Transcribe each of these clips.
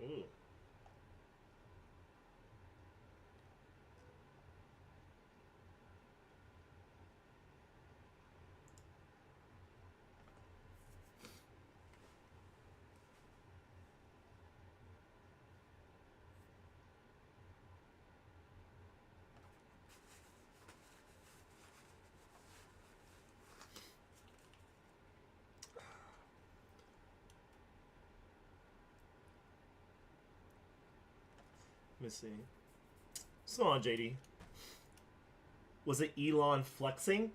Ooh. Let me see. What's going on, JD? Was it Elon flexing?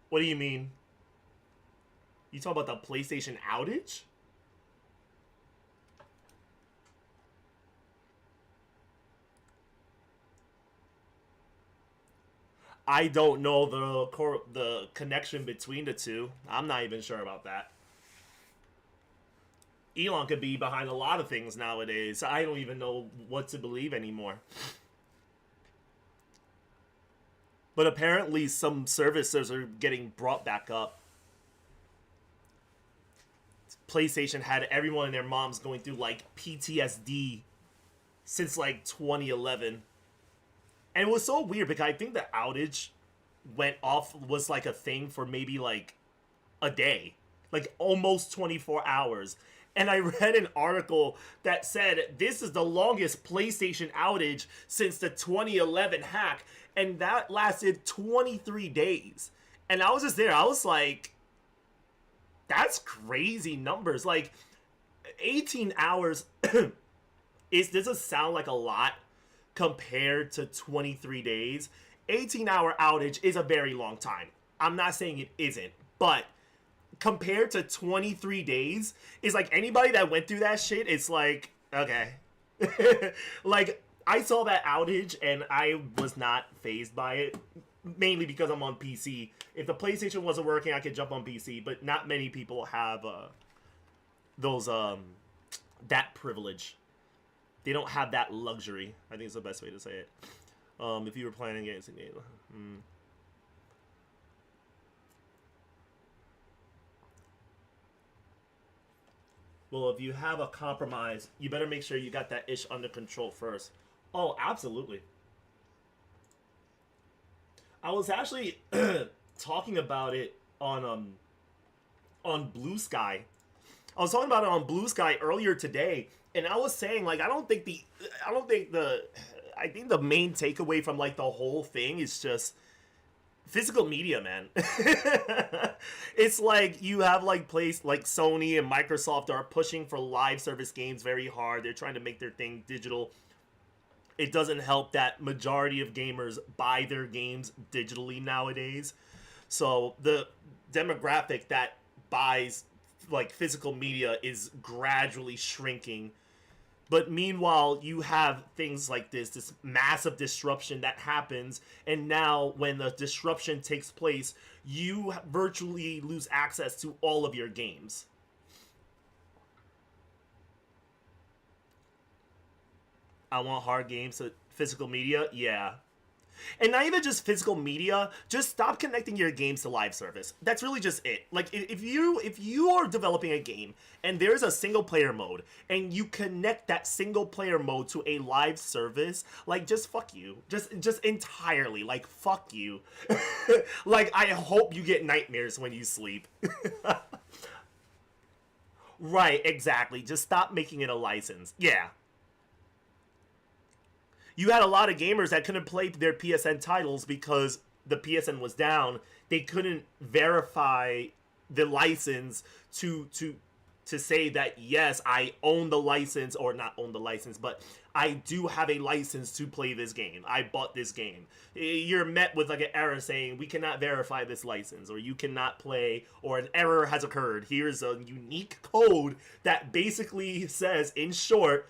What do you mean? You talk about the PlayStation outage? I don't know the connection between the two. I'm not even sure about that. Elon could be behind a lot of things nowadays. I don't even know what to believe anymore. But apparently, some services are getting brought back up. PlayStation had everyone and their moms going through like PTSD since like 2011. And it was so weird because I think the outage went off was like a thing for maybe like a day, like almost 24 hours. And I read an article that said this is the longest PlayStation outage since the 2011 hack, and that lasted 23 days. And I was just there. I was like, that's crazy numbers. Like 18 hours is doesn't sound like a lot compared to 23 days. 18-hour outage is a very long time. I'm not saying it isn't, but compared to 23 days, it's like anybody that went through that shit, it's like, okay. Like, I saw that outage and I was not phased by it, mainly because I'm on PC. If the PlayStation wasn't working, I could jump on PC, but not many people have those that privilege. They don't have that luxury. I think it's the best way to say it. If you were planning against it, well, if you have a compromise, you better make sure you got that ish under control first. Oh, absolutely. I was actually talking about it on Blue Sky. I was talking about it on Blue Sky earlier today, and I was saying like I think the main takeaway from like the whole thing is just physical media, man. It's like you have like place like Sony and Microsoft are pushing for live service games very hard. They're trying to make their thing digital. It doesn't help that majority of gamers buy their games digitally nowadays. So the demographic that buys like physical media is gradually shrinking. But meanwhile, you have things like this massive disruption that happens, and now when the disruption takes place, you virtually lose access to all of your games. I want hard games, so physical media, yeah. And not even just physical media, just stop connecting your games to live service. That's really just it. Like if you are developing a game and there's a single player mode and you connect that single player mode to a live service, like just fuck you. Just entirely like fuck you. Like I hope you get nightmares when you sleep. Right, exactly. Just stop making it a license. Yeah. You had a lot of gamers that couldn't play their PSN titles because the PSN was down. They couldn't verify the license to say that yes, I own the license, or not own the license, but I do have a license to play this game. I bought this game. You're met with like an error saying we cannot verify this license, or you cannot play, or an error has occurred. Here's a unique code that basically says, in short,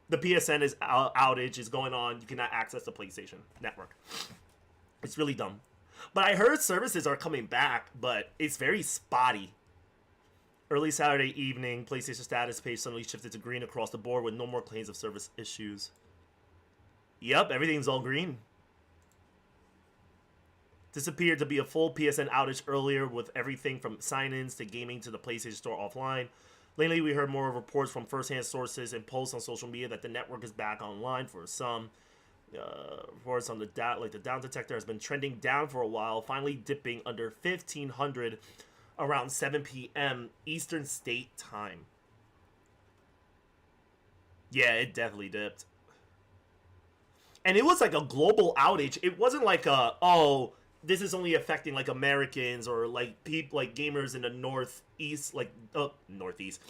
the PSN is outage is going on. You cannot access the PlayStation Network. It's really dumb. But I heard services are coming back, but it's very spotty. Early Saturday evening, PlayStation status page suddenly shifted to green across the board with no more claims of service issues. Yep, everything's all green. This appeared to be a full PSN outage earlier with everything from sign-ins to gaming to the PlayStation Store offline. Lately, we heard more reports from first-hand sources and posts on social media that the network is back online for some. Reports on the the down detector has been trending down for a while, finally dipping under 1500 around 7 p.m. Eastern State Time. Yeah, it definitely dipped. And it was like a global outage. It wasn't like this is only affecting like Americans or like people like gamers in the northeast, like northeast,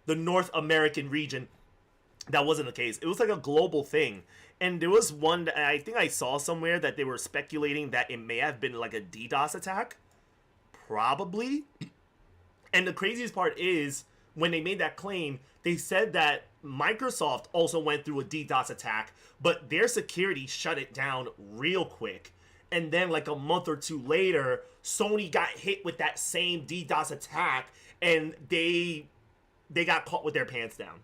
the North American region. That wasn't the case. It was like a global thing. And there was one that I think I saw somewhere that they were speculating that it may have been like a DDoS attack. Probably. And the craziest part is when they made that claim, they said that Microsoft also went through a DDoS attack, but their security shut it down real quick. And then like a month or two later, Sony got hit with that same DDoS attack and they got caught with their pants down.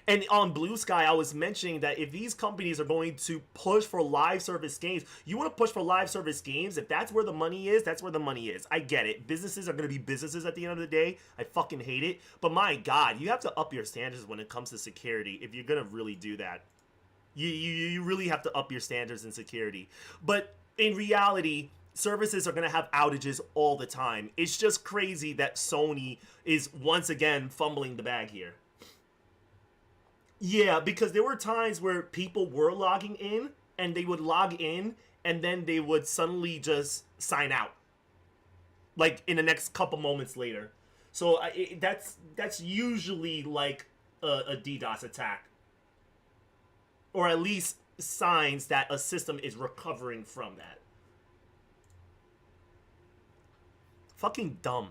And on Blue Sky, I was mentioning that if these companies are going to push for live service games, you want to push for live service games, if that's where the money is, that's where the money is. I get it. Businesses are going to be businesses at the end of the day. I fucking hate it. But my God, you have to up your standards when it comes to security if you're going to really do that. You really have to up your standards in security. But in reality, services are going to have outages all the time. It's just crazy that Sony is once again fumbling the bag here. Yeah, because there were times where people were logging in, and they would log in, and then they would suddenly just sign out. Like, in the next couple moments later. So, that's usually, like, a DDoS attack. Or at least signs that a system is recovering from that. Fucking dumb.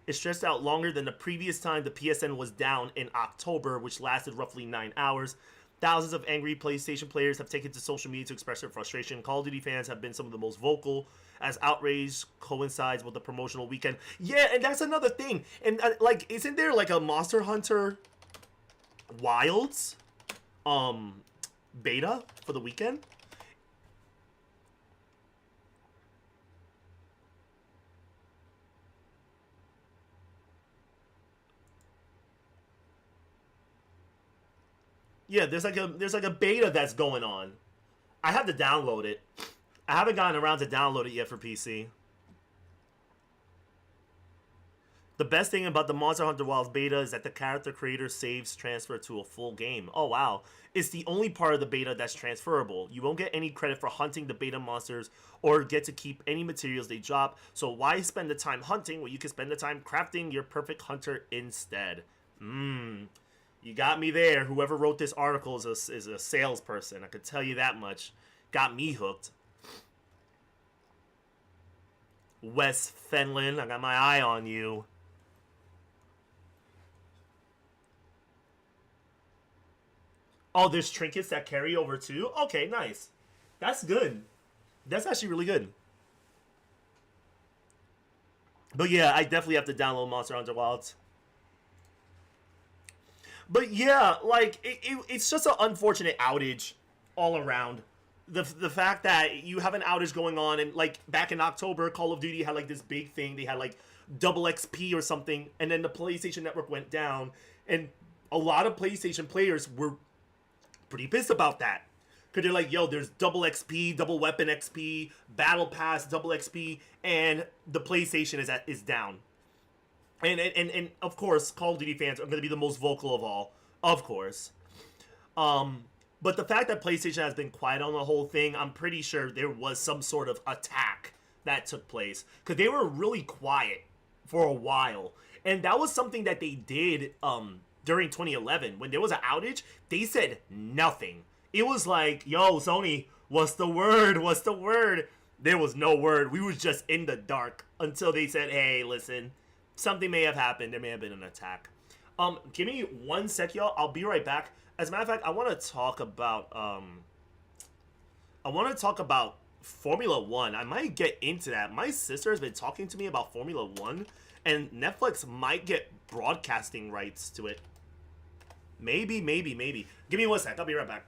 It stretched out longer than the previous time the PSN was down in October, which lasted roughly 9 hours. Thousands of angry PlayStation players have taken to social media to express their frustration. Call of Duty fans have been some of the most vocal, as outrage coincides with the promotional weekend. Yeah, and that's another thing. And like, isn't there like a Monster Hunter Wilds beta for the weekend? Yeah, there's like a beta that's going on. I have to download it. I haven't gotten around to download it yet for PC. The best thing about the Monster Hunter Wilds beta is that the character creator saves transfer to a full game. Oh wow. It's the only part of the beta that's transferable. You won't get any credit for hunting the beta monsters or get to keep any materials they drop. So why spend the time hunting when you can spend the time crafting your perfect hunter instead? You got me there. Whoever wrote this article is a salesperson. I could tell you that much. Got me hooked. West Fenland, I got my eye on you. Oh, there's trinkets that carry over too? Okay, nice. That's good. That's actually really good. But yeah, I definitely have to download Monster Hunter Wilds. But yeah, like, it's just an unfortunate outage all around. The fact that you have an outage going on, and like back in October, Call of Duty had like this big thing. They had like double XP or something, and then the PlayStation Network went down, and a lot of PlayStation players were pretty pissed about that. Because they're like, yo, there's double XP, double weapon XP, battle pass, double XP, and the PlayStation is down. And of course, Call of Duty fans are going to be the most vocal of all, of course. But the fact that PlayStation has been quiet on the whole thing, I'm pretty sure there was some sort of attack that took place. Because they were really quiet for a while. And that was something that they did during 2011. When there was an outage, they said nothing. It was like, yo, Sony, what's the word? What's the word? There was no word. We was just in the dark until they said, hey, listen, something may have happened. There may have been an attack. Give me 1 sec, y'all. I'll be right back. As a matter of fact, I want to talk about Formula One. I might get into that. My sister has been talking to me about Formula One, and Netflix might get broadcasting rights to it. Maybe. Give me 1 sec. I'll be right back.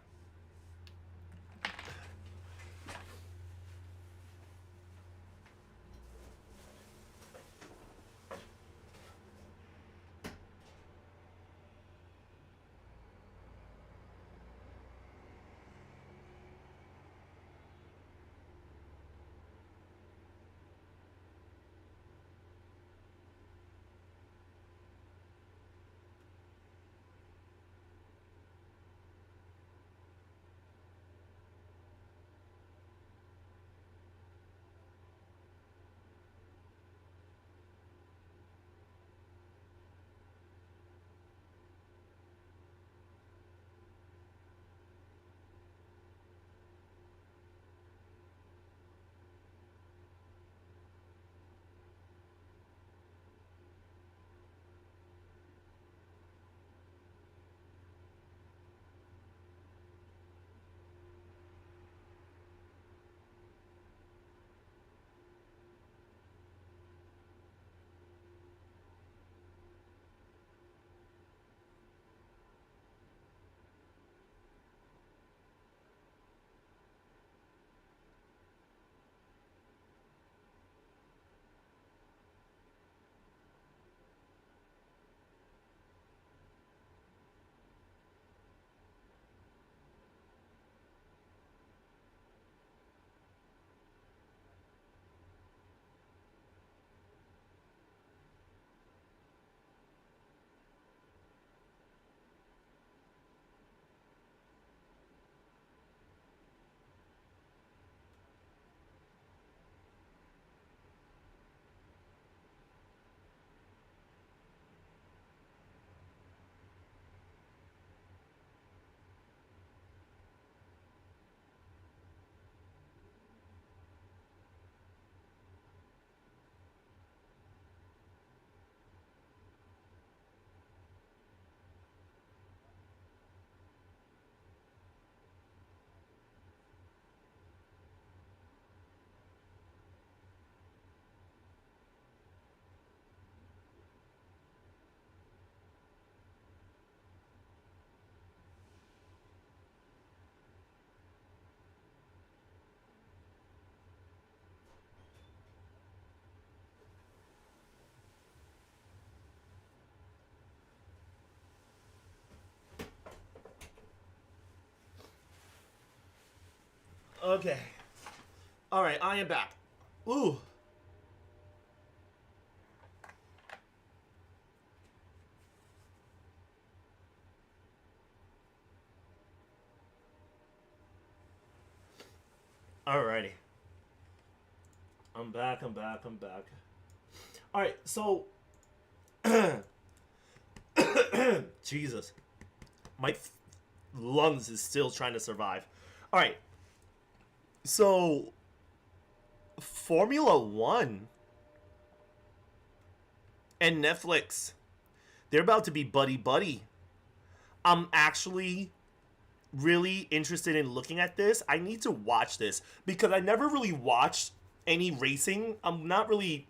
Okay. All right, I am back. Ooh. Alrighty. I'm back. All right, so Jesus, my lungs is still trying to survive. All right, so Formula One and Netflix, they're about to be buddy buddy. I'm actually really interested in looking at this. I need to watch this because I never really watched any racing. I'm not really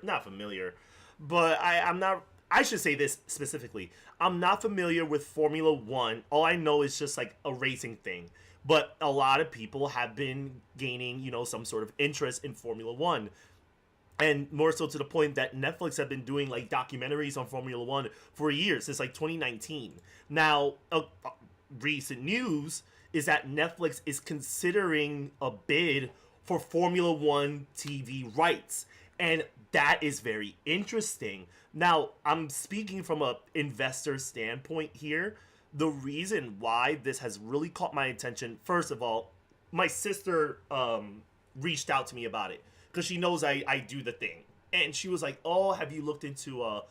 not familiar, but I'm not. I should say this specifically. I'm not familiar with Formula One. All I know is just like a racing thing. But a lot of people have been gaining, some sort of interest in Formula One. And more so to the point that Netflix have been doing like documentaries on Formula One for years, since like 2019. Now, recent news is that Netflix is considering a bid for Formula One TV rights. And that is very interesting. Now, I'm speaking from a investor standpoint here. The reason why this has really caught my attention, first of all, my sister reached out to me about it because she knows I do the thing. And she was like, oh, have you looked into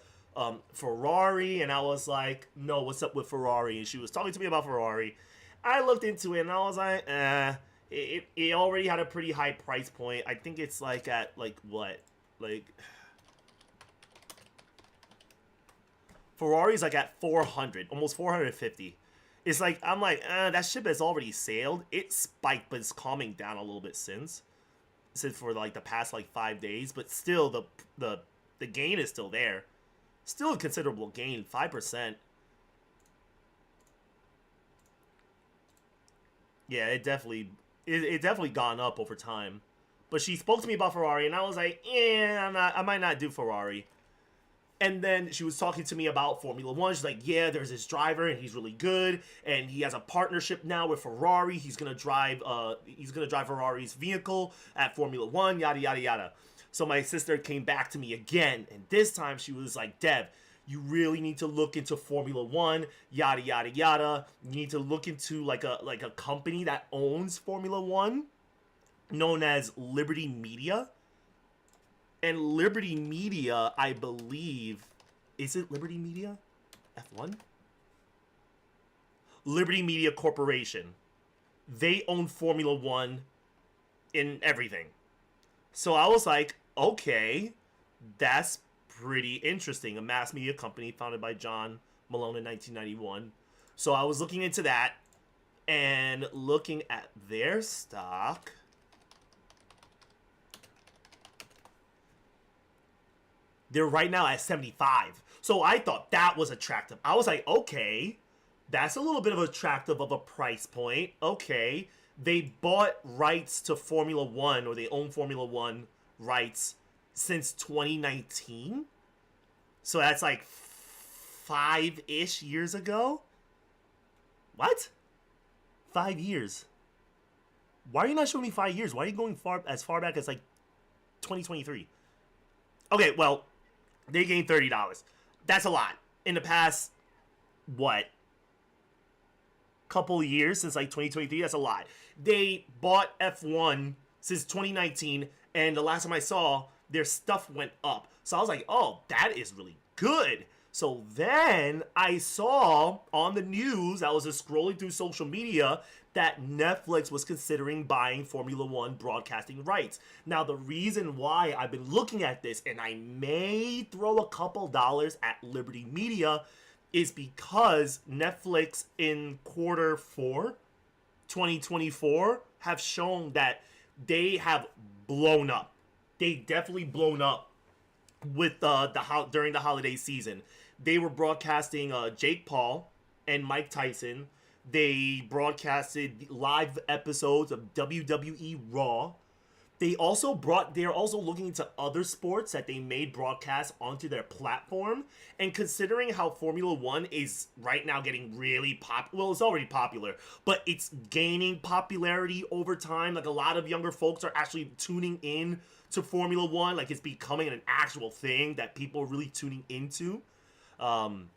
Ferrari? And I was like, no, what's up with Ferrari? And she was talking to me about Ferrari. I looked into it and I was like, it already had a pretty high price point. I think it's like at like what? Like Ferrari's like at 400, almost 450. It's like, I'm like, that ship has already sailed. It spiked, but it's calming down a little bit since for like the past like 5 days. But still, the gain is still there. Still a considerable gain, 5%. Yeah, it definitely gone up over time. But she spoke to me about Ferrari, and I was like, I might not do Ferrari. And then she was talking to me about Formula One. She's like, yeah, there's this driver, and he's really good, and he has a partnership now with Ferrari. He's gonna drive Ferrari's vehicle at Formula One, yada yada yada. So my sister came back to me again, and this time she was like, Dev, you really need to look into Formula One, yada yada yada. You need to look into like a company that owns Formula One, known as Liberty Media. And Liberty Media, I believe, is it Liberty Media? F1? Liberty Media Corporation. They own Formula One in everything. So I was like, okay, that's pretty interesting. A mass media company founded by John Malone in 1991. So I was looking into that and looking at their stock. They're right now at 75. So I thought that was attractive. I was like, okay, that's a little bit of attractive of a price point. Okay. They bought rights to Formula One, or they own Formula One rights since 2019. So that's like 5-ish years ago. What? 5 years. Why are you not showing me 5 years? Why are you going as far back as like 2023? Okay, well, they gained $30. That's a lot. In the past, couple of years, since like 2023, that's a lot. They bought F1 since 2019, and the last time I saw, their stuff went up. So I was like, oh, that is really good. So then I saw on the news, I was just scrolling through social media, that Netflix was considering buying Formula One broadcasting rights. Now, the reason why I've been looking at this, and I may throw a couple dollars at Liberty Media, is because Netflix in Q4 2024 have shown that they have blown up. They definitely blown up with during the holiday season. They were broadcasting Jake Paul and Mike Tyson. They broadcasted live episodes of WWE Raw. they're also looking into other sports that they made broadcast onto their platform. And considering how Formula One is right now getting really well, it's already popular, but it's gaining popularity over time. Like, a lot of younger folks are actually tuning in to Formula One. Like, it's becoming an actual thing that people are really tuning into. And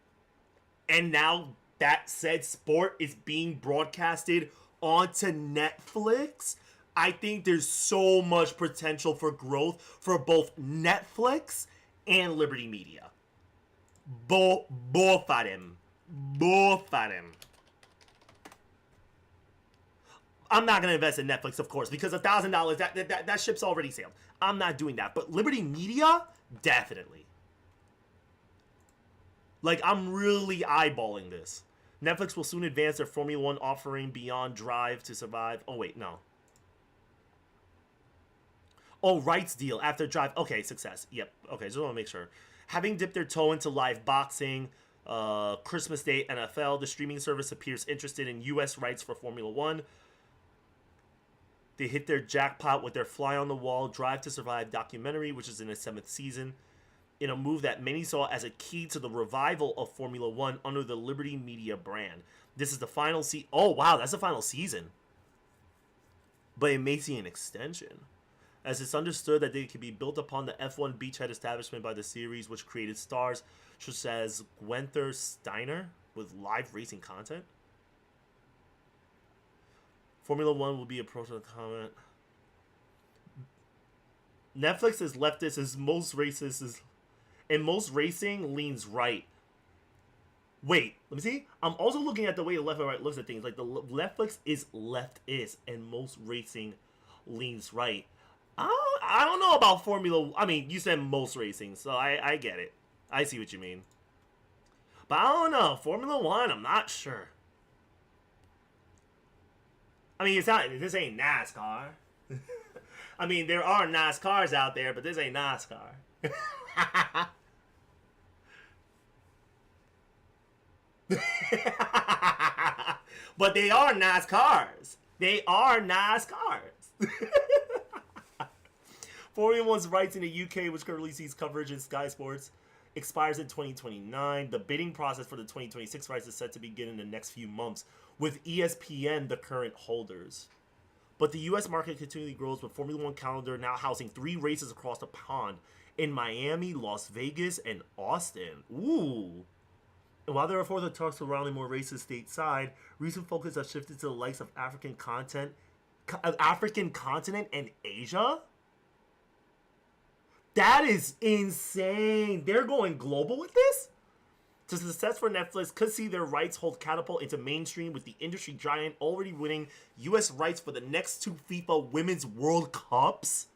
now that said sport is being broadcasted onto Netflix. I think there's so much potential for growth for both Netflix and Liberty Media. Both of them. Both of them. I'm not gonna invest in Netflix, of course, because $1,000 that ship's already sailed. I'm not doing that. But Liberty Media, definitely. Like, I'm really eyeballing this. Netflix will soon advance their Formula One offering beyond Drive to Survive. Oh wait, no. Oh, rights deal after Drive. Okay, success. Yep. Okay, just want to make sure. Having dipped their toe into live boxing, Christmas Day NFL, the streaming service appears interested in U.S. rights for Formula One. They hit their jackpot with their Fly on the Wall Drive to Survive documentary, which is in its 7th season, in a move that many saw as a key to the revival of Formula One under the Liberty Media brand. This is the final season. Oh, wow, that's the final season. But it may see an extension, as it's understood that they could be built upon the F1 beachhead establishment by the series, which created stars such as Gunther Steiner with live racing content. Formula One will be approaching the comment. Netflix is leftist as most racist and most racing leans right. Wait, let me see. I'm also looking at the way the left and right looks at things. Like, the Netflix is leftist and most racing leans right. I don't know about Formula. I mean, you said most racing, so I get it. I see what you mean. But I don't know. Formula One, I'm not sure. I mean, it's not. This ain't NASCAR. I mean, there are NASCARs out there, but this ain't NASCAR. But they are NASCARs. They are NASCARs. Formula One's rights in the UK, which currently sees coverage in Sky Sports, expires in 2029. The bidding process for the 2026 rights is set to begin in the next few months, with ESPN the current holders. But the US market continually grows, with Formula One calendar now housing 3 races across the pond in Miami, Las Vegas, and Austin. Ooh. And while there are further talks surrounding more races stateside, recent focus has shifted to the likes of African continent and Asia. That is insane. They're going global with this? The success for Netflix could see their rights hold catapult into mainstream, with the industry giant already winning U.S. rights for the next 2 FIFA Women's World Cups.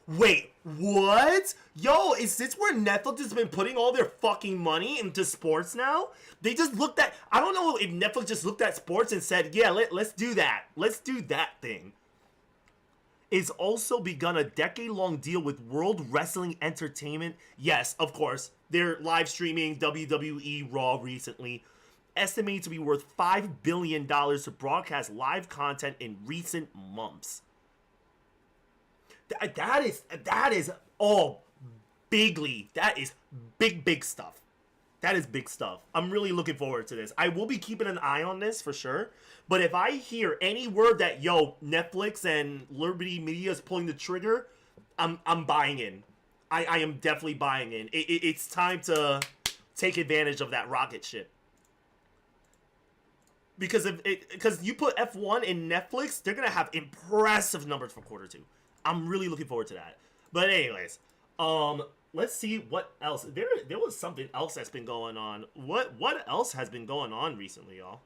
Wait, what? Yo, is this where Netflix has been putting all their fucking money into sports now? They just looked at... I don't know if Netflix just looked at sports and said, yeah, let's do that. Let's do that thing. It's also begun a decade-long deal with World Wrestling Entertainment. Yes, of course. They're live streaming WWE Raw recently. Estimated to be worth $5 billion to broadcast live content in recent months. That is all bigly. That is big stuff. That is big stuff. I'm really looking forward to this. I will be keeping an eye on this for sure. But if I hear any word that, yo, Netflix and Liberty Media is pulling the trigger, I'm buying in. I am definitely buying in. It's time to take advantage of that rocket ship. Because you put F1 in Netflix, they're gonna have impressive numbers for quarter 2. I'm really looking forward to that. But anyways, let's see what else. There was something else that's been going on. What else has been going on recently, y'all?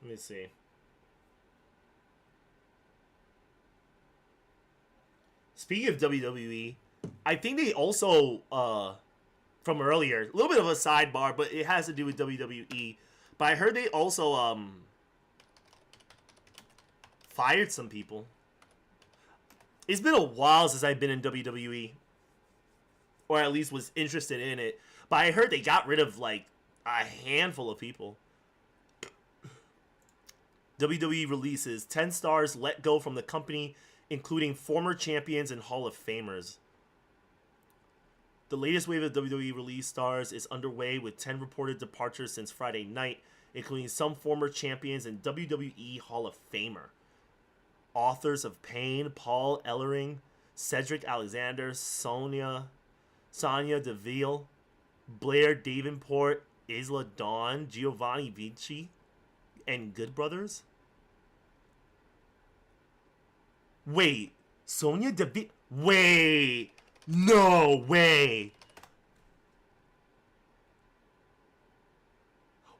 Let me see. Speaking of WWE, I think they also, from earlier, a little bit of a sidebar, but it has to do with WWE. But I heard they also, fired some people. It's been a while since I've been in WWE, or at least was interested in it. But I heard they got rid of like a handful of people. WWE releases 10 stars let go from the company, including former champions and Hall of Famers. The latest wave of WWE release stars is underway with 10 reported departures since Friday night, including some former champions and WWE Hall of Famer. Authors of Pain, Paul Ellering, Cedric Alexander, Sonya Deville, Blair Davenport, Isla Dawn, Giovanni Vinci, and Good Brothers? Wait, Sonya Deville? Wait, no way.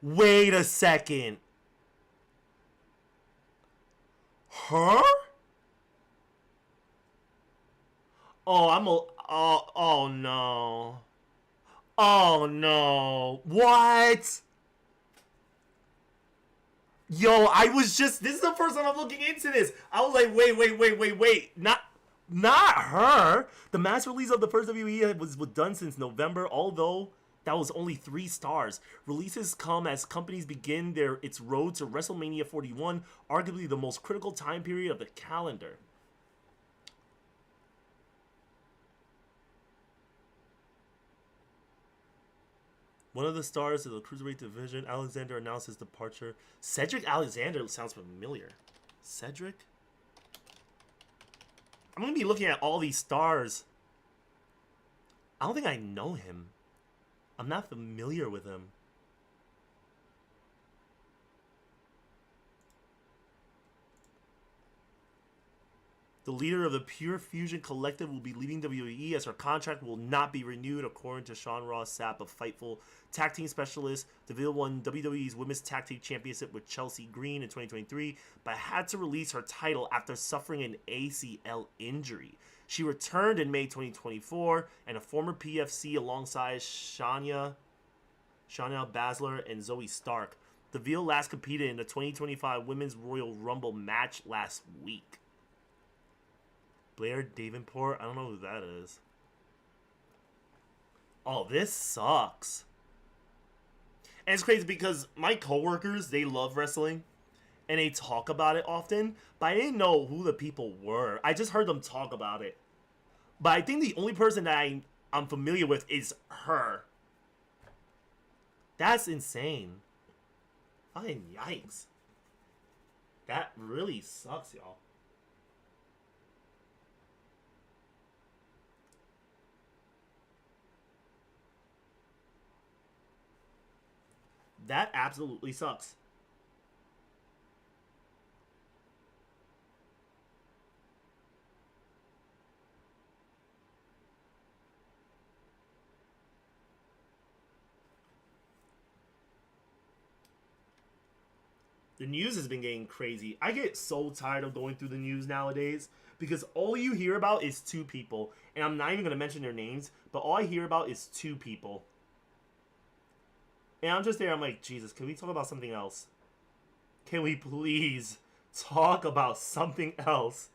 Wait a second. Her? Oh no. Oh no. What? Yo, I was just, this is the first time I'm looking into this. I was like, wait. Not her. The mass release of the first WWE was done since November, although that was only 3 stars. Releases come as companies begin its road to WrestleMania 41, arguably the most critical time period of the calendar. One of the stars of the Cruiserweight division, Alexander, announced his departure. Cedric Alexander sounds familiar. Cedric? I'm going to be looking at all these stars. I don't think I know him. I'm not familiar with him. The leader of the Pure Fusion Collective will be leaving WWE as her contract will not be renewed, according to Sean Ross Sapp, a Fightful tag team specialist. DeVille won WWE's Women's Tag Team Championship with Chelsea Green in 2023, but had to release her title after suffering an ACL injury. She returned in May 2024, and a former PFC alongside Shania Baszler and Zoe Stark. DeVille last competed in the 2025 Women's Royal Rumble match last week. Blair Davenport? I don't know who that is. Oh, this sucks. And it's crazy because my coworkers, they love wrestling. And they talk about it often. But I didn't know who the people were. I just heard them talk about it. But I think the only person that I'm familiar with is her. That's insane. Fucking yikes. That really sucks, y'all. That absolutely sucks. The news has been getting crazy. I get so tired of going through the news nowadays because all you hear about is 2 people. And I'm not even going to mention their names, but all I hear about is 2 people. And I'm just there, I'm like, Jesus, can we talk about something else? Can we please talk about something else?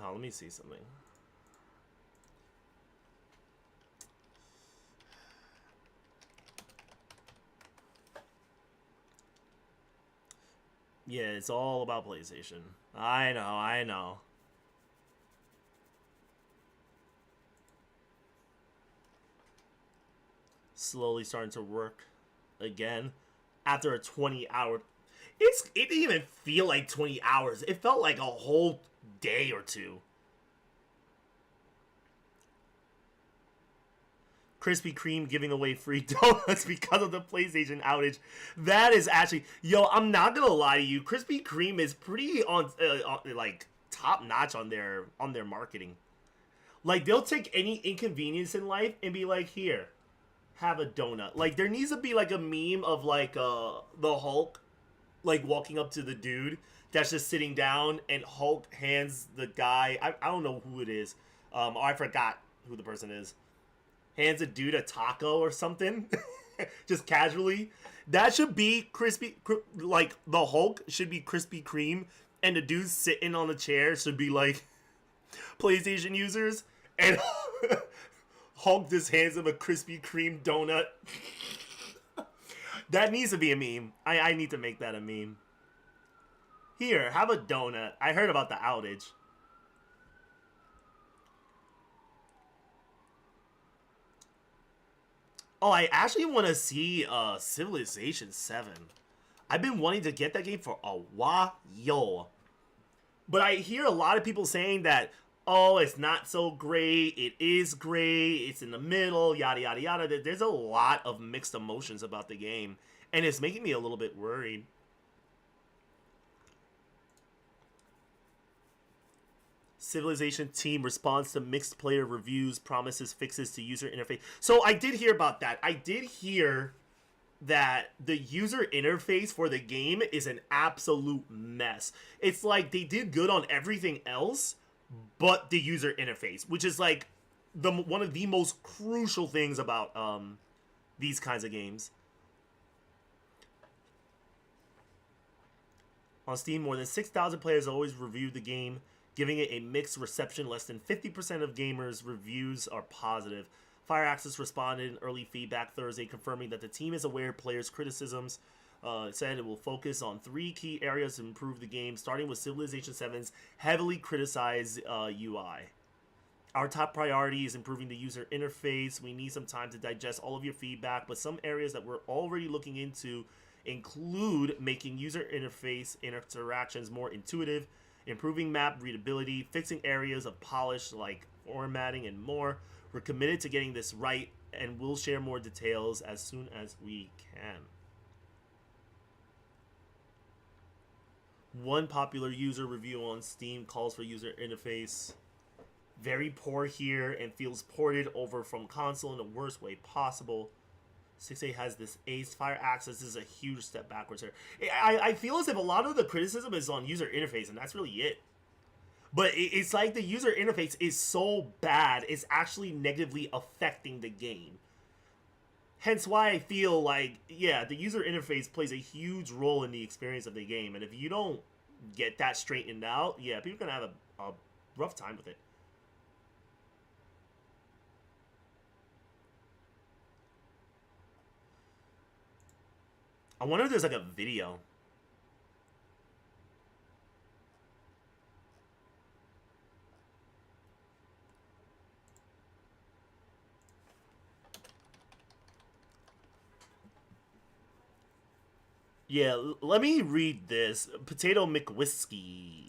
Oh, let me see something. Yeah, it's all about PlayStation. I know. Slowly starting to work again after a 20-hour. It didn't even feel like 20 hours. It felt like a whole day or two. Krispy Kreme giving away free donuts because of the PlayStation outage. That is actually, yo, I'm not gonna lie to you. Krispy Kreme is pretty on like top notch on their marketing. Like they'll take any inconvenience in life and be like, here, have a donut. Like there needs to be like a meme of like the Hulk, like walking up to the dude that's just sitting down, and Hulk hands the guy. I don't know who it is. I forgot who the person is. Hands a dude a taco or something, just casually. That should be like the Hulk should be Krispy Kreme, and the dude sitting on the chair should be like PlayStation users, and Hulk just hands him a Krispy Kreme donut. That needs to be a meme. I need to make that a meme. Here, have a donut. I heard about the outage. Oh, I actually want to see Civilization 7. I've been wanting to get that game for a while. But I hear a lot of people saying that, oh, it's not so great, it is great, it's in the middle, yada, yada, yada. There's a lot of mixed emotions about the game, and it's making me a little bit worried. Civilization team responds to mixed player reviews, promises fixes to user interface. So I did hear about that. I did hear that the user interface for the game is an absolute mess. It's like they did good on everything else, but the user interface, which is like one of the most crucial things about these kinds of games. On Steam, more than 6,000 players always reviewed the game, giving it a mixed reception. Less than 50% of gamers' reviews are positive. Fireaxis responded in early feedback Thursday, confirming that the team is aware of players' criticisms. It said it will focus on 3 key areas to improve the game, starting with Civilization 7's heavily criticized UI. Our top priority is improving the user interface. We need some time to digest all of your feedback, but some areas that we're already looking into include making user interface interactions more intuitive, improving map readability, fixing areas of polish like formatting, and more. We're committed to getting this right, and we'll share more details as soon as we can. One popular user review on Steam calls for user interface very poor here and feels ported over from console in the worst way possible. 6A has this ace. Fireaxis is a huge step backwards here. I feel as if a lot of the criticism is on user interface, and that's really it. But it's like the user interface is so bad, it's actually negatively affecting the game. Hence why I feel like, yeah, the user interface plays a huge role in the experience of the game. And if you don't get that straightened out, yeah, people are going to have a rough time with it. I wonder if there's like a video. Yeah, let me read this. Potato McWhiskey.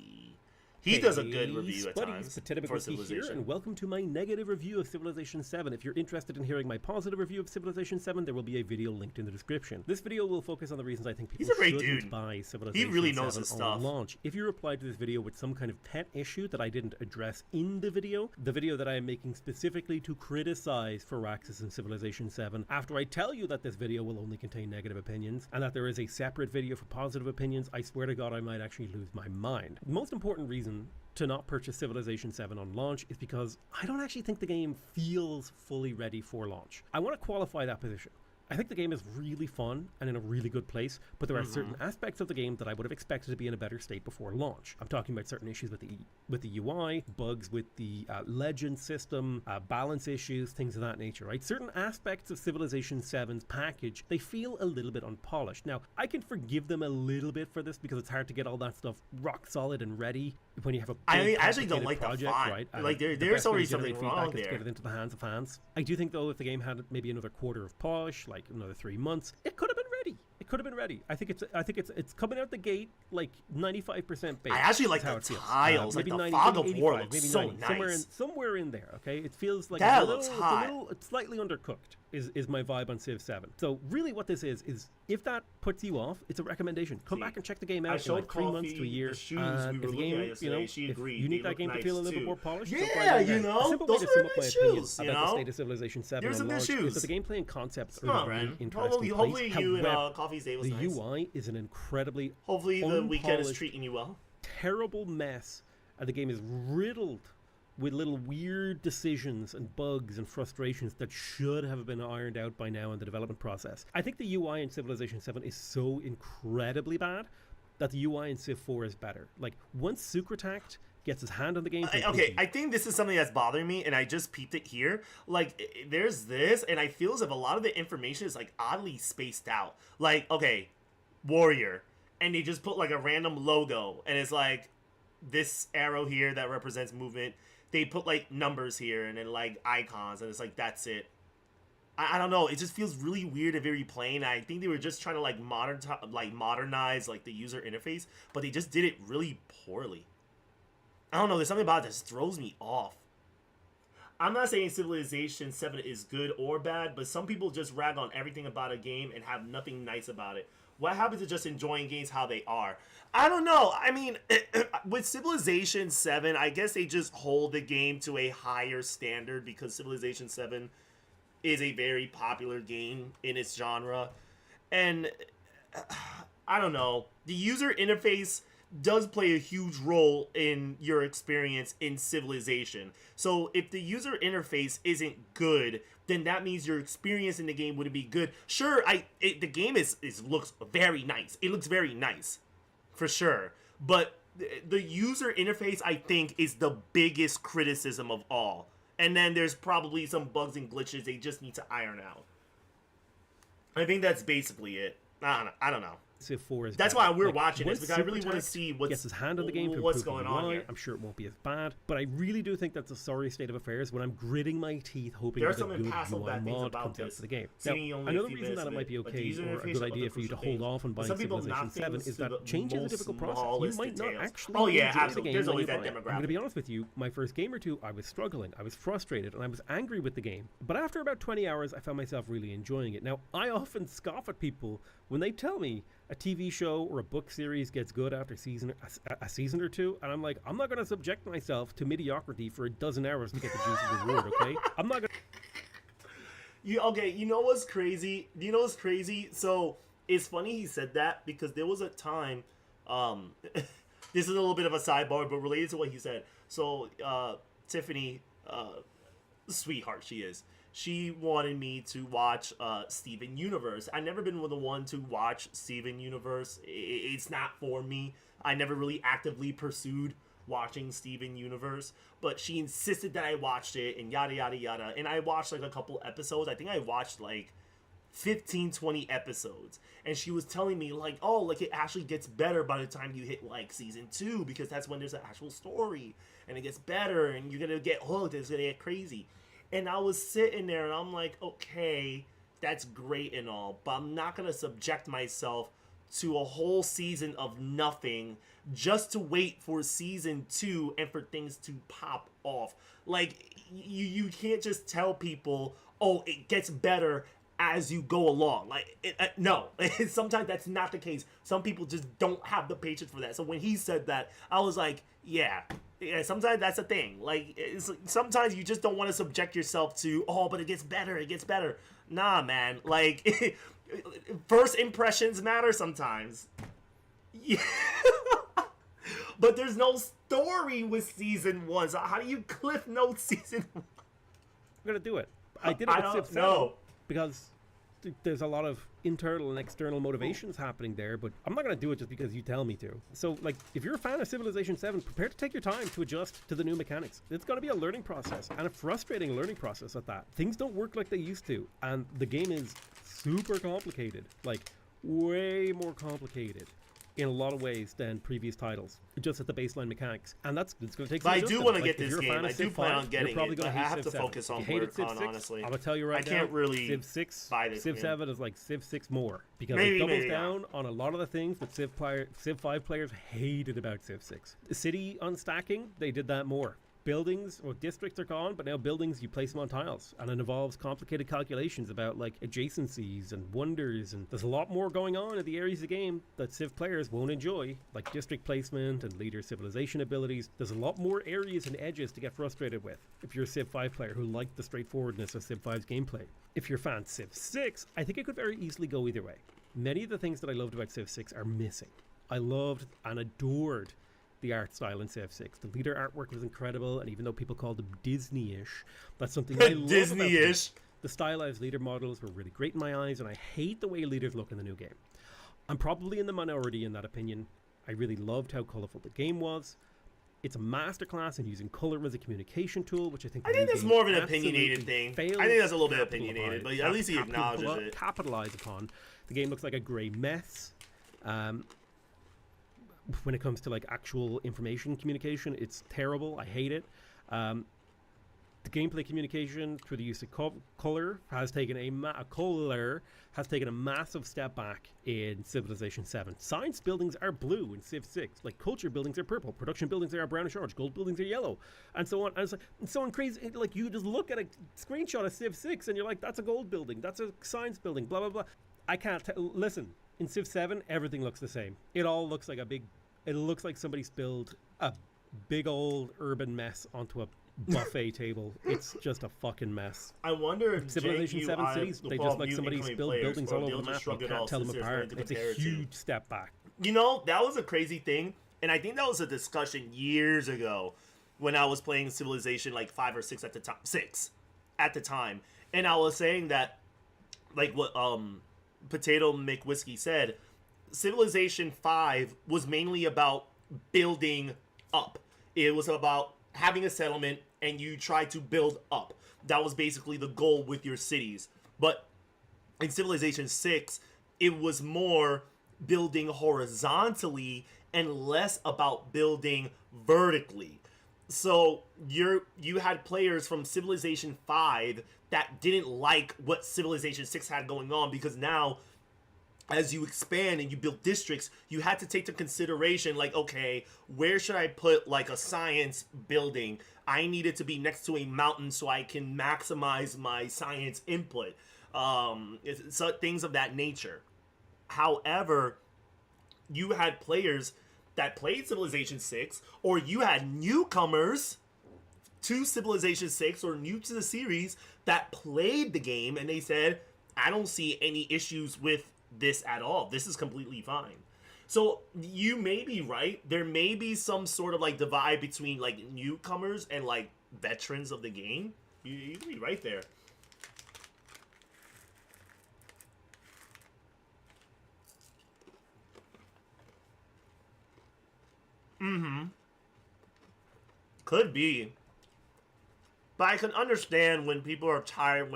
He does a good review at times for Civilization. Here, and welcome to my negative review of Civilization 7. If you're interested in hearing my positive review of Civilization 7, there will be a video linked in the description. This video will focus on the reasons I think people shouldn't buy Civilization 7 really knows his stuff. on launch. If you replied to this video with some kind of pet issue that I didn't address in the video that I am making specifically to criticize Firaxis and Civilization 7, after I tell you that this video will only contain negative opinions and that there is a separate video for positive opinions, I swear to God I might actually lose my mind. The most important reason to not purchase Civilization 7 on launch is because I don't actually think the game feels fully ready for launch. I want to qualify that position. I think the game is really fun and in a really good place, but there are certain aspects of the game that I would have expected to be in a better state before launch. I'm talking about certain issues with the UI, bugs with the legend system, balance issues, things of that nature, right? Certain aspects of Civilization 7's package, they feel a little bit unpolished. Now, I can forgive them a little bit for this because it's hard to get all that stuff rock solid and ready when you have a I big, mean, I actually don't complicated like the project, font. right? and Like, the there's best way already to generate something feedback wrong is to get there. it into the hands of fans. I do think, though, if the game had maybe another quarter of polish, like another 3 months, it could have been ready. It could have been ready. I think it's coming out the gate like 95% baked. I actually like is how the it feels. tiles. Like, Maybe the 90, Fog maybe of War 85, looks maybe so 90, nice. somewhere in there. Okay, it feels like That it's a looks little, hot. it's slightly undercooked. Is my vibe on Civ 7. So really, what this is if that puts you off, it's a recommendation. Come back and check the game I out in showed like 3 months to a Kofi year. the shoes And we were if the looking game, at yesterday. She if agreed. you They need that look game to nice feel a little bit too. more polished, Yeah, jump right in there. you know, A simple those way to are sum up nice my opinion shoes, you about the know? state of Civilization 7 Here's on some good launch shoes. is that the gameplay and concepts Come on, are really man. interesting. Hopefully you and However, Coffee's Day was the nice. UI is an incredibly Hopefully the weekend is unpolished, treating you well. terrible mess, and the game is riddled with little weird decisions and bugs and frustrations that should have been ironed out by now in the development process. I think the UI in Civilization 7 is so incredibly bad that the UI in Civ 4 is better. Like, once Sucratact gets his hand on the game... Okay, I think this is something that's bothering me, and I just peeped it here. Like, there's this, and I feel as if a lot of the information is, like, oddly spaced out. Like, okay, Warrior, and they just put, like, a random logo, and it's, like, this arrow here that represents movement. They put, like, numbers here, and then, like, icons, and it's, like, that's it. I don't know. It just feels really weird and very plain. I think they were just trying to, like, modernize, like, the user interface, but they just did it really poorly. I don't know, there's something about it that just throws me off. I'm not saying Civilization 7 is good or bad, but some people just rag on everything about a game and have nothing nice about it. What happens to just enjoying games how they are? I don't know. I mean, with Civilization 7, I guess they just hold the game to a higher standard because Civilization 7 is a very popular game in its genre. And I don't know. The user interface does play a huge role in your experience in Civilization. So if the user interface isn't good, then that means your experience in the game wouldn't be good. Sure, the game looks very nice. It looks very nice, for sure. But the user interface, I think, is the biggest criticism of all. And then there's probably some bugs and glitches they just need to iron out. I think that's basically it. I don't know. Civ 4 is that's better. why we're like, watching this, once because I really want to Supertact see gets his hand on the game to what's improve going the on UI. here. I'm sure it won't be as bad, but I really do think that's a sorry state of affairs when I'm gritting my teeth hoping There are that some a good impassable UI bad things mod about comes out this. to the game. Now, Seeing only a another few reason minutes that it of might be it, but the okay user or a interface good are the idea for you to crucial hold things. off on buying Some people Civilization knock 7 things is to the that changes the most difficult process. You smallest might not details. actually Oh, yeah, enjoy absolutely. the game There's when always you that buy it. I'm demographic. going to be honest with you, my first game or two, I was struggling. I was frustrated, and I was angry with the game. But after about 20 hours, I found myself really enjoying it. Now, I often scoff at people when they tell me a TV show or a book series gets good after a season or two, and I'm like, I'm not going to subject myself to mediocrity for a dozen hours to get the juicy reward, okay? I'm not going to... Okay, you know what's crazy? Do you know what's crazy? So, it's funny he said that, because there was a time, this is a little bit of a sidebar, but related to what he said. So, Tiffany, sweetheart she is, she wanted me to watch Steven Universe. I've never been the one to watch Steven Universe. It's not for me. I never really actively pursued watching Steven Universe, but she insisted that I watched it and yada yada yada, and I watched like a couple episodes. I think I watched like 15-20 episodes, and she was telling me like, oh, like it actually gets better by the time you hit like season 2, because that's when there's an actual story and it gets better and you're gonna get hooked, it's gonna get crazy. And I was sitting there and I'm like, okay, that's great and all, but I'm not gonna subject myself to a whole season of nothing just to wait for season 2 and for things to pop off. Like, you can't just tell people, oh, it gets better as you go along. Like, no, sometimes that's not the case. Some people just don't have the patience for that. So when he said that, I was like, yeah, sometimes that's a thing. Like, sometimes you just don't want to subject yourself to, oh, but it gets better, it gets better. Nah, man, like, first impressions matter sometimes. Yeah. But there's no story with season 1, so how do you cliff note season 1? I'm going to do it. I did it with Civ 7 because there's a lot of internal and external motivations happening there, but I'm not going to do it just because you tell me to. So, like, if you're a fan of Civilization 7, prepare to take your time to adjust to the new mechanics. It's going to be a learning process, and a frustrating learning process at that. Things don't work like they used to, and the game is super complicated. Like, way more complicated in a lot of ways than previous titles, just at the baseline mechanics, and it's going to take But some I do adjustment. want to Like, get if this you're a game. fan of I do Civ plan 5, on getting you're probably it, but going I to hate have to Civ 7. focus If on you hated Civ BlurCon, 6, honestly. I'm going to tell you right now, can't really Civ 6, buy this Civ game. 7 is like Civ 6 more, because Maybe, it doubles maybe not. down on a lot of the things that Civ 5 players hated about Civ 6. The city unstacking, they did that more. Buildings or districts are gone, but now buildings, you place them on tiles, and it involves complicated calculations about like adjacencies and wonders, and there's a lot more going on in the areas of the game that Civ players won't enjoy, like district placement and leader civilization abilities. There's a lot more areas and edges to get frustrated with if you're a Civ 5 player who liked the straightforwardness of Civ 5's gameplay. If you're a fan of Civ 6, I think it could very easily go either way. Many of the things that I loved about Civ 6 are missing. I loved and adored the art style in Civ 6. The leader artwork was incredible, and even though people called them Disney-ish, that's something I love. Disney-ish. The stylized leader models were really great in my eyes, and I hate the way leaders look in the new game. I'm probably in the minority in that opinion. I really loved how colourful the game was. It's a masterclass in using colour as a communication tool, which I think that's more of an opinionated thing. I think that's a little bit opinionated, but at least he acknowledges it. Capitalize upon. The game looks like a grey mess. When it comes to like actual information communication, it's terrible. I hate it. The gameplay communication through the use of color has taken a massive step back in Civilization 7. Science buildings are blue in Civ 6. Like culture buildings are purple. Production buildings are brownish orange. Gold buildings are yellow, and so on. And it's so crazy. Like you just look at a screenshot of Civ 6 and you're like, that's a gold building. That's a science building. Blah blah blah. I can't listen. In Civ 7, everything looks the same. It all looks like it looks like somebody spilled a big old urban mess onto a buffet table. It's just a fucking mess. I wonder if Civilization 7 cities, they just like somebody spilled buildings all over the map. You can't tell them apart. It's a huge step back. You know, that was a crazy thing, and I think that was a discussion years ago when I was playing Civilization like 5 or 6 at the time. 6 at the time. And I was saying that, like what Potato McWhiskey said, Civilization 5 was mainly about building up. It was about having a settlement and you try to build up. That was basically the goal with your cities. But in Civilization 6, it was more building horizontally and less about building vertically. So you had players from Civilization 5 that didn't like what Civilization 6 had going on, because now as you expand and you build districts, you had to take into consideration, like, okay, where should I put like a science building? I need it to be next to a mountain so I can maximize my science input. So things of that nature. However, you had players that played Civilization 6, or you had newcomers to Civilization 6 or new to the series that played the game and they said, I don't see any issues with this at all. This is completely fine. So you may be right. There may be some sort of like divide between like newcomers and like veterans of the game. You can be right there. Could be. But I can understand when people are tired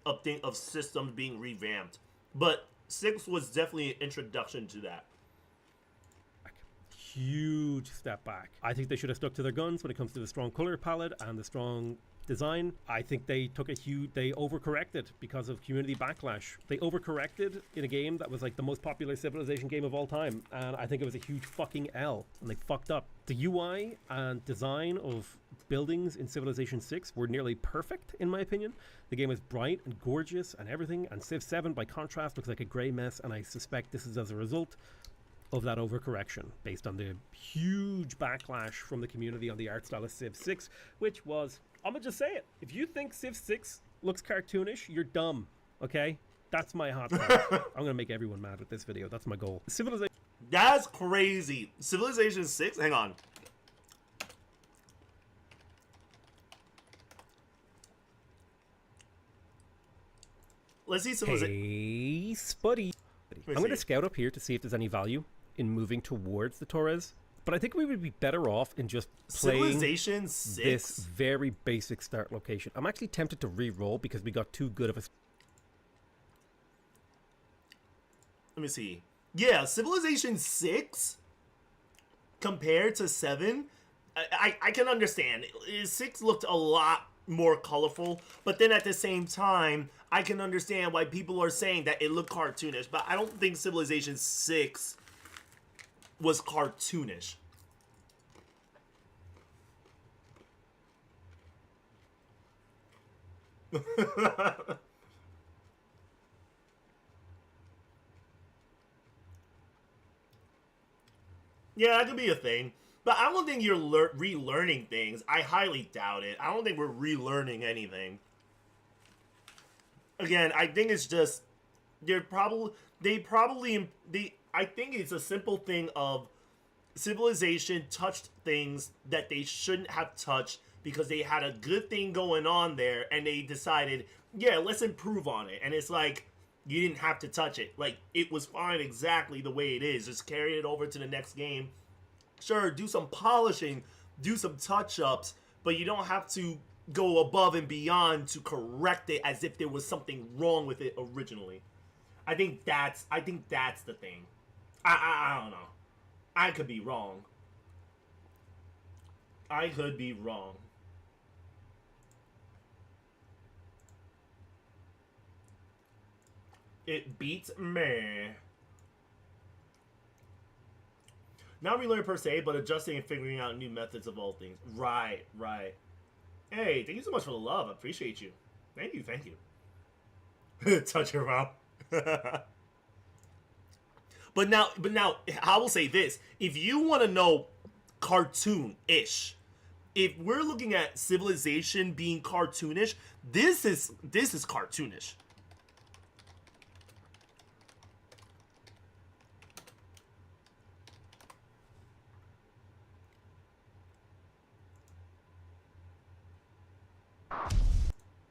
of systems being revamped. But 6 was definitely an introduction to that. Huge step back. I think they should have stuck to their guns when it comes to the strong color palette and the strong design. I think they overcorrected because of community backlash. They overcorrected in a game that was like the most popular Civilization game of all time, and I think it was a huge fucking L, and they fucked up. The UI and design of buildings in Civilization 6 were nearly perfect, in my opinion. The game is bright and gorgeous and everything, and Civ 7, by contrast, looks like a grey mess, and I suspect this is as a result of that overcorrection based on the huge backlash from the community on the art style of Civ 6, which was, I'm gonna just say it, if you think Civ 6 looks cartoonish, you're dumb, okay? That's my hot take. I'm gonna make everyone mad with this video. That's my goal. Civilization. That's crazy. Civilization 6? Hang on. Let's see Civilization. Hey, Spuddy. I'm going to scout up here to see if there's any value in moving towards the Torres, but I think we would be better off in just playing Civilization 6? This very basic start location. I'm actually tempted to re-roll because we got too good of a... Let me see. Yeah, Civilization 6 compared to 7, I can understand. 6 looked a lot more colorful, but then at the same time, I can understand why people are saying that it looked cartoonish, but I don't think Civilization 6 was cartoonish. Yeah, that could be a thing. But I don't think you're relearning things. I highly doubt it. I don't think we're relearning anything. Again, I think it's just they I think it's a simple thing of Civilization touched things that they shouldn't have touched because they had a good thing going on there and they decided, yeah, let's improve on it. And it's like, you didn't have to touch it. Like, it was fine exactly the way it is. Just carry it over to the next game. Sure, do some polishing, do some touch-ups, but you don't have to go above and beyond to correct it as if there was something wrong with it originally. I think that's the thing. I don't know. I could be wrong. I could be wrong. It beats me. Not relearning per se, but adjusting and figuring out new methods of all things. Right, right. Hey, thank you so much for the love. I appreciate you. Thank you, thank you. Touch your mouth. But now, I will say this: if you want to know cartoon-ish, if we're looking at Civilization being cartoonish, this is cartoonish.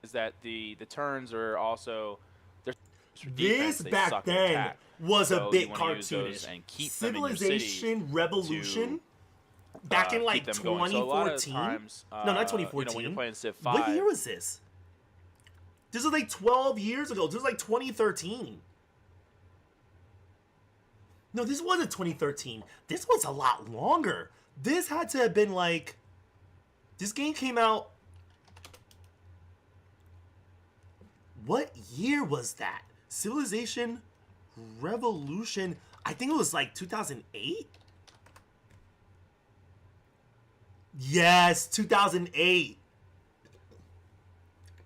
Is that the turns are also This back then was a bit cartoonish. Civilization Revolution back in like 2014. No, not 2014. When you're playing Civ 5, what year was this? This is like 12 years ago. This was like 2013. No, this wasn't 2013. This was a lot longer. This had to have been like... This game came out... What year was that? Civilization Revolution... I think it was like 2008? Yes, 2008.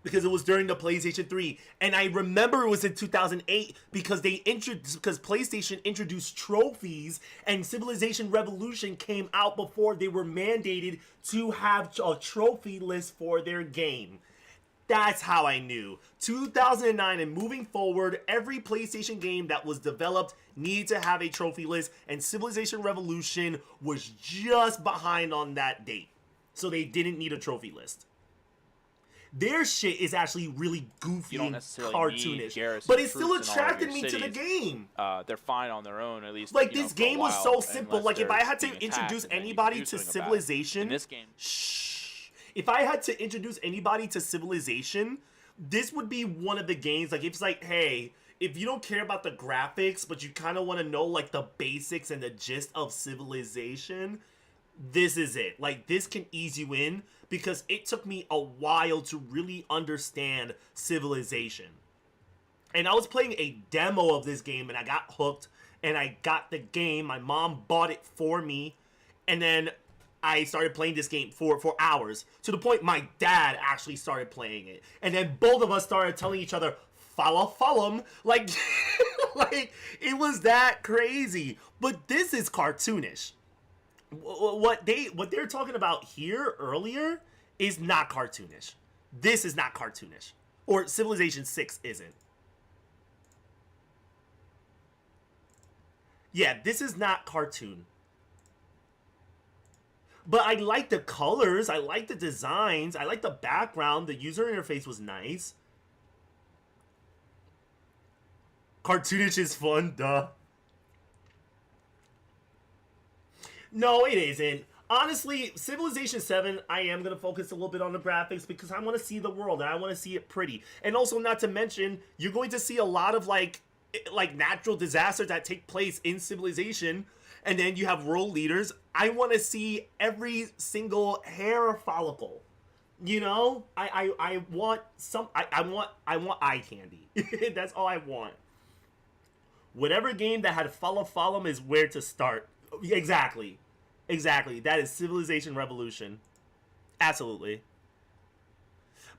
Because it was during the PlayStation 3. And I remember it was in 2008 because because PlayStation introduced trophies and Civilization Revolution came out before they were mandated to have a trophy list for their game. That's how I knew. 2009 and moving forward, every PlayStation game that was developed needed to have a trophy list, and Civilization Revolution was just behind on that date. So they didn't need a trophy list. Their shit is actually really goofy and cartoonish, but it still attracted me to the game. They're fine on their own, at least. Like, this game was so simple. Like, if I had to introduce anybody to Civilization, if I had to introduce anybody to Civilization, this would be one of the games. Like, it's like, hey, if you don't care about the graphics, but you kind of want to know, like, the basics and the gist of Civilization, this is it. Like, this can ease you in because it took me a while to really understand Civilization. And I was playing a demo of this game and I got hooked and I got the game. My mom bought it for me. And then I started playing this game for hours, to the point my dad actually started playing it. And then both of us started telling each other, follow him. Like, like, it was that crazy. But this is cartoonish. What they're talking about here earlier is not cartoonish. This is not cartoonish. Or Civilization 6 isn't. Yeah, this is not cartoon. But I like the colors, I like the designs, I like the background, the user interface was nice. Cartoonish is fun, duh. No, it isn't. Honestly, Civilization 7, I am going to focus a little bit on the graphics because I want to see the world and I want to see it pretty. And also, not to mention, you're going to see a lot of, like, like natural disasters that take place in Civilization, and then you have world leaders. I want to see every single hair follicle. You know, I want some. I want eye candy. That's all I want. Whatever game that had follow is where to start. Exactly. That is Civilization Revolution. Absolutely.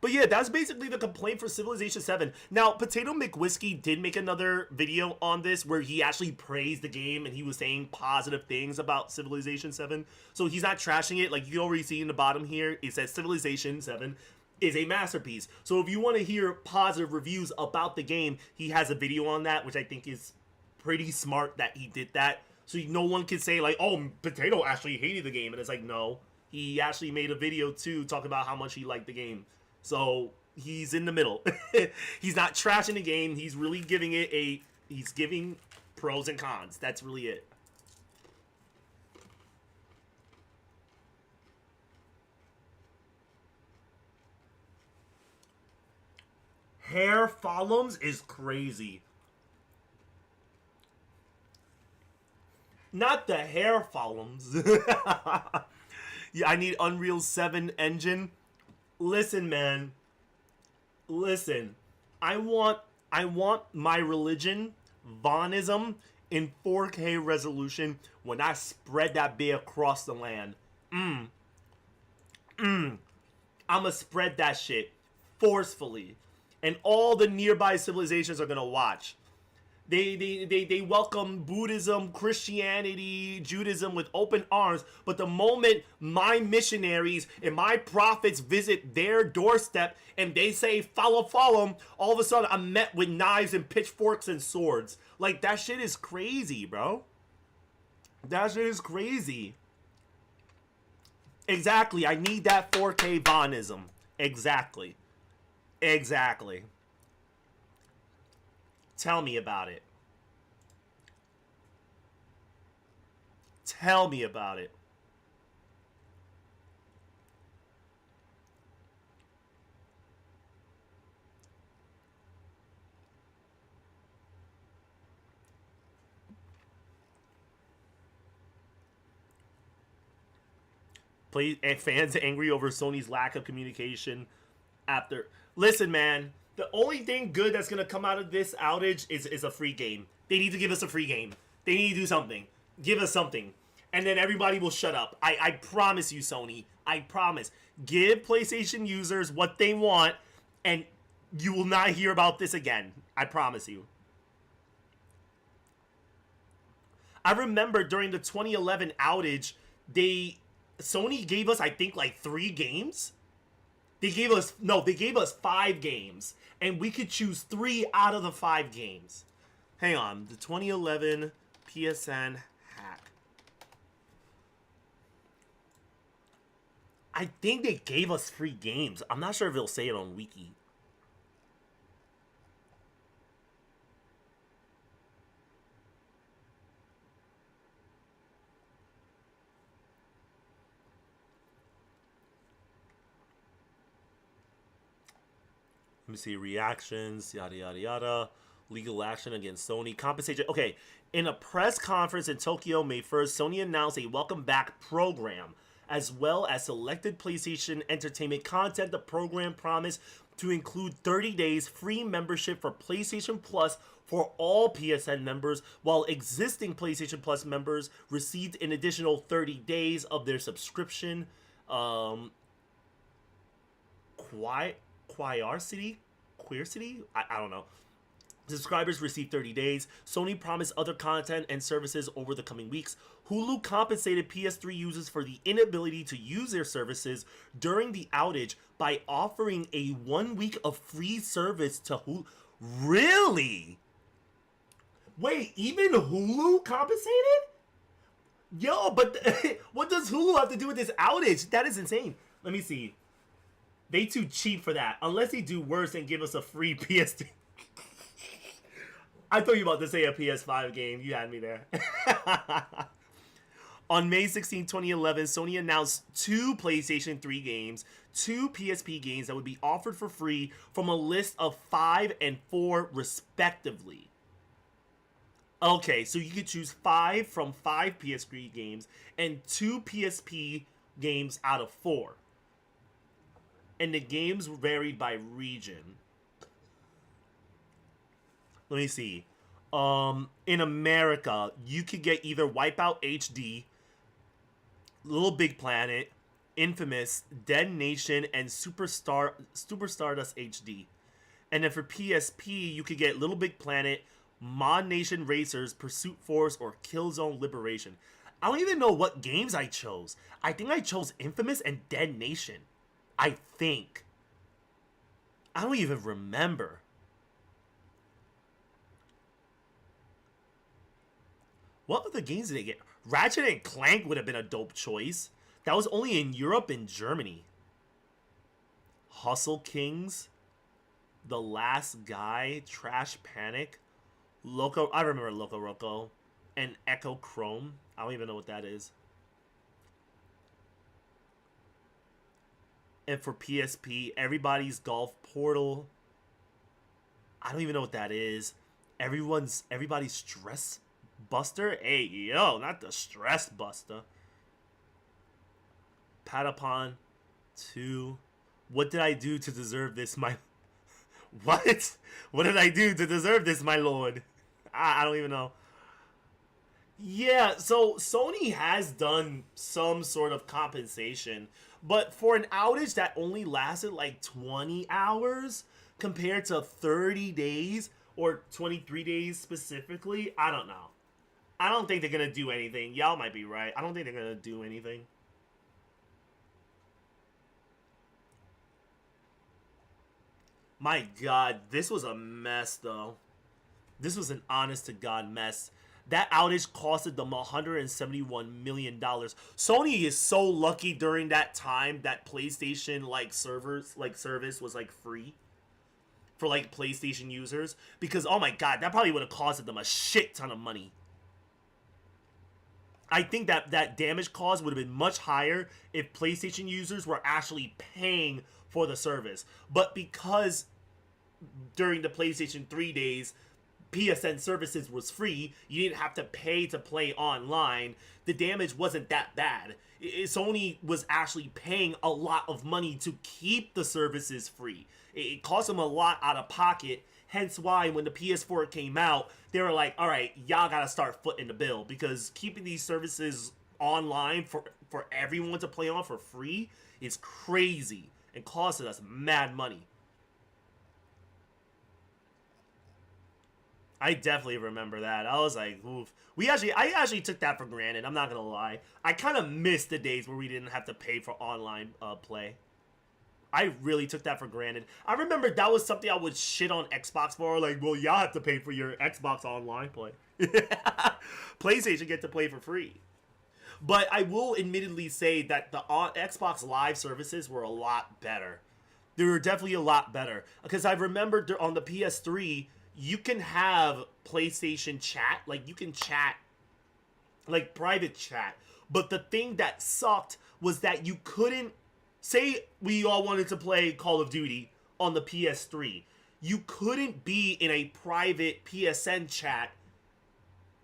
But yeah, that's basically the complaint for Civilization 7. Now, Potato McWhiskey did make another video on this where he actually praised the game and he was saying positive things about Civilization 7. So he's not trashing it. Like, you can already see in the bottom here, it says Civilization 7 is a masterpiece. So if you want to hear positive reviews about the game, he has a video on that, which I think is pretty smart that he did that. So no one can say, like, oh, Potato actually hated the game. And it's like, no. He actually made a video, too, talking about how much he liked the game. So he's in the middle. He's not trashing the game. He's really giving it he's giving pros and cons. That's really it. Hair follows is crazy. Not the hair follows. Yeah, I need Unreal 7 engine. Listen, man. Listen. I want my religion, Vonism, in 4K resolution when I spread that bit across the land. I'ma spread that shit forcefully. And all the nearby civilizations are gonna watch. They welcome Buddhism, Christianity, Judaism with open arms, but the moment my missionaries and my prophets visit their doorstep and they say follow, all of a sudden I'm met with knives and pitchforks and swords. Like, that shit is crazy, bro. That shit is crazy. Exactly, I need that 4K Vonism. Exactly. Tell me about it. Tell me about it. Fans angry over Sony's lack of communication after. Listen, man. The only thing good that's going to come out of this outage is a free game. They need to give us a free game. They need to do something. Give us something. And then everybody will shut up. I promise you, Sony. I promise. Give PlayStation users what they want, and you will not hear about this again. I promise you. I remember during the 2011 outage, Sony gave us, I think, like 3 games. They gave us 5 games, and we could choose 3 out of the 5 games. Hang on, the 2011 PSN hack. I think they gave us 3 games. I'm not sure if it'll say it on Wiki. Let me see, reactions, yada, yada, yada. Legal action against Sony. Compensation. Okay, in a press conference in Tokyo May 1st, Sony announced a welcome back program, as well as selected PlayStation Entertainment content. The program promised to include 30 days free membership for PlayStation Plus for all PSN members, while existing PlayStation Plus members received an additional 30 days of their subscription. Queercity? I don't know. Subscribers receive 30 days. Sony promised other content and services over the coming weeks. Hulu compensated PS3 users for the inability to use their services during the outage by offering a 1 week of free service to Hulu. Really? Wait, even Hulu compensated? Yo, but what does Hulu have to do with this outage? That is insane. Let me see. They too cheap for that. Unless they do worse and give us a free PS2. I thought you were about to say a PS5 game. You had me there. On May 16, 2011, Sony announced 2 PlayStation 3 games, 2 PSP games that would be offered for free from a list of 5 and 4 respectively. Okay, so you could choose 5 from 5 PS3 games and 2 PSP games out of 4. And the games varied by region. Let me see. In America, you could get either Wipeout HD, Little Big Planet, Infamous, Dead Nation, and Super Stardust HD. And then for PSP, you could get Little Big Planet, Mod Nation Racers, Pursuit Force, or Killzone Liberation. I don't even know what games I chose. I think I chose Infamous and Dead Nation. I think. I don't even remember. What other games did they get? Ratchet and Clank would have been a dope choice. That was only in Europe and Germany. Hustle Kings, The Last Guy, Trash Panic, Loco. I remember Loco Roco, and Echo Chrome. I don't even know what that is. And for PSP, Everybody's Golf, Portal. I don't even know what that is. Everybody's Stress Buster? Hey, yo, not the Stress Buster. Patapon 2. What did I do to deserve this, my... What? What did I do to deserve this, my lord? I don't even know. Yeah, so Sony has done some sort of compensation, but for an outage that only lasted like 20 hours compared to 30 days or 23 days specifically, I don't know. I don't think they're going to do anything. Y'all might be right. I don't think they're going to do anything. My God, this was a mess, though. This was an honest-to-God mess. That outage costed them $171 million. Sony is so lucky during that time that PlayStation service was like free for like PlayStation users, because oh my God, that probably would have costed them a shit ton of money. I think that damage cost would have been much higher if PlayStation users were actually paying for the service. But because during the PlayStation 3 days, PSN services was free, you didn't have to pay to play online, the damage wasn't that bad. Sony was actually paying a lot of money to keep the services free. It cost them a lot out of pocket, hence why when the PS4 came out, they were like, alright, y'all gotta start footing the bill, because keeping these services online for everyone to play on for free is crazy and costed us mad money. I definitely remember that. I was like, oof. I actually took that for granted. I'm not gonna lie. I kind of missed the days where we didn't have to pay for online play. I really took that for granted. I remember that was something I would shit on Xbox for. Like, well, y'all have to pay for your Xbox online play. PlayStation get to play for free. But I will admittedly say that the Xbox Live services were a lot better. They were definitely a lot better. Because I remember on the PS3, you can have PlayStation chat, like you can chat, like private chat. But the thing that sucked was that you couldn't, say we all wanted to play Call of Duty on the PS3. You couldn't be in a private PSN chat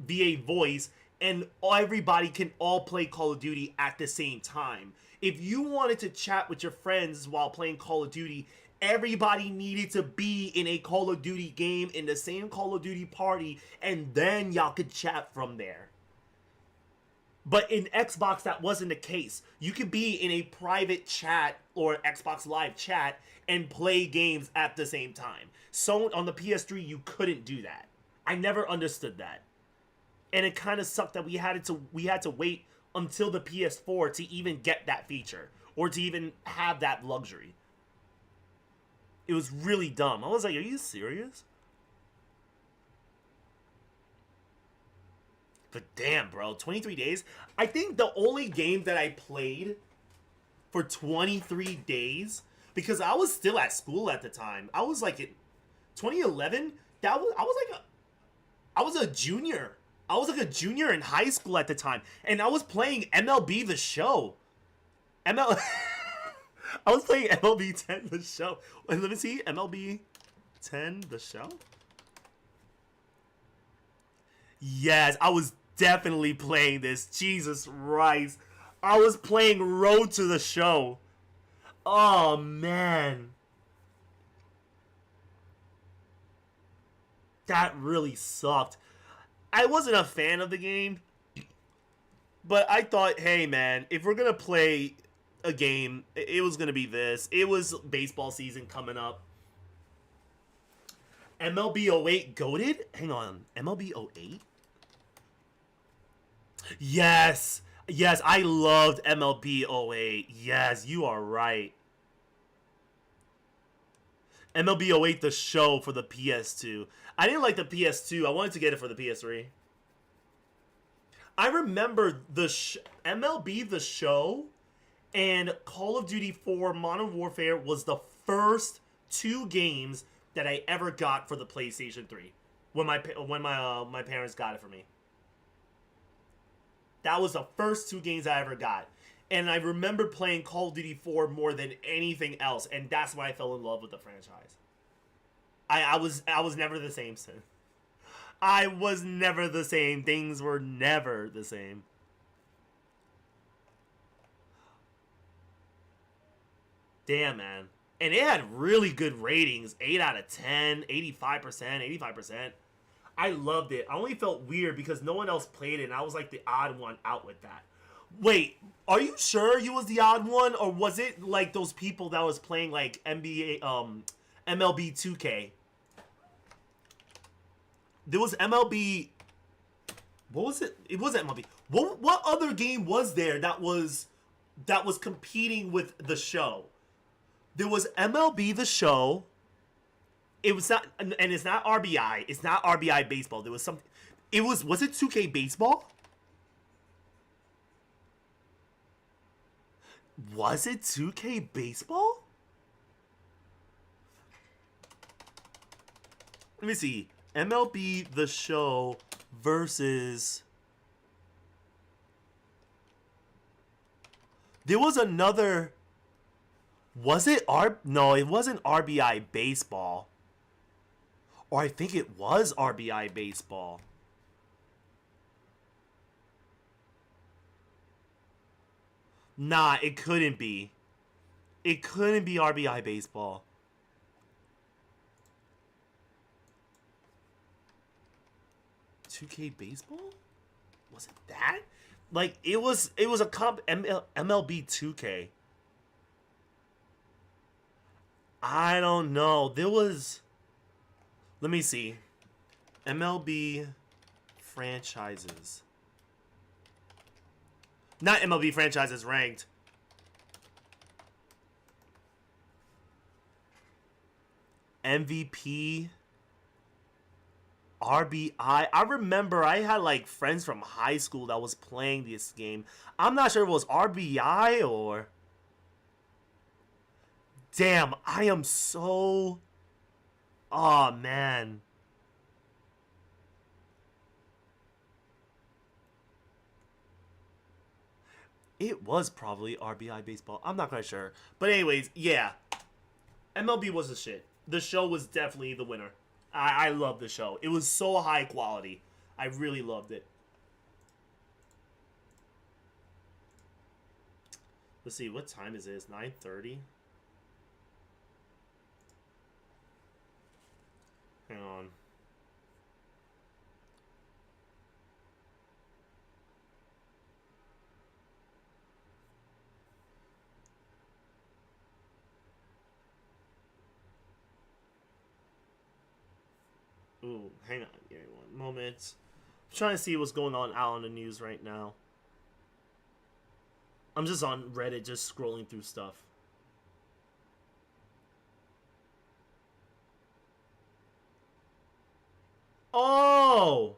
via voice and everybody can all play Call of Duty at the same time. If you wanted to chat with your friends while playing Call of Duty, everybody needed to be in a Call of Duty game in the same Call of Duty party, and then y'all could chat from there. But in Xbox, that wasn't the case. You could be in a private chat or Xbox Live chat and play games at the same time. So on the PS3, you couldn't do that. I never understood that. And it kind of sucked that we had to wait until the PS4 to even get that feature or to even have that luxury. It was really dumb. I was like, are you serious? But damn, bro, 23 days? I think the only game that I played for 23 days, because I was still at school at the time. I was like in 2011, I was a junior. I was like a junior in high school at the time, and I was playing MLB The Show. I was playing MLB 10 The Show. Wait, let me see. MLB 10 The Show? Yes, I was definitely playing this. Jesus Christ. I was playing Road to the Show. Oh, man. That really sucked. I wasn't a fan of the game, but I thought, hey, man, if we're going to play a game, it was going to be this. It was baseball season coming up. MLB 08 goated? Hang on. MLB 08? Yes. Yes, I loved MLB 08. Yes, you are right. MLB 08, the show for the PS2. I didn't like the PS2. I wanted to get it for the PS3. I remember the MLB the show and Call of Duty 4 Modern Warfare was the first two games that I ever got for the PlayStation 3 when my parents got it for me. That was the first two games I ever got. And I remember playing Call of Duty 4 more than anything else, and that's when I fell in love with the franchise. I was never the same since. I was never the same. Things were never the same. Damn, man. And it had really good ratings. 8 out of 10, 85%, 85%. I loved it. I only felt weird because no one else played it, and I was like the odd one out with that. Wait, are you sure you was the odd one, or was it like those people that was playing like MLB 2K? There was MLB. What was it? It wasn't MLB. What other game was there that was competing with the show? There was MLB the show. It was not, and it's not RBI. It's not RBI baseball. There was something. Was it 2K baseball? Was it 2K baseball? Let me see. MLB the show versus. There was another. Was it No, it wasn't RBI baseball. Or I think it was RBI baseball. Nah, it couldn't be. It couldn't be RBI baseball. $2K baseball? Was it that? Like it was a MLB 2K. I don't know. There was. Let me see. MLB franchises. Not MLB franchises ranked. MVP. RBI. I remember I had like friends from high school that was playing this game. I'm not sure if it was RBI or. Damn, I am so. Oh, man. It was probably RBI baseball. I'm not quite sure. But anyways, yeah. MLB was the shit. The show was definitely the winner. I love the show. It was so high quality. I really loved it. Let's see, what time is it? It's 9:30. Hang on. Ooh, hang on. Give me one moment. I'm trying to see what's going on out on the news right now. I'm just on Reddit, just scrolling through stuff. Oh!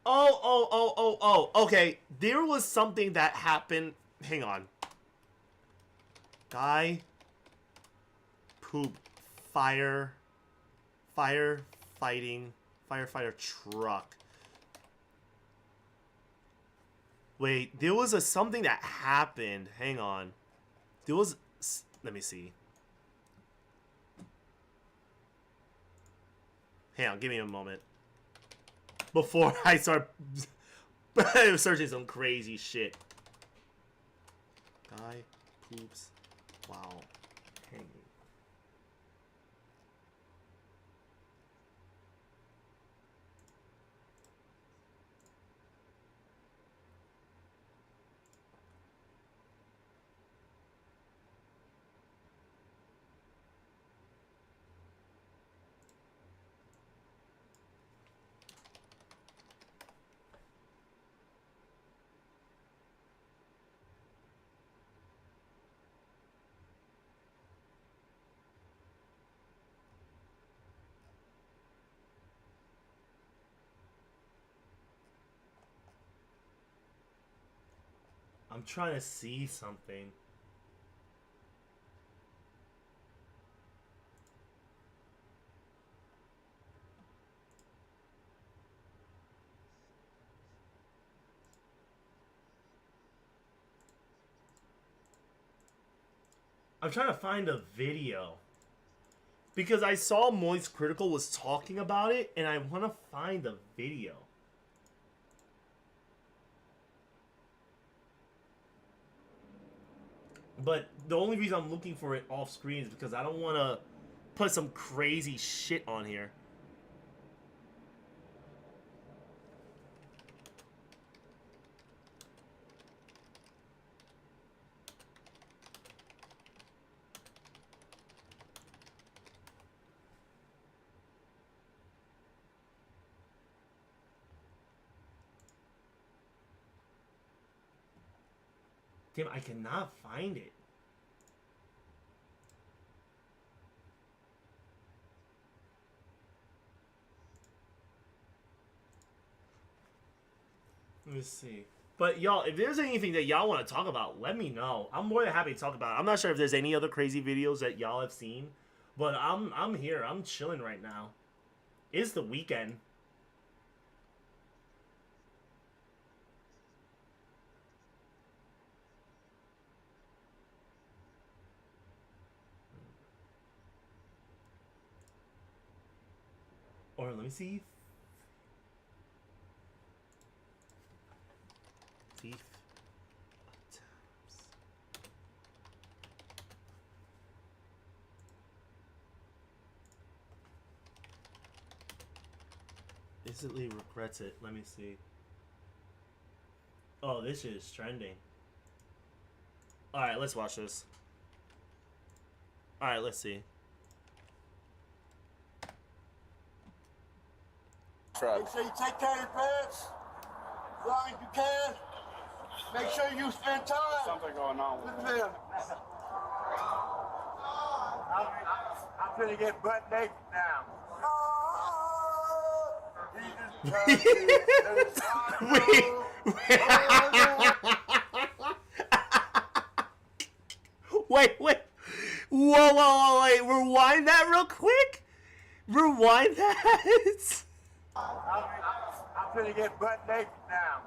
Oh. Okay, there was something that happened. Hang on. Guy poop firefighter truck. Wait, there was something that happened. Hang on. There was. Let me see. Hang on, give me a moment. Before I start searching some crazy shit. Guy poops while hanging. I'm trying to see something. I'm trying to find a video. Because I saw Moist Critical was talking about it, and I want to find a video. But the only reason I'm looking for it off screen is because I don't want to put some crazy shit on here. Damn, I cannot find it. Let me see. But y'all, if there's anything that y'all want to talk about, let me know. I'm more than happy to talk about it. I'm not sure if there's any other crazy videos that y'all have seen, but I'm here. I'm chilling right now. It's the weekend. Or let me see. Thief attempts. Instantly regrets it. Let me see. Oh, this shit is trending. Alright, let's watch this. Alright, let's see. Make sure you take care of your parents as long as you can. Make sure you spend time. Something going on with them. I'm gonna get butt naked now. Wait. Whoa, wait. Rewind that real quick. Rewind that. I'm gonna get butt naked now.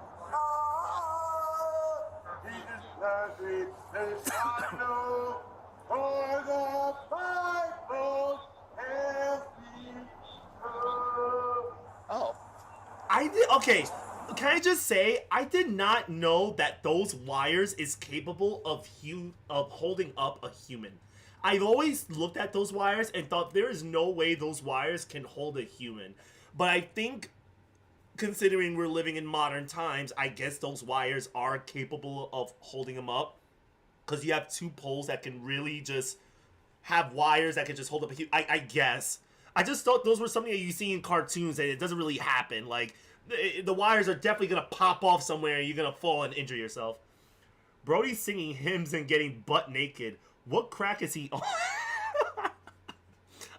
Jesus loves me. There's I know for the Bible and Oh. I did. Okay, can I just say I did not know that those wires is capable of holding up a human. I've always looked at those wires and thought there is no way those wires can hold a human. But I think, considering we're living in modern times, I guess those wires are capable of holding them up. Because you have two poles that can really just have wires that can just hold up a human. I guess. I just thought those were something that you see in cartoons and it doesn't really happen. Like, the wires are definitely going to pop off somewhere and you're going to fall and injure yourself. Brody's singing hymns and getting butt naked. What crack is he on?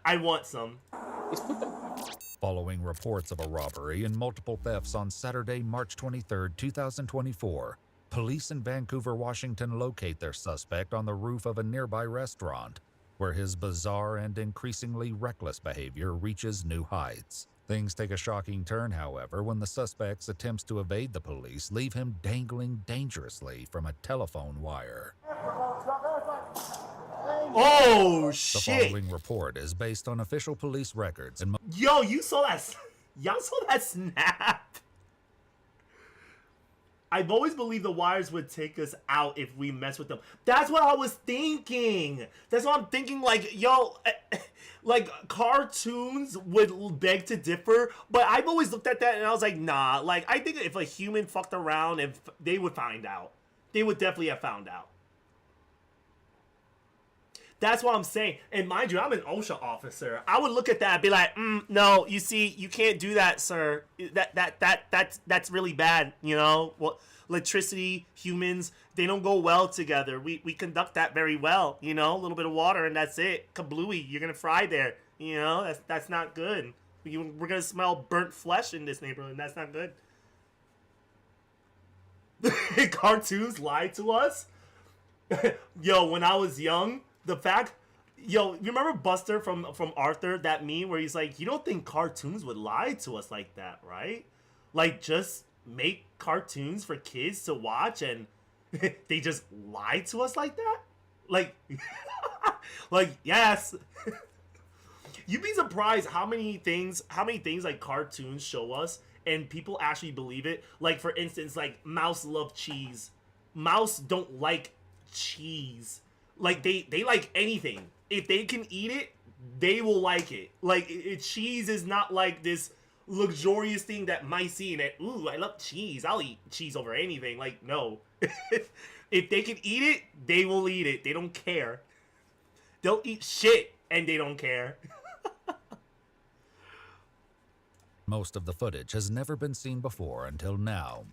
I want some. Following reports of a robbery and multiple thefts on Saturday, March 23, 2024, police in Vancouver, Washington locate their suspect on the roof of a nearby restaurant, where his bizarre and increasingly reckless behavior reaches new heights. Things take a shocking turn, however, when the suspect's attempts to evade the police leave him dangling dangerously from a telephone wire. Oh The shit! following report is based on official police records and Yo, you saw that? Y'all saw that snap? I've always believed the wires would take us out if we mess with them. That's what I was thinking. That's what I'm thinking. Like, yo, like cartoons would beg to differ, but I've always looked at that and I was like, nah. Like, I think if a human fucked around, if they would find out, they would definitely have found out. That's what I'm saying. And mind you, I'm an OSHA officer. I would look at that and be like, no, you see, you can't do that, sir. That's really bad, you know? Well, electricity, humans, they don't go well together. We conduct that very well, you know? A little bit of water and that's it. Kablooey, you're going to fry there. You know, that's not good. We're going to smell burnt flesh in this neighborhood, and that's not good. Cartoons lied to us? Yo, when I was young, the fact, yo, you remember Buster from Arthur, that meme where he's like, you don't think cartoons would lie to us like that, right? Like, just make cartoons for kids to watch and they just lie to us like that? Like, like, yes. You'd be surprised how many things like cartoons show us and people actually believe it. Like, for instance, like, mouse love cheese. Mouse don't like cheese. Like, they like anything. If they can eat it, they will like it. Like, cheese is not like this luxurious thing that mice eat. And, ooh, I love cheese. I'll eat cheese over anything. Like, no. If they can eat it, they will eat it. They don't care. They'll eat shit, and they don't care. most of the footage has never been seen before until now.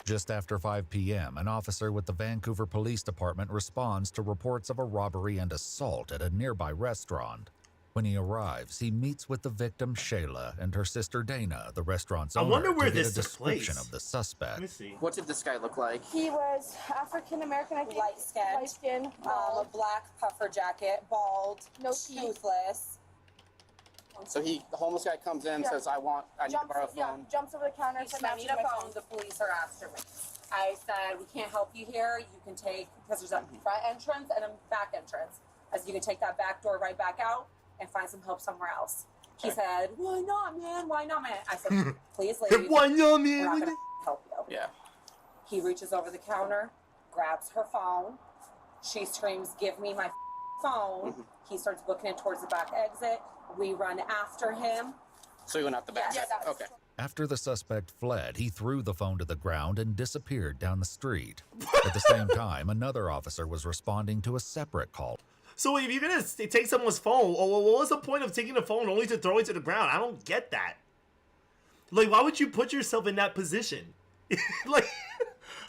Just after 5 p.m., an officer with the Vancouver Police Department responds to reports of a robbery and assault at a nearby restaurant. When he arrives, he meets with the victim, Shayla, and her sister, Dana, the restaurant's owner, I wonder where to get this a took place. description of the suspect. Let me see. What did this guy look like? He was African American, I think. Light skinned, Light skin, a black puffer jacket, bald, no teeth. toothless. So the homeless guy comes in, says, I need to borrow a phone. Jumps over the counter, He says, said, I need a phone. The police are after me. I said, we can't help you here. You can take, because there's a front entrance and a back entrance. As you can take that back door right back out and find some help somewhere else. He said, why not, man? Why not, man? I said, please leave. Why not, We're not man? going to help you. Yeah. He reaches over the counter, grabs her phone. She screams, give me my phone. He starts booking it towards the back exit. We run after him. So he went out the back. Yes. Okay. After the suspect fled, he threw the phone to the ground and disappeared down the street. At the same time, another officer was responding to a separate call. So if you're gonna take someone's phone, what was the point of taking the phone only to throw it to the ground? I don't get that. Like, why would you put yourself in that position? Like,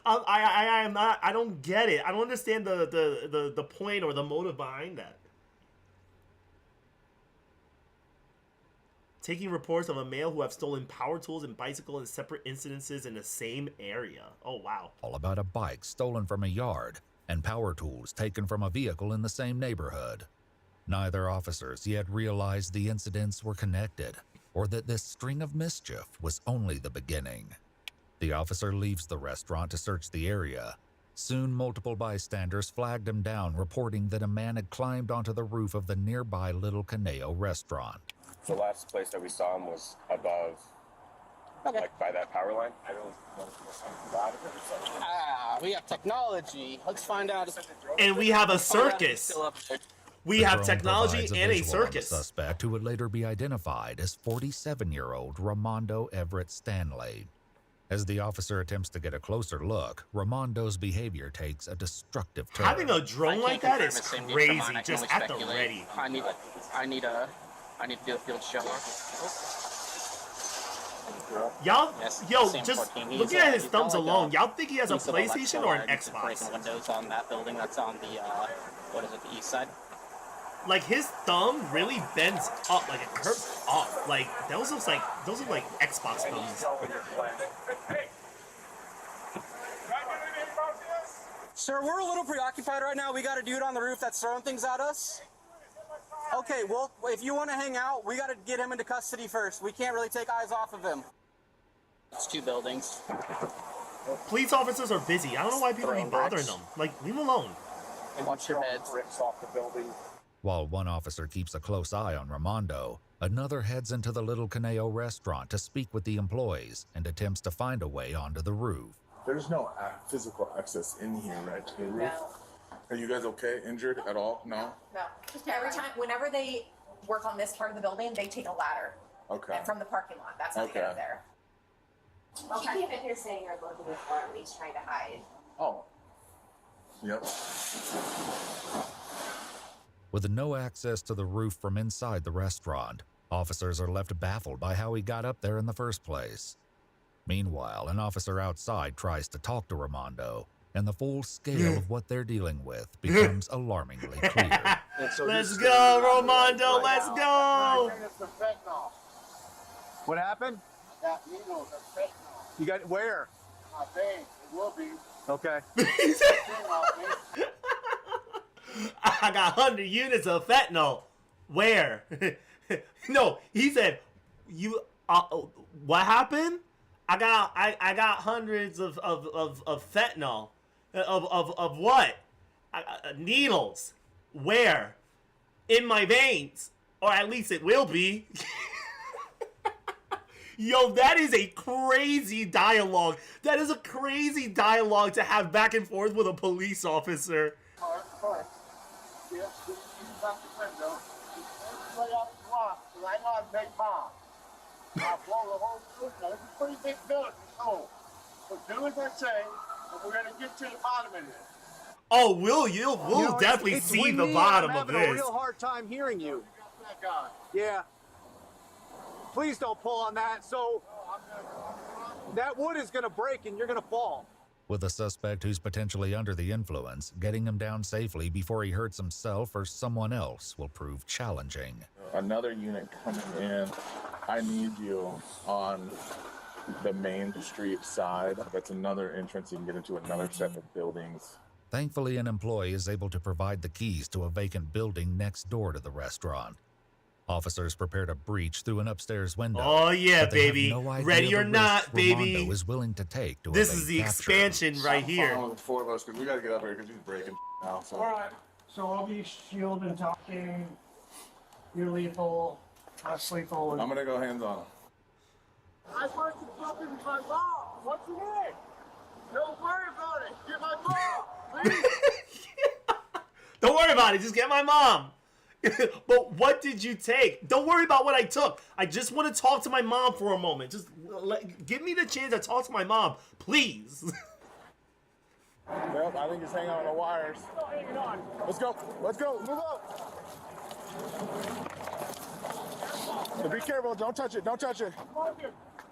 I don't get it. I don't understand the point or the motive behind that. Taking reports of a male who have stolen power tools and bicycle in separate incidences in the same area. Oh, wow. All about a bike stolen from a yard and power tools taken from a vehicle in the same neighborhood. Neither officers yet realized the incidents were connected or that this string of mischief was only the beginning. The officer leaves the restaurant to search the area. Soon, multiple bystanders flagged him down, reporting that a man had climbed onto the roof of the nearby Little Caneo restaurant. The last place that we saw him was above, like by that power line. I don't know if We have technology. Let's find out. And we have a circus. We The have drone technology provides and a visual on the circus. suspect, who would later be identified as 47-year-old Ramondo Everett Stanley. As the officer attempts to get a closer look, Ramondo's behavior takes a destructive turn. Having a drone like that is crazy, just at the ready. I need to do a field show. Y'all, Yes, yo, Sam just 14. looking He's, at his he's thumbs got like alone, y'all think he has a piece of electrical PlayStation or an wire to break Xbox? the windows on that building that's on the, what is it, the east side? Like, his thumb really bends up, like it curves up. Like, those look like Xbox thumbs. Sir, we're a little preoccupied right now. We got a dude on the roof that's throwing things at us. Okay, well, if you want to hang out, we got to get him into custody first. We can't really take eyes off of him. It's 2 buildings. Police officers are busy. I don't know why people be bothering them. Like, leave them alone. Watch your heads. bricks off the building. While one officer keeps a close eye on Ramondo, another heads into the Little Caneo restaurant to speak with the employees and attempts to find a way onto the roof. There's no physical access in here, right, to the roof? No. Are you guys okay? Injured at all? No? No. Every time, whenever they work on this part of the building, they take a ladder. Okay. And from the parking lot. That's how they get up there. Okay. He came in here saying you're going to the floor and he's trying to hide. Oh. Yep. With no access to the roof from inside the restaurant, officers are left baffled by how he got up there in the first place. Meanwhile, an officer outside tries to talk to Ramondo, and the full scale of what they're dealing with becomes alarmingly clear. Let's go, Ramondo, let's go! What happened? That needle's a fentanyl. You got where? I think it will be. Okay. I got 100 units of fentanyl. Where? No, he said, "You. What happened? I got hundreds of fentanyl. Of what? Needles. Where? In my veins, or at least it will be." Yo, that is a crazy dialogue. That is a crazy dialogue to have back and forth with a police officer. Yes, you got the window. Right off the block, so I know how to make bombs. I'll blow the whole building. It's a pretty big building, so do as I say, and we're gonna get to the bottom of this. Oh, we'll definitely see the bottom of I'm having a this. real hard time hearing you. That guy. Yeah. Please don't pull on that. So that wood is going to break and you're going to fall. With a suspect who's potentially under the influence, getting him down safely before he hurts himself or someone else will prove challenging. Another unit coming in. I need you on the main street side. That's another entrance. You can get into another set of buildings. Thankfully, an employee is able to provide the keys to a vacant building next door to the restaurant. Officers prepare to breach through an upstairs window. Oh yeah, but they have baby. no idea Ready the or risks not, baby. Ramondo is willing to take to This evade is the capture. expansion right here. The four of us, because we got to get up here because he's breaking now. So. All right, so I'll be shielded and talking. You're lethal. Us lethal. I'm gonna go hands on him. I want you to jump into my ball. What you need? Don't worry about it. Get my ball, please. Don't worry about it. Just get my mom. But what did you take? Don't worry about what I took. I just want to talk to my mom for a moment. Just give me the chance to talk to my mom, please. Yep, I think he's hanging on the wires. Still hanging on. Let's go. Let's go. Move up. So be careful. Don't touch it. Don't touch it.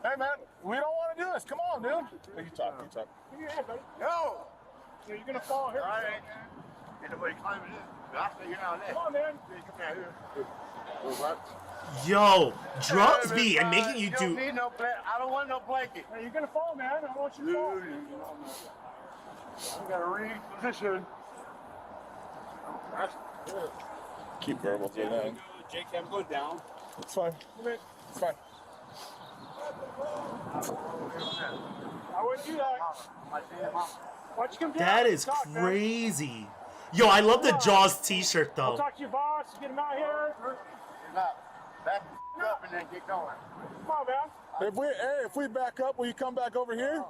Hey, man. We don't want to do this. Come on, dude. Hey, you talk. You talk. Give me your hand, buddy. No. So you're gonna fall here. All right. Ain't nobody climbing in. You're not there. Come on, man. Come here. What? Yo, drugs Hey, be man, and making you don't do. need no I don't want no blanket. Hey, you're gonna fall, man. I don't want you to fall. We got to reposition. That's good. Keep verbal to them. Jake, I'm going down. It's fine. It's fine. I wouldn't do that. Why don't you come down? That is Talk, man. crazy. Yo, I love the Jaws t-shirt I'll though. talk to your boss. Get him out here. Back up and then get going. Come on, man. If we back up, will you come back over here?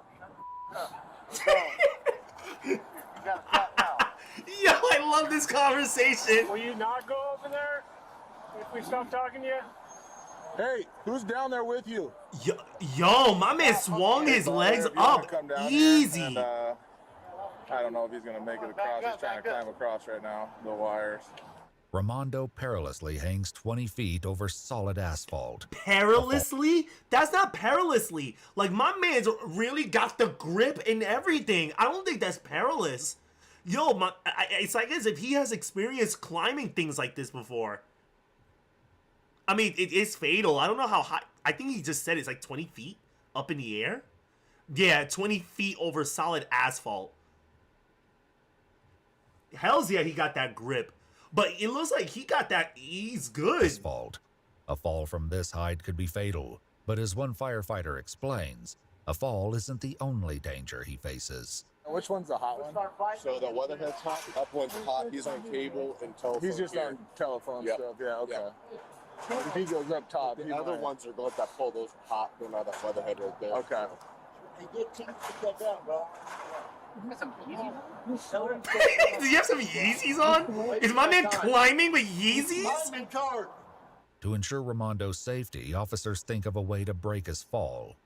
You got to stop now. Yo, I love this conversation. Will you not go over there if we stop talking to you? Hey, who's down there with you? Yo, my man swung his legs If you wanna up come down easy. here and, I don't know if he's gonna make it across. He's trying to climb across right now, the wires. Ramondo perilously hangs 20 feet over solid asphalt. Perilously? That's not perilously. Like, my man's really got the grip and everything. I don't think that's perilous. Yo, it's like as if he has experience climbing things like this before. I mean, it is fatal. I don't know how high. I think he just said it's like 20 feet up in the air. Yeah, 20 feet over solid asphalt. Hell's yeah, he got that grip. But it looks like he got that. He's good. Asphalt. A fall from this height could be fatal, but as one firefighter explains, a fall isn't the only danger he faces. Which one's the hot one? So the Weatherhead's hot. Up one's hot. He's on cable and telephone. He's just on telephone stuff. Yeah, okay. If he goes up top, The other ones are going that pole. Those are hot. They're not that Weatherhead right there. Okay. Hey, get teeth to get down, bro. Do you have some Yeezys on? Is my man climbing with Yeezys? I'm in charge. To ensure Ramondo's safety, officers think of a way to break his fall.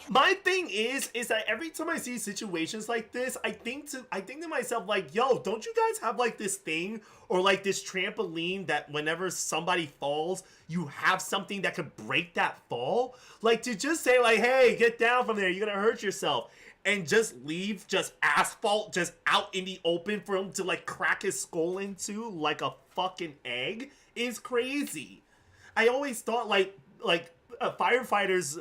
My thing is that every time I see situations like this, I think to myself, like, yo, don't you guys have like this thing or like this trampoline that whenever somebody falls, you have something that could break that fall? Like, to just say like, hey, get down from there, you're gonna hurt yourself, and just leave just asphalt just out in the open for him to like crack his skull into like a fucking egg is crazy. I always thought like firefighters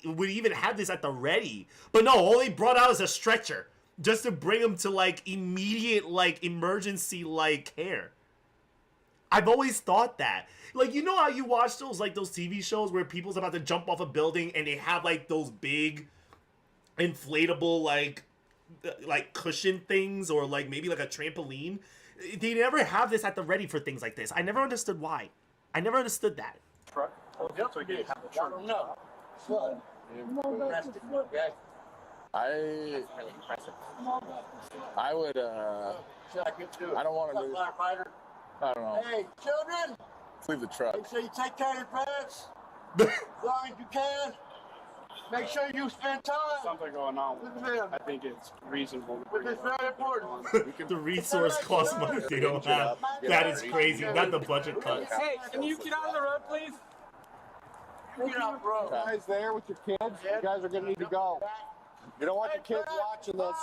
would even have this at the ready, but no, all they brought out is a stretcher just to bring him to like immediate like emergency like care. I've always thought that, like, you know how you watch those like those TV shows where people's about to jump off a building and they have like those big inflatable like cushion things, or like maybe like a trampoline. They never have this at the ready for things like this. I never understood why. I never understood that. I don't know. What? I would I don't want to lose. Firefighter. I don't know. Hey, children. Leave the truck. Make sure you take care of your parents as long as you can. Make sure you spend time. Something going on with them. I think it's reasonable. It's very important. The resource costs money they don't have. That is crazy. Not the budget cuts. Hey, can you get out of the road, please? Get out, bro. You guys there with your kids? You guys are going to need to go. You don't want your kids watching this.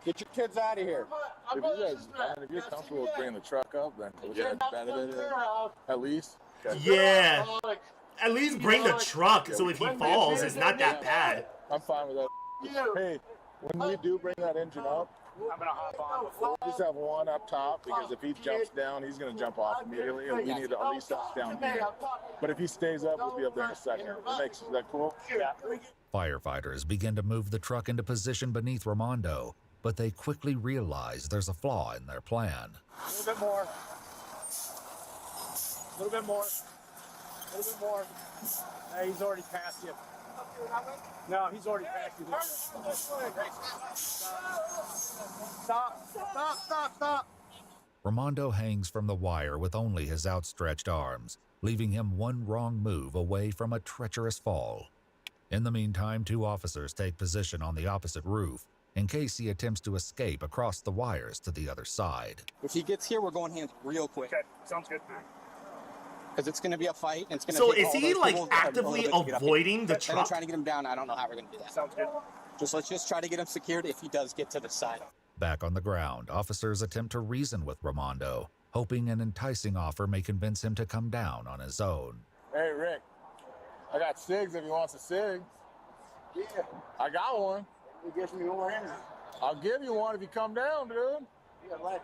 Get your kids out of here. If you're comfortable with bringing the truck up, then at least. Yeah. At least bring the truck, so if he falls, it's not that bad. I'm fine with that. Hey, when we do bring that engine up, I'm gonna hop on. we'll just have one up top, because if he jumps down, he's going to jump off immediately, and we need to at least touch down here. But if he stays up, we'll be up there in a second. Is that cool? Yeah. Firefighters begin to move the truck into position beneath Ramondo, but they quickly realize there's a flaw in their plan. A little bit more. A little bit more. A little bit more. Hey, he's already past you. No, he's already past you. Stop. Stop. Stop. Stop. Ramondo hangs from the wire with only his outstretched arms, leaving him one wrong move away from a treacherous fall. In the meantime, two officers take position on the opposite roof in case he attempts to escape across the wires to the other side. If he gets here, we're going hands real quick. Okay, sounds good. Because it's going to be a fight, and it's going to So take is all he those like people actively a little bit to get up here. avoiding the And I'm truck? trying to get him down. I don't know how we're going to do that. Sounds good. Let's just try to get him secured if he does get to the side. Back on the ground, officers attempt to reason with Ramondo, hoping an enticing offer may convince him to come down on his own. Hey, Rick, I got cigs if he wants a cig. Yeah. I got one. You gives me more energy. I'll give you one if you come down, dude. Yeah, like.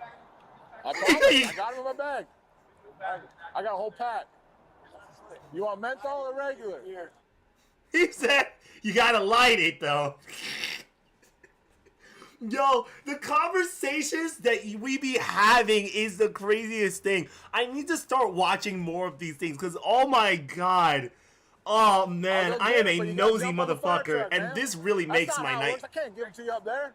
I promise. I got him in my bag. I got a whole pack. You want menthol or regular? Here. He said you gotta light it though. Yo, the conversations that we be having is the craziest thing. I need to start watching more of these things, because oh my god. Oh man, I am a nosy motherfucker, and this really makes my night. I can't give it to you up there.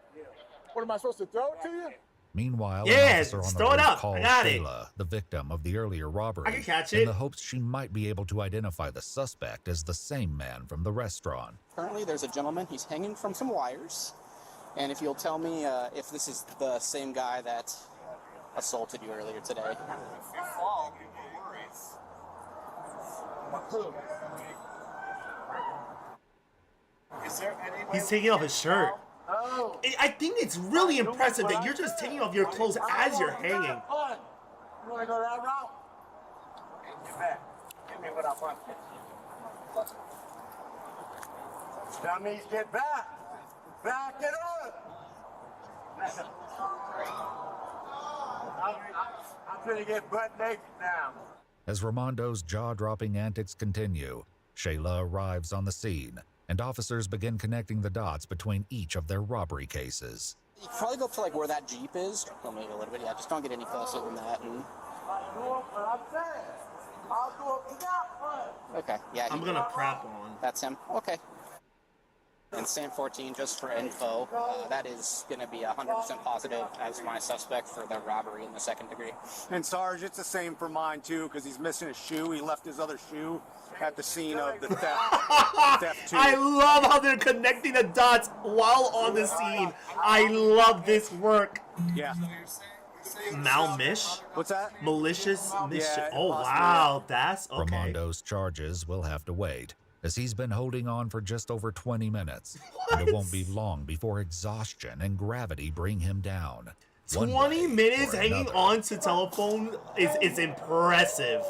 What, am I supposed to throw it to you? Meanwhile, Yeah, an officer on throw the it roof up. calls I got it. Shayla, the victim of the earlier robbery, I can catch in it. the hopes she might be able to identify the suspect as the same man from the restaurant. Currently, there's a gentleman. He's hanging from some wires. And if you'll tell me if this is the same guy that assaulted you earlier today. He's taking off his shirt. Oh. I think it's really impressive that you're just taking off your clothes as you're hanging. You want to go that route? Get back. Give me what I want. That means get back. Back it up. I'm gonna get butt naked now. As Ramondo's jaw-dropping antics continue, Shayla arrives on the scene, and officers begin connecting the dots between each of their robbery cases. You can probably go up to like where that Jeep is. Or maybe a little bit, yeah. Just don't get any closer than that. And... Okay, yeah. I'm gonna prep on. That's him. Okay. And Sam 14, just for info, that is going to be 100% positive as my suspect for the robbery in the second degree. And Sarge, it's the same for mine too, because he's missing a shoe. He left his other shoe at the scene of the theft too. I love how they're connecting the dots while on the scene. I love this work. Yeah. Malmish? What's that? Malicious mission. Yeah, oh, possibly, wow. That's okay. Ramondo's charges will have to wait, as he's been holding on for just over 20 minutes. And it won't be long before exhaustion and gravity bring him down. 20 minutes hanging on to telephone is impressive.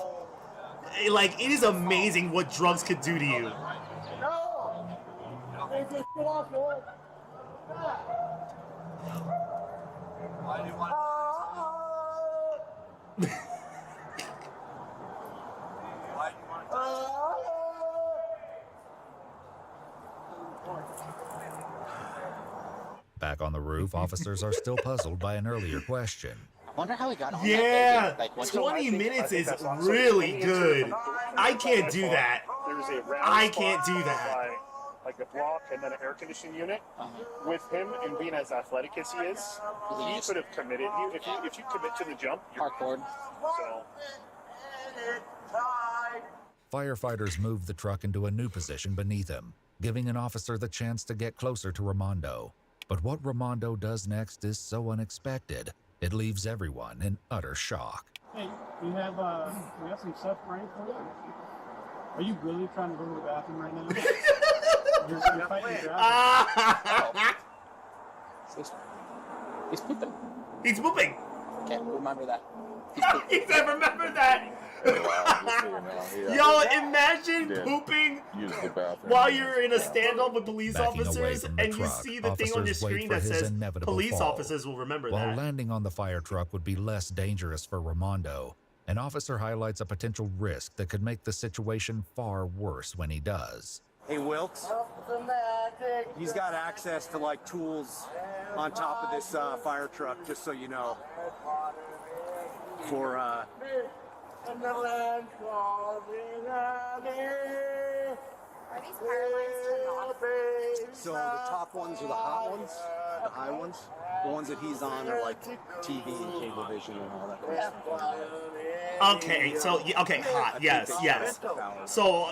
Like, it is amazing what drugs could do to you. Back on the roof, officers are still puzzled by an earlier question. I wonder how he got on Yeah, that like, 20 minutes is really good. I can't do that. I can't do that. Like a block and then an air conditioning unit. With him and being as athletic as he is, he could have committed. If you commit to the jump, you're hardcore. So. Firefighters move the truck into a new position beneath him, giving an officer the chance to get closer to Ramondo. But what Ramondo does next is so unexpected, it leaves everyone in utter shock. Hey, we have some stuff ready for you. Are you really trying to go to the bathroom right now? you're fighting your He's pooping. He's pooping. Okay, remember that. He said, remember that. Yo, imagine pooping while you're in a standoff with police officers and you see the thing on your screen that says police officers will remember While that. landing on the fire truck would be less dangerous for Ramondo, an officer highlights a potential risk that could make the situation far worse when he does. Hey, Wilkes. He's got access to like tools on top of this fire truck, just so you know. For And the land falls in Are these power lines turned off? So the top ones are the hot ones, the high ones. The ones that he's on are like TV and cable vision and all that kind of stuff. Okay, so okay, hot, yes. So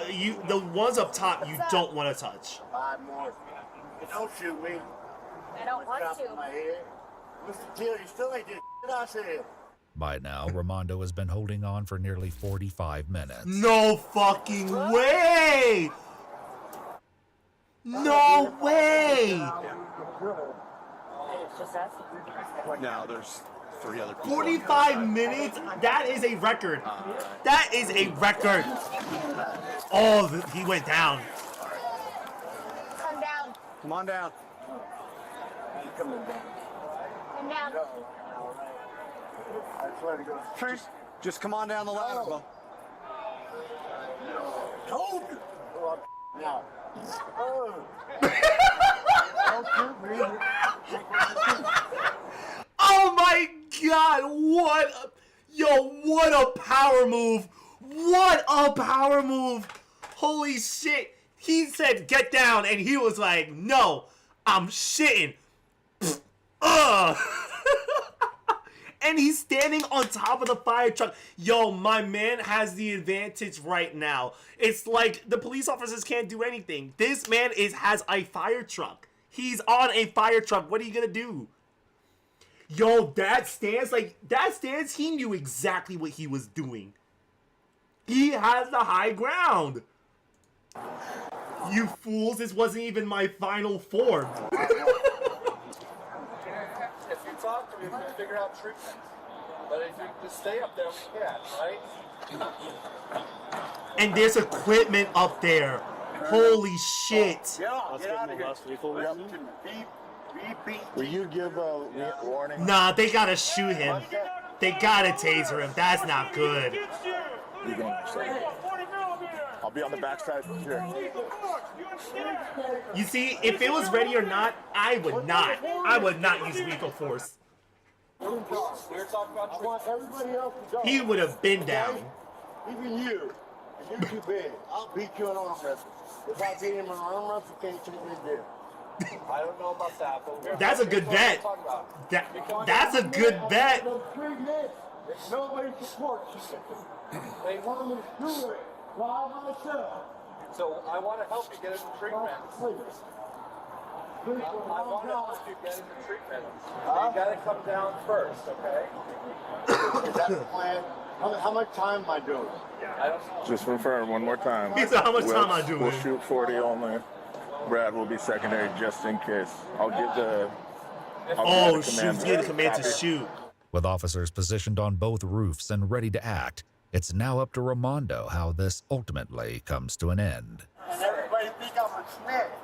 the ones up top you don't want to touch. 5 more. Don't shoot me. I don't want to. Mr. Gill, you still ain't did I said. By now, Ramondo has been holding on for nearly 45 minutes. No fucking way! No way! No, there's 3 other people. 45 minutes? That is a record. That is a record. Oh, he went down. Come down. Come on down. Come down. Just come on down the ladder, Bo. Told you. Now. Oh my god, what a power move. What a power move. Holy shit. He said get down and he was like, no, I'm shitting. And he's standing on top of the fire truck. Yo, my man has the advantage right now. It's like the police officers can't do anything. This man has a fire truck. He's on a fire truck. What are you gonna do? Yo, that stance, he knew exactly what he was doing. He has the high ground. You fools, this wasn't even my final form. If you talk to me, we can figure out treatment. But if you just stay up there, we can't, right? And there's equipment up there. Holy shit. Get out of here. Will you give a warning? Nah, they gotta shoot him. They gotta taser him. That's not good. I'll be on the backside here. You see, if it was ready or not, I would not use lethal force. He would have been down. Even you. If you're too big, I'll beat you in arm wrestling. If I beat him in arm wrestling, you can't take me there. I don't know about that, but That's a good bet. That's a good bet. Nobody supports you. They want me to do it by myself. So I want to help you get into treatment. I want to help you get into treatment. You got to come down first, okay? Is that the plan? How much time am I doing? I don't know. Just confirm one more time. He said, how much time am I doing? We'll shoot 40 only. Brad will be secondary just in case. I'll give the... Oh, shoot. Give the command to shoot. With officers positioned on both roofs and ready to act, it's now up to Ramondo how this ultimately comes to an end. And everybody think I'm a snitch.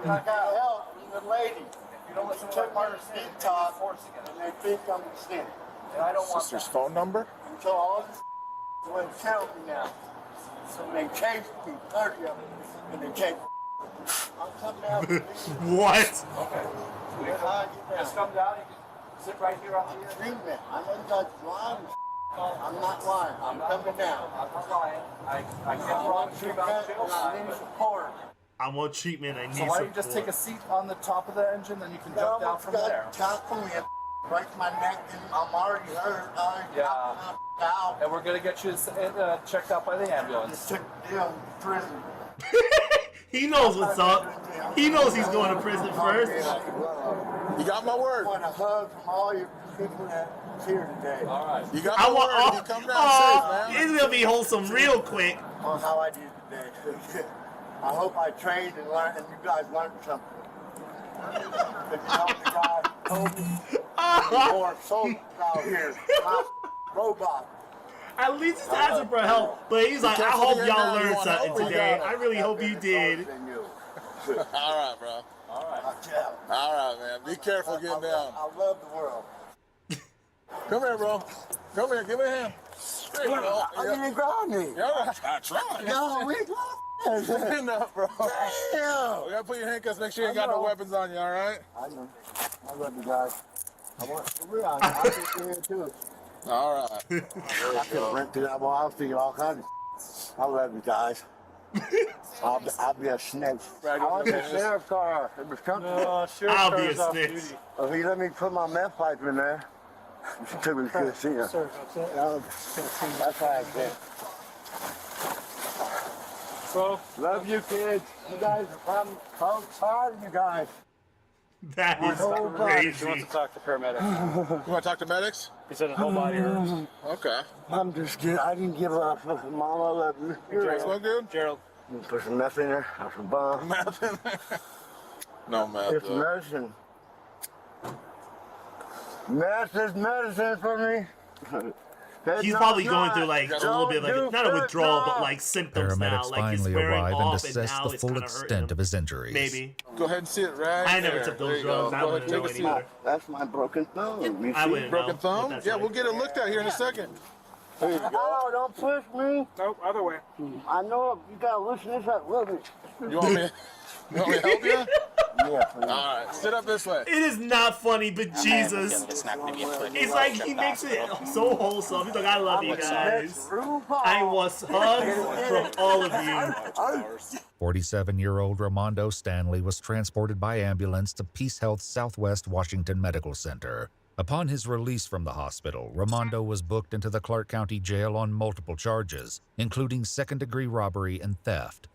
I got help from the lady. You know what's took my sneak talk, and they think I'm a snitch. And I don't want Sister's that. phone number? Until all this went tell me now. So they chased me, 30 of them, and they chased me. I'm coming down. What? Okay. Just come down. You can sit right here on the treatment. I know you guys lying. I'm not lying. I'm coming down. I'm not lying. I can't wrong you about jail time. Support. I want treatment. I need So why don't you just take a seat on the top of the engine, then you can jump down from there. Top from me, break my neck, and I'm already hurt. Out. And we're gonna get you checked out by the ambulance. Took them to prison. He knows what's up. He knows he's going to prison first. You got my word. I want a hug from all your people that's here today. All right. You got my word. You come down safe, man. It's going to be wholesome real quick. On how I did today. I hope I trained and learned, and you guys learned something. If you help the guy, Kobe, more soldiers out here, not robots. At least he's asking for help, but he's like, I hope y'all learned something today. I really hope you did. All right, bro. All right, man. Be careful getting down. I love the world. Come here, bro. Come here. Give me a hand. Straight, bro. I didn't grab me. I tried. No, we Enough, bro. Damn. We gotta put your handcuffs. Make sure you ain't got no weapons on you, all right? I know. I love you guys. I want for real. I think you're here too. All right. I could rent through that. Well, I'll see all kinds of. I love you guys. I'll be a snitch. I want the sheriff's car. It was coming. I'll be a snitch. If he let me put my meth pipe in there, he took me to see him. That's why I said. Bro, love you, kids. You guys, I'm so proud of you guys. That is crazy. He wants to talk to paramedics. You want to talk to medics? He said his whole body hurts. Okay. I'm just kidding. I didn't give up. Mama, love you. Gerald, smell good? Gerald. You put some meth in there. Or some bomb. Meth in there? No meth. It's medicine. Meth is medicine for me. He's probably going through like a little bit of like not a withdrawal, but like symptoms now. Paramedics Like he's finally wearing arrive and off, and assess now the it's full kind of hurting extent him. of his injuries. Maybe. Go ahead and see it right I never there. took There those you drugs. go. I Go wouldn't ahead, know take a seat. any better. That's my broken thumb. You I see? wouldn't Broken know. thumb? But that's Yeah, right. we'll get it looked at here in a second. There you go. Oh, don't push me. Nope, other way. I know you gotta loosen this up. Love it. You want me to help you? Yeah, All right, sit up this way. It is not funny, but Jesus. It's like he makes it so wholesome. He's like, I love you guys. I want hugs from all of you. 47-year-old Ramondo Stanley was transported by ambulance to Peace Health Southwest Washington Medical Center. Upon his release from the hospital, Ramondo was booked into the Clark County Jail on multiple charges, including second-degree robbery and theft.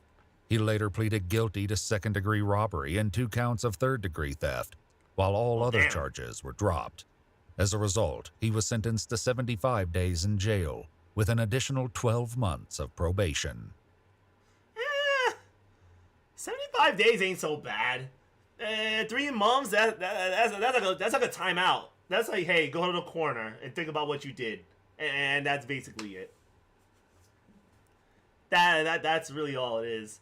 He later pleaded guilty to second-degree robbery and 2 counts of third-degree theft, while all other charges were dropped. As a result, he was sentenced to 75 days in jail, with an additional 12 months of probation. 75 days ain't so bad. 3 months, that's like a timeout. That's like, hey, go to the corner and think about what you did. And that's basically it. That's really all it is.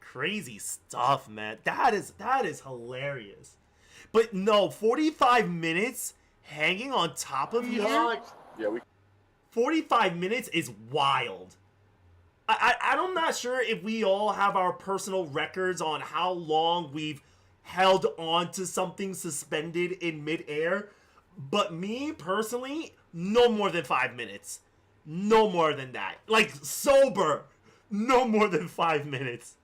Crazy stuff, man. That is hilarious. But no, 45 minutes hanging on top of here? Yeah, we 45 minutes is wild. I'm not sure if we all have our personal records on how long we've held on to something suspended in midair, but me personally, no more than 5 minutes. No more than that. Like, sober, no more than 5 minutes.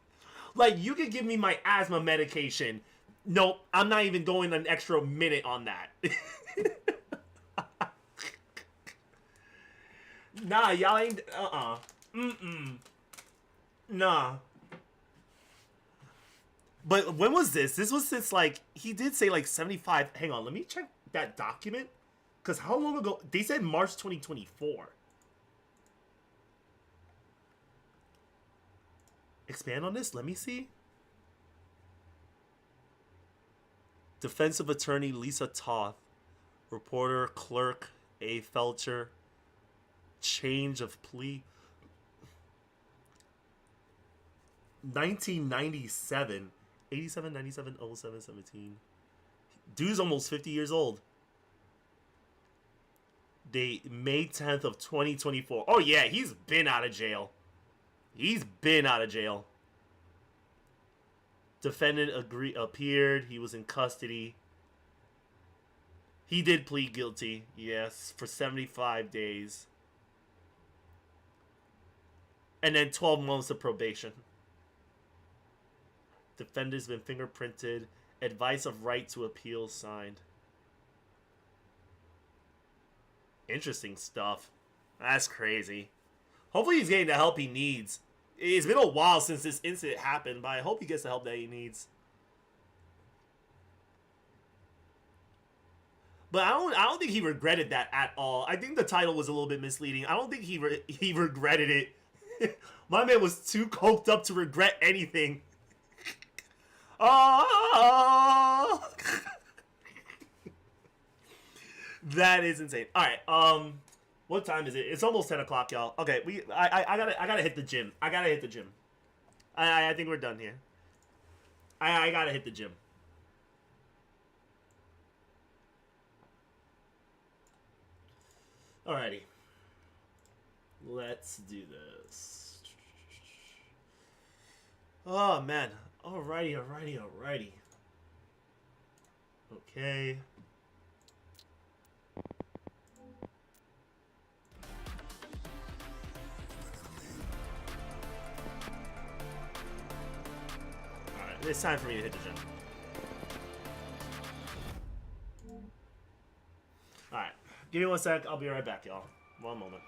Like, you could give me my asthma medication. No, I'm not even going an extra minute on that. Nah, y'all ain't, Nah. But when was this? This was since, like, he did say, like, 75. Hang on, let me check that document. Because how long ago? They said March 2024. Expand on this? Let me see. Defensive attorney Lisa Toth. Reporter, clerk, A. Felcher. Change of plea. 1997. 87, 97, 07, 17. Dude's almost 50 years old. Date May 10th of 2024. Oh yeah, he's been out of jail. He's been out of jail. Defendant appeared. He was in custody. He did plead guilty. Yes, for 75 days. And then 12 months of probation. Defendant's been fingerprinted. Advice of right to appeal signed. Interesting stuff. That's crazy. Hopefully he's getting the help he needs. It's been a while since this incident happened, but I hope he gets the help that he needs. But I don't think he regretted that at all. I think the title was a little bit misleading. I don't think he regretted it. My man was too coked up to regret anything. Oh, that is insane. All right, what time is it? It's almost 10 o'clock, y'all. Okay, I gotta hit the gym. I think we're done here. I gotta hit the gym. Alrighty, let's do this. Oh man. Alrighty. Okay. Alright, it's time for me to hit the gym. Alright, give me 1 sec, I'll be right back, y'all. 1 moment.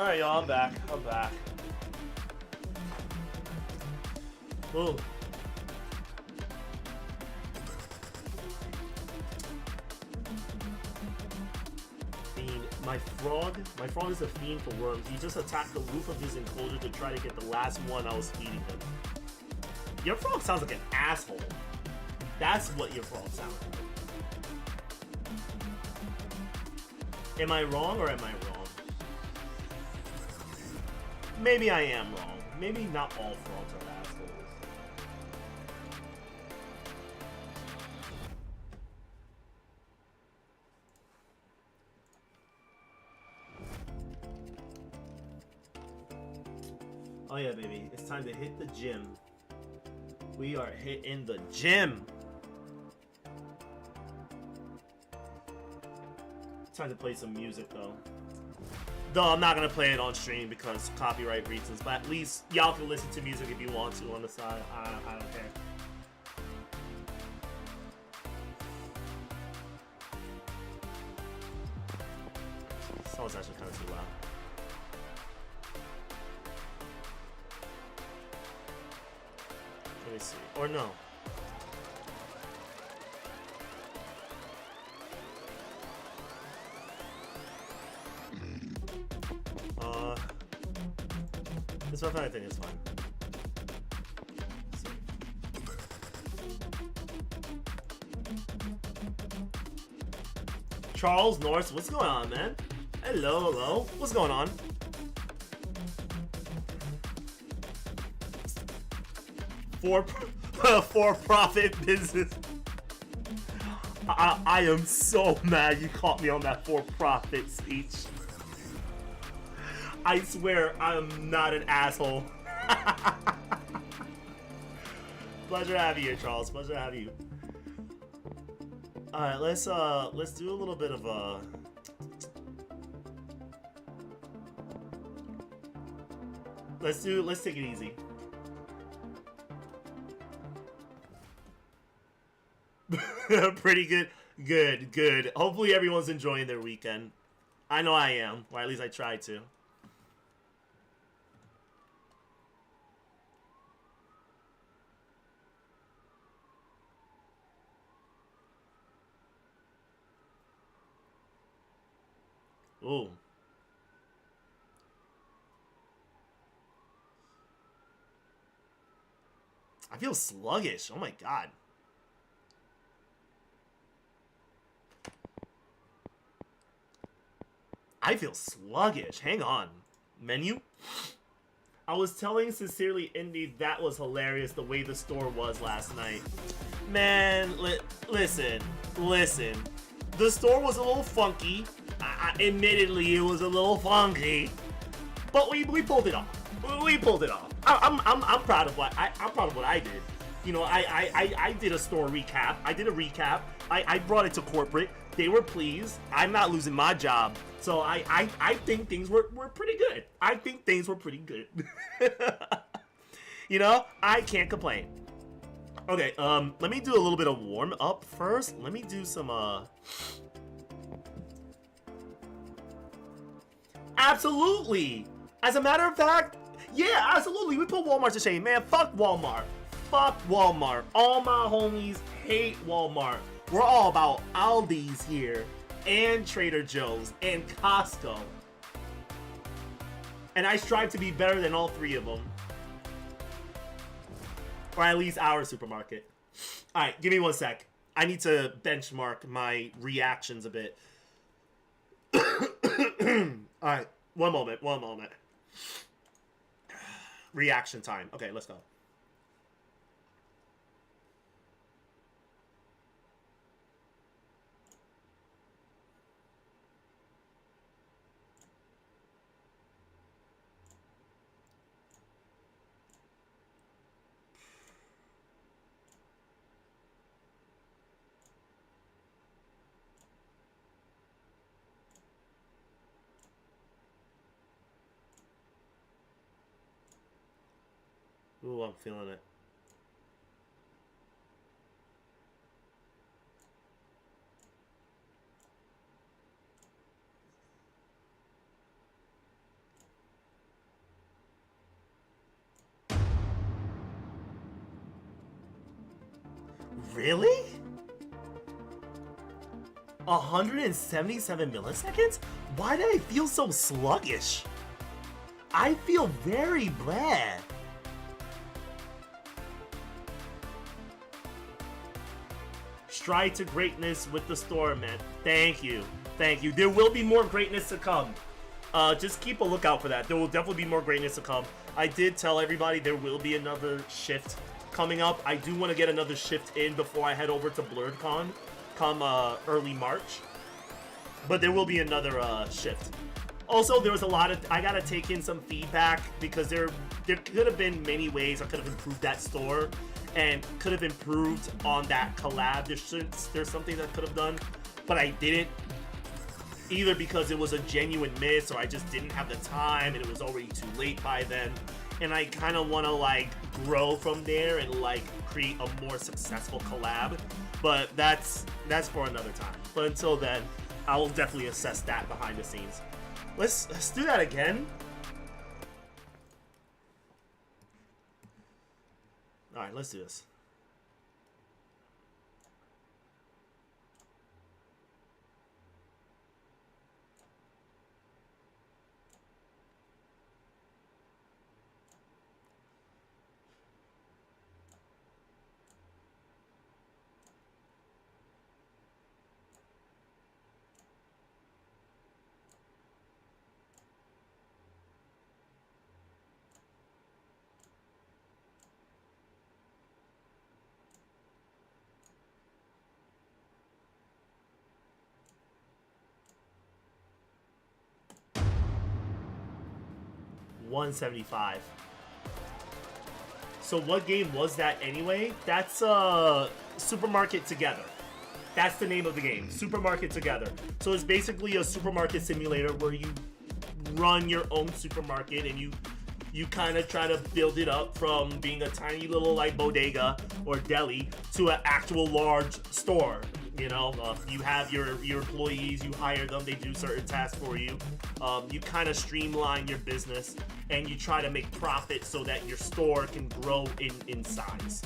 Alright, y'all, I'm back. I'm back. Ooh. Fiend. My frog is a fiend for worms. He just attacked the roof of his enclosure to try to get the last one I was feeding him. Your frog sounds like an asshole. That's what your frog sounds like. Am I wrong or am I wrong? Maybe I am wrong. Maybe not all frogs are assholes. Oh yeah, baby. It's time to hit the gym. We are hitting the gym. Time to play some music though. Though I'm not gonna play it on stream because copyright reasons, but at least y'all can listen to music if you want to on the side. I don't care. Song's actually kind of too loud. Let me see. Or no. This one I think is fine. Charles Norris, what's going on, man? Hello, hello. What's going on? For-profit business. I am so mad you caught me on that for-profit speech. I swear I'm not an asshole. Pleasure to have you here, Charles. Pleasure to have you. All right, let's do a little bit of let's take it easy. Pretty good. Good. Hopefully everyone's enjoying their weekend. I know I am, or at least I try to. Ooh. I feel sluggish. Oh my god. I feel sluggish. Hang on. Menu? I was telling Sincerely Indy that was hilarious the way the store was last night. Man, listen. The store was a little funky. Admittedly, it was a little funky. But we pulled it off. We pulled it off. I'm proud of what I did. You know, I did a store recap. I did a recap. I brought it to corporate. They were pleased. I'm not losing my job. So I think things were pretty good. I think things were pretty good. You know, I can't complain. Okay, let me do a little bit of warm up first. Let me do some Absolutely. As a matter of fact, yeah, absolutely. We put Walmart to shame, man. Fuck Walmart. Fuck Walmart. All my homies hate Walmart. We're all about Aldi's here, and Trader Joe's, and Costco. And I strive to be better than all three of them. Or at least our supermarket. Alright, give me 1 sec. I need to benchmark my reactions a bit. Alright, one moment. Reaction time. Okay, let's go. Ooh, I'm feeling it. Really? 177 milliseconds? Why did I feel so sluggish? I feel very bad. Stride to greatness with the store, man. Thank you. Thank you. There will be more greatness to come. Just keep a lookout for that. There will definitely be more greatness to come. I did tell everybody there will be another shift coming up. I do want to get another shift in before I head over to BlurredCon come early March. But there will be another shift. Also, there was a lot of... I gotta take in some feedback because there could have been many ways I could have improved that store and could have improved on that collab. There's something that I could have done, but I didn't. Either because it was a genuine miss or I just didn't have the time and it was already too late by then. And I kind of want to like grow from there and like create a more successful collab. But that's for another time. But until then, I will definitely assess that behind the scenes. Let's do that again. All right, let's do this. $175. So what game was that anyway? That's Supermarket Together. That's the name of the game, Supermarket Together. So it's basically a supermarket simulator where you run your own supermarket and you kind of try to build it up from being a tiny little like bodega or deli to an actual large store. You know, you have your employees, you hire them, they do certain tasks for you. You kind of streamline your business and you try to make profit so that your store can grow in size.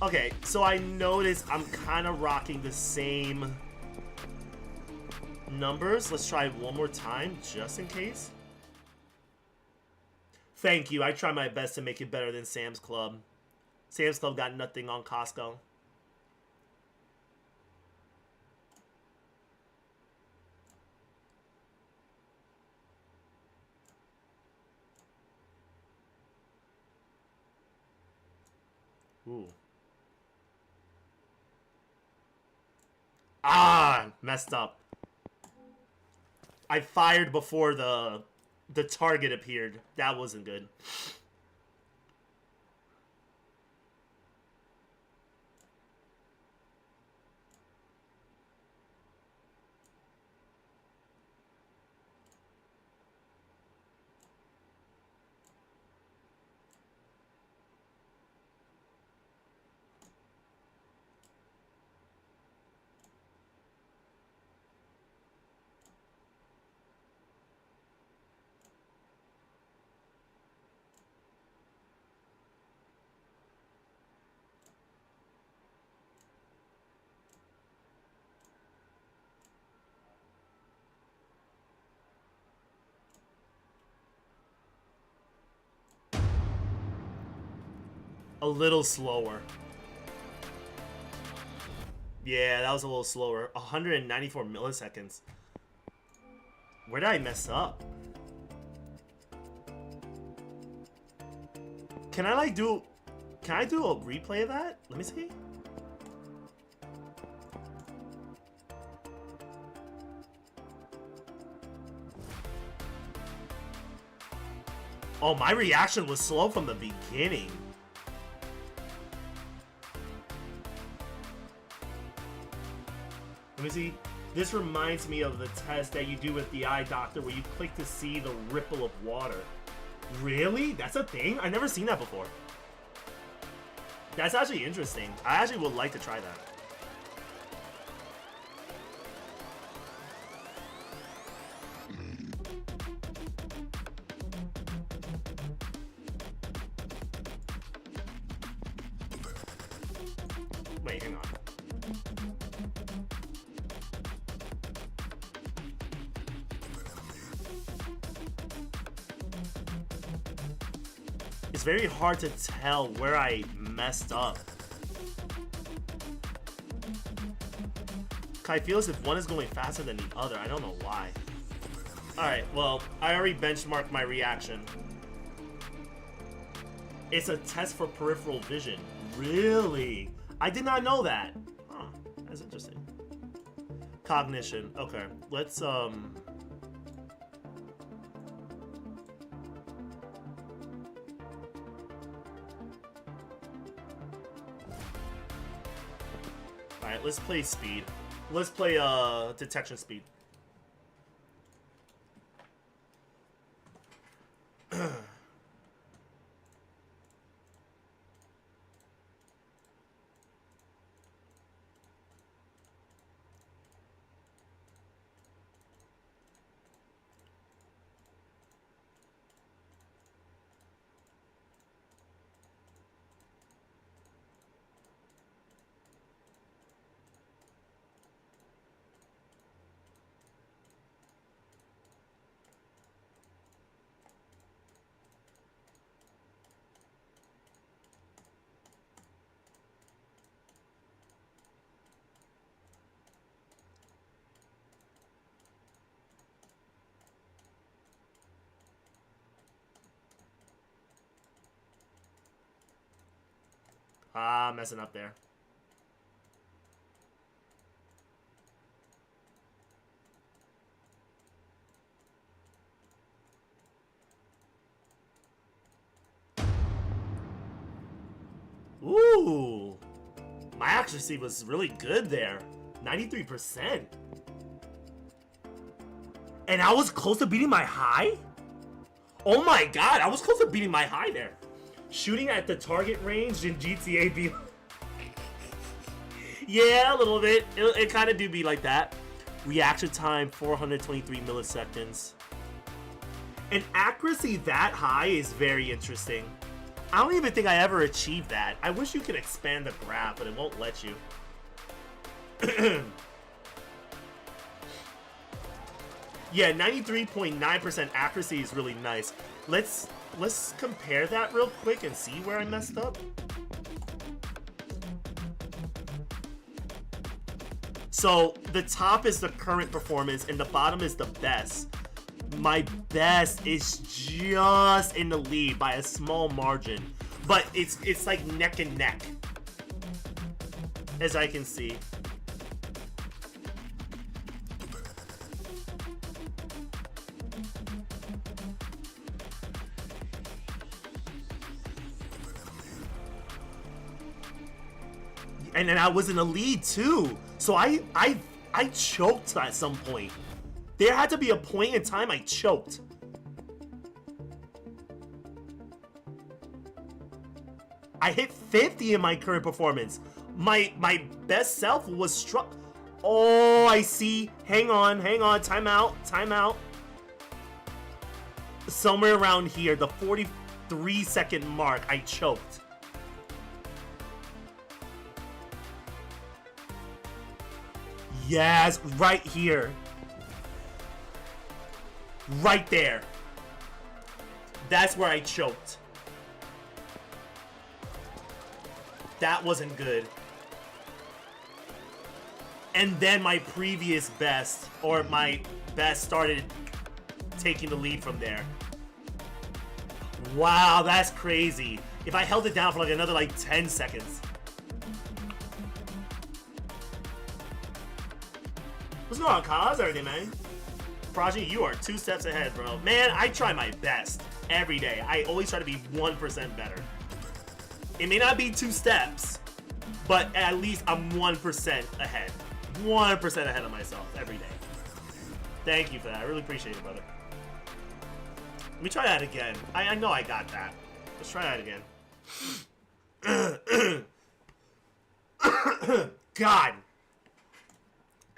Okay, so I noticed I'm kind of rocking the same numbers. Let's try one more time, just in case. Thank you. I try my best to make it better than Sam's Club. Sam's Club got nothing on Costco. Ooh. Ah, messed up. I fired before the target appeared. That wasn't good. A little slower. Yeah, that was a little slower. 194 milliseconds. Where did I mess up? Can I do a replay of that? Let me see. Oh, my reaction was slow from the beginning. Let me see. This reminds me of the test that you do with the eye doctor where you click to see the ripple of water. Really? That's a thing? I've never seen that before. That's actually interesting. I actually would like to try that. Wait, hang on. It's very hard to tell where I messed up. I feel as if one is going faster than the other. I don't know why. Alright, well, I already benchmarked my reaction. It's a test for peripheral vision. Really? I did not know that. Huh, that's interesting. Cognition. Okay, let's, Alright, let's play speed. Let's play, detection speed. Ah, messing up there. Ooh. My accuracy was really good there. 93%. And I was close to beating my high? Oh my god, I was close to beating my high there. Shooting at the target range in GTA be... Yeah, a little bit. It kind of do be like that. Reaction time, 423 milliseconds. And accuracy that high is very interesting. I don't even think I ever achieved that. I wish you could expand the graph, but it won't let you. Yeah, 93.9% accuracy is really nice. Let's compare that real quick and see where I messed up. So the top is the current performance and the bottom is the best. My best is just in the lead by a small margin, but it's like neck and neck, as I can see. And then I was in the lead too, so I choked at some point. There had to be a point in time I choked. I hit 50 in my current performance. My best self was struck. Oh, I see. Hang on. Time out. Somewhere around here, the 43-second mark, I choked. Yes, right here. Right there. That's where I choked. That wasn't good. And then my previous best, or my best, started taking the lead from there. Wow, that's crazy. If I held it down for like another 10 seconds. What's going on, Kyle? How's everything, man? Prodigy, you are 2 steps ahead, bro. Man, I try my best every day. I always try to be 1% better. It may not be 2 steps, but at least I'm 1% ahead. 1% ahead of myself every day. Thank you for that. I really appreciate it, brother. Let me try that again. I know I got that. Let's try that again. God.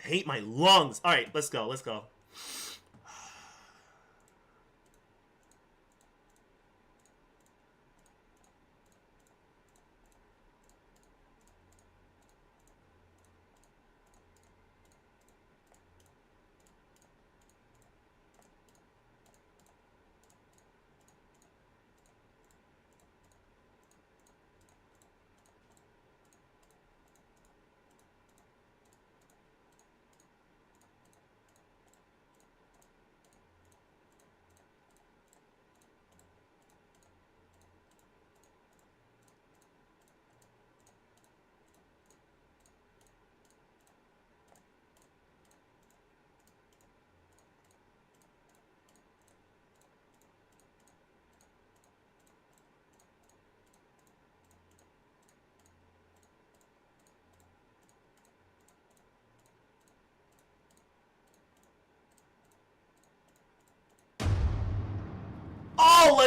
Hate my lungs. All right, let's go.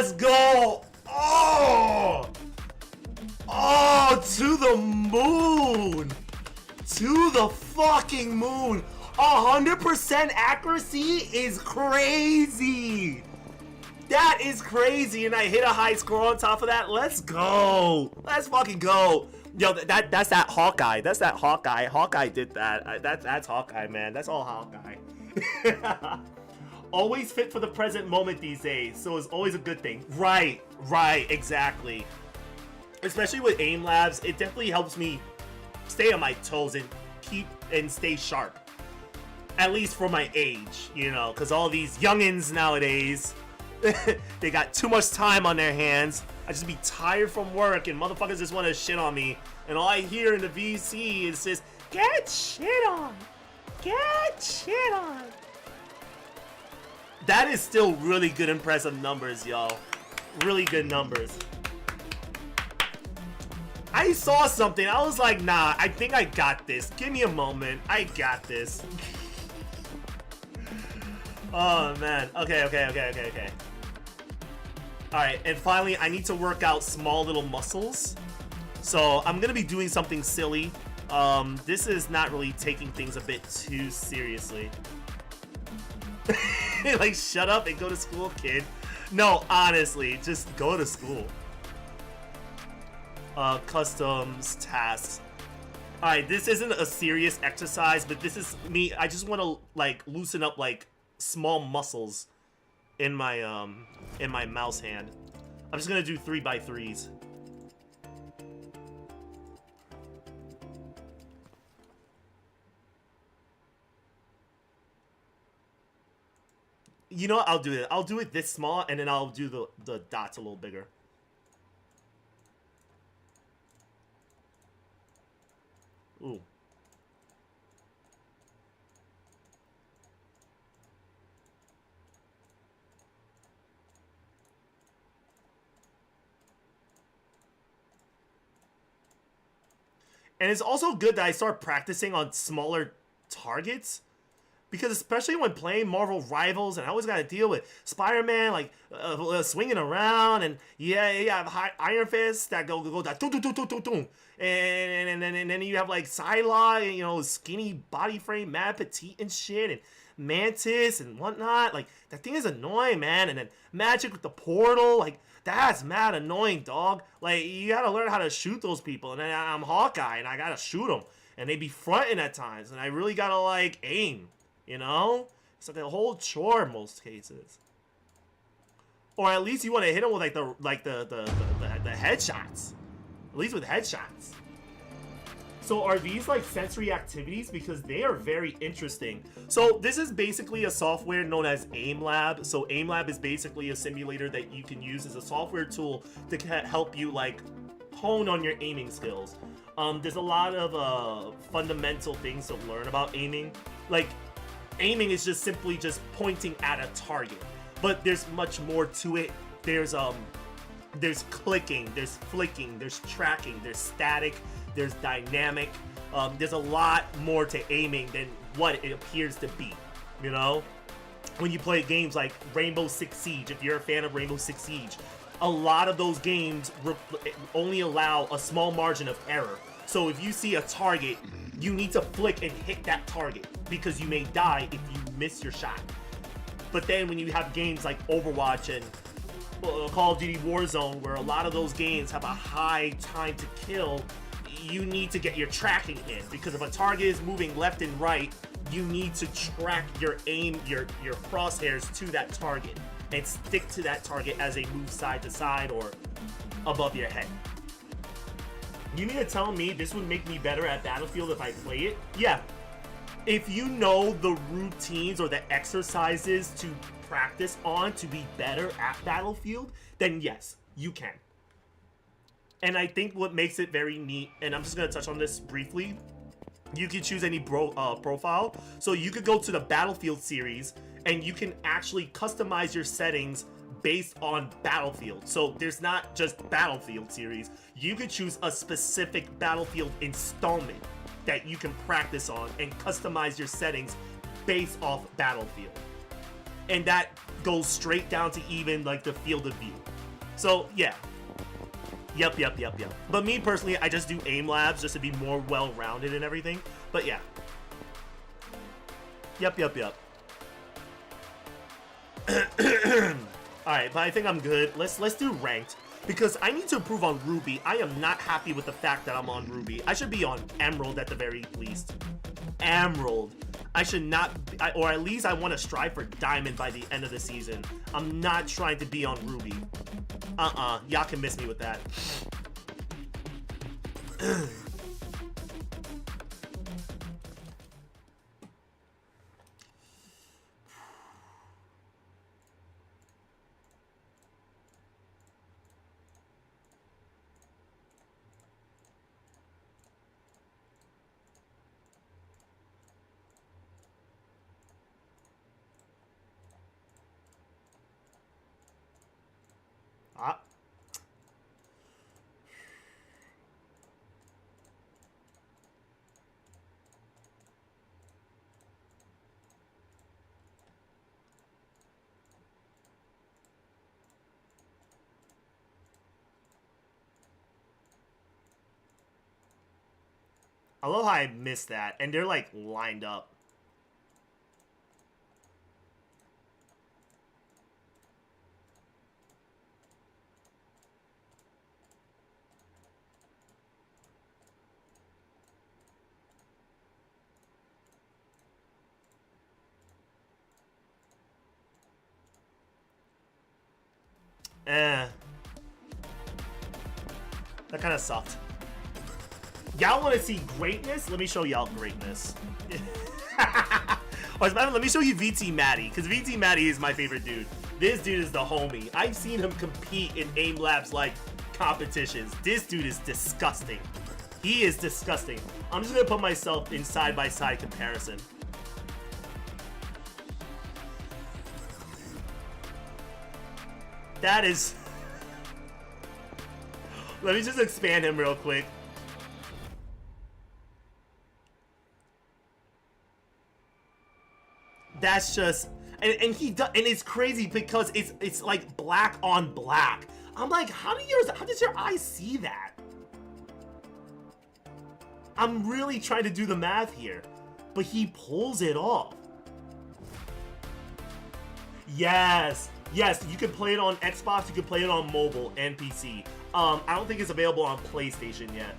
let's go. Oh, to the moon. To the fucking moon. 100% accuracy is crazy. That is crazy, and I hit a high score on top of that. Let's go. Let's fucking go. Yo, that's that Hawkeye. That's that Hawkeye. Hawkeye did that. That's Hawkeye, man. That's all Hawkeye. Always fit for the present moment these days, so it's always a good thing. Right, exactly. Especially with aim labs, it definitely helps me stay on my toes and stay sharp. At least for my age, you know, because all these youngins nowadays, they got too much time on their hands. I just be tired from work and motherfuckers just want to shit on me. And all I hear in the VC is just, get shit on. Get shit on. That is still really good, impressive numbers, y'all. Really good numbers. I saw something. I was like, nah, I think I got this. Give me a moment. I got this. Oh, man. Okay. Alright, and finally, I need to work out small little muscles. So, I'm gonna be doing something silly. This is not really taking things a bit too seriously. Like, shut up and go to school, kid. No, honestly, just go to school. Customs, tasks. Alright, this isn't a serious exercise, but this is me. I just want to, like, loosen up, like, small muscles in my mouse hand. I'm just gonna do 3x3s. You know what? I'll do it. I'll do it this small, and then I'll do the dots a little bigger. Ooh. And it's also good that I start practicing on smaller targets. Because especially when playing Marvel Rivals, and I always got to deal with Spider-Man, like, swinging around, and yeah, you have Iron Fist that go that doom. And then you have, like, Psylocke, you know, skinny body frame, mad petite and shit, and Mantis and whatnot. Like, that thing is annoying, man. And then Magic with the portal, like, that's mad annoying, dog. Like, you gotta learn how to shoot those people. And then I'm Hawkeye, and I gotta shoot them. And they be fronting at times, and I really gotta, like, aim. You know? It's like a whole chore in most cases. Or at least you want to hit them with, like, the headshots. At least with headshots. So are these, like, sensory activities? Because they are very interesting. So this is basically a software known as AimLab. So AimLab is basically a simulator that you can use as a software tool to help you, like, hone on your aiming skills. There's a lot of fundamental things to learn about aiming. Like, aiming is just simply just pointing at a target. But there's much more to it. There's clicking, there's flicking, there's tracking, there's static, there's dynamic. There's a lot more to aiming than what it appears to be, you know? When you play games like Rainbow Six Siege, if you're a fan of Rainbow Six Siege, a lot of those games only allow a small margin of error. So if you see a target, you need to flick and hit that target because you may die if you miss your shot. But then when you have games like Overwatch and Call of Duty Warzone, where a lot of those games have a high time to kill, you need to get your tracking in, because if a target is moving left and right, you need to track your aim, your crosshairs to that target and stick to that target as they move side to side or above your head. You mean to tell me this would make me better at Battlefield if I play it? Yeah. If you know the routines or the exercises to practice on to be better at Battlefield, then yes, you can. And I think what makes it very neat, and I'm just going to touch on this briefly, you can choose any profile. So you could go to the Battlefield series and you can actually customize your settings based on Battlefield. So there's not just Battlefield series. You could choose a specific Battlefield installment that you can practice on and customize your settings based off Battlefield. And that goes straight down to even like the field of view. So yeah. Yep. But me personally, I just do aim labs just to be more well-rounded and everything. But yeah. Yep. Alright, but I think I'm good. Let's do ranked. Because I need to improve on Ruby. I am not happy with the fact that I'm on Ruby. I should be on Emerald at the very least. Emerald. I should not, or at least I want to strive for Diamond by the end of the season. I'm not trying to be on Ruby. Y'all can miss me with that. I love how I missed that. And they're like lined up. That kind of sucked. Y'all want to see greatness? Let me show y'all greatness. Or let me show you VT Matty, because VT Matty is my favorite dude. This dude is the homie. I've seen him compete in aim labs like competitions. This dude is disgusting. He is disgusting. I'm just gonna put myself in side-by-side comparison. That is... Let me just expand him real quick. That's just... And he does, and it's crazy because it's like black on black. I'm like, how does your eye see that? I'm really trying to do the math here, but he pulls it off. Yes, you can play it on Xbox, you can play it on mobile and PC. I don't think it's available on PlayStation yet.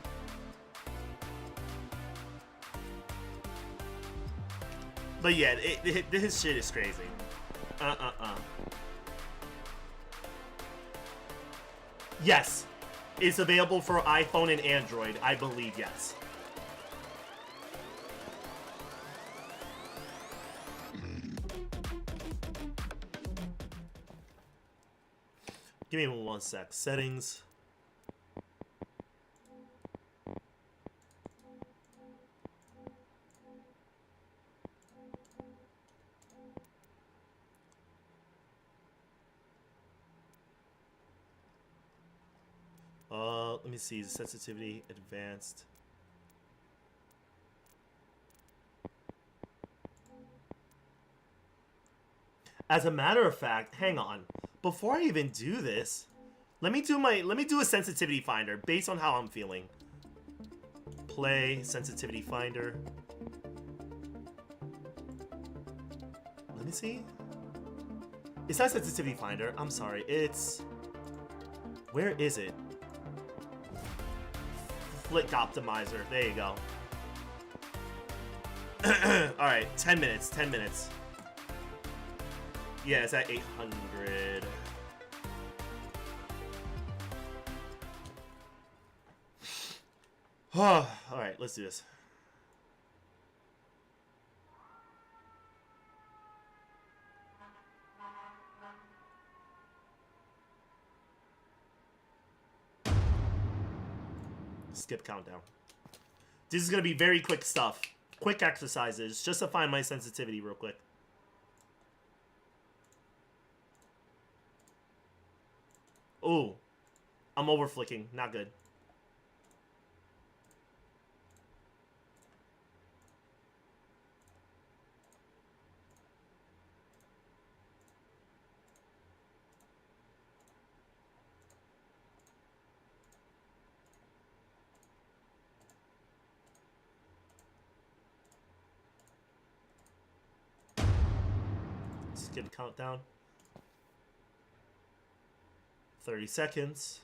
But yeah, his shit is crazy. Yes, it's available for iPhone and Android, I believe, yes. Give me 1 sec. Settings. Let me see. Sensitivity, advanced. As a matter of fact, hang on. Before I even do this, let me do a sensitivity finder based on how I'm feeling. Play sensitivity finder. Let me see. It's not sensitivity finder. I'm sorry. It's... Where is it? Flick optimizer. There you go. Alright, 10 minutes. 10 minutes. Yeah, it's at 800. Alright, let's do this. Skip countdown. This is going to be very quick stuff. Quick exercises, just to find my sensitivity real quick. Ooh. I'm over flicking. Not good. Skip the countdown. 30 seconds.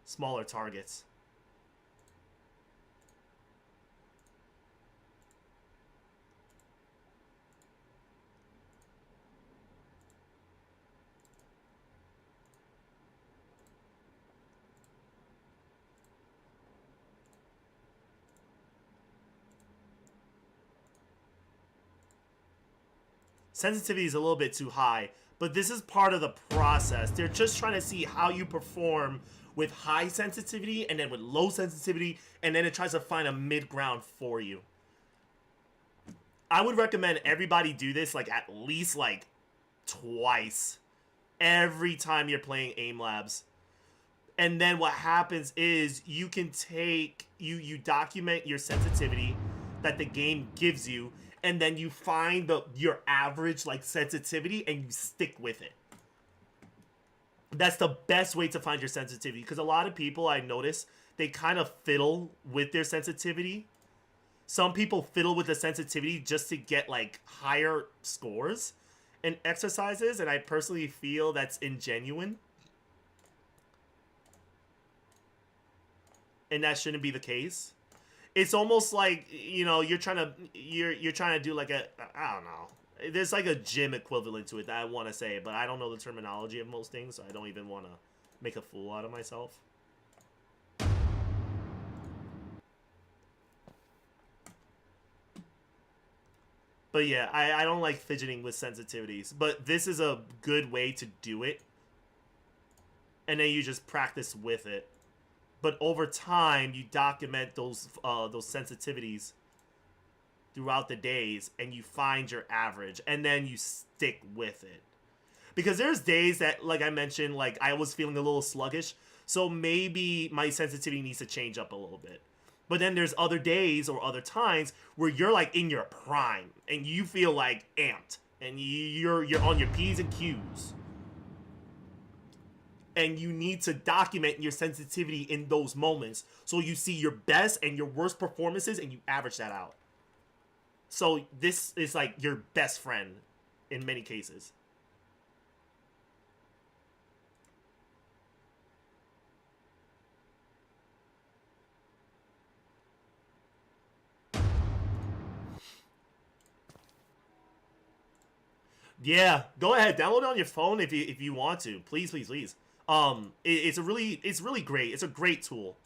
Smaller targets. Sensitivity is a little bit too high, but this is part of the process. They're just trying to see how you perform with high sensitivity and then with low sensitivity, and then it tries to find a mid ground for you. I would recommend everybody do this like at least like twice every time you're playing aim labs. And then what happens is you can take, you document your sensitivity that the game gives you, and then you find your average like sensitivity and you stick with it. That's the best way to find your sensitivity, because a lot of people, I notice, they kind of fiddle with their sensitivity. Some people fiddle with the sensitivity just to get like higher scores in exercises, and I personally feel that's ingenuine. And that shouldn't be the case. It's almost like, you know, you're trying to do like a, I don't know. There's like a gym equivalent to it that I want to say, but I don't know the terminology of most things, so I don't even want to make a fool out of myself. But yeah, I don't like fidgeting with sensitivities, but this is a good way to do it. And then you just practice with it. But over time, you document those sensitivities throughout the days, and you find your average, and then you stick with it. Because there's days that, like I mentioned, like I was feeling a little sluggish, so maybe my sensitivity needs to change up a little bit. But then there's other days or other times where you're like in your prime, and you feel like amped, and you're on your P's and Q's. And you need to document your sensitivity in those moments so you see your best and your worst performances and you average that out. So this is like your best friend in many cases. Yeah, go ahead, download it on your phone if you want to. Please, please, please. It's really great. It's a great tool.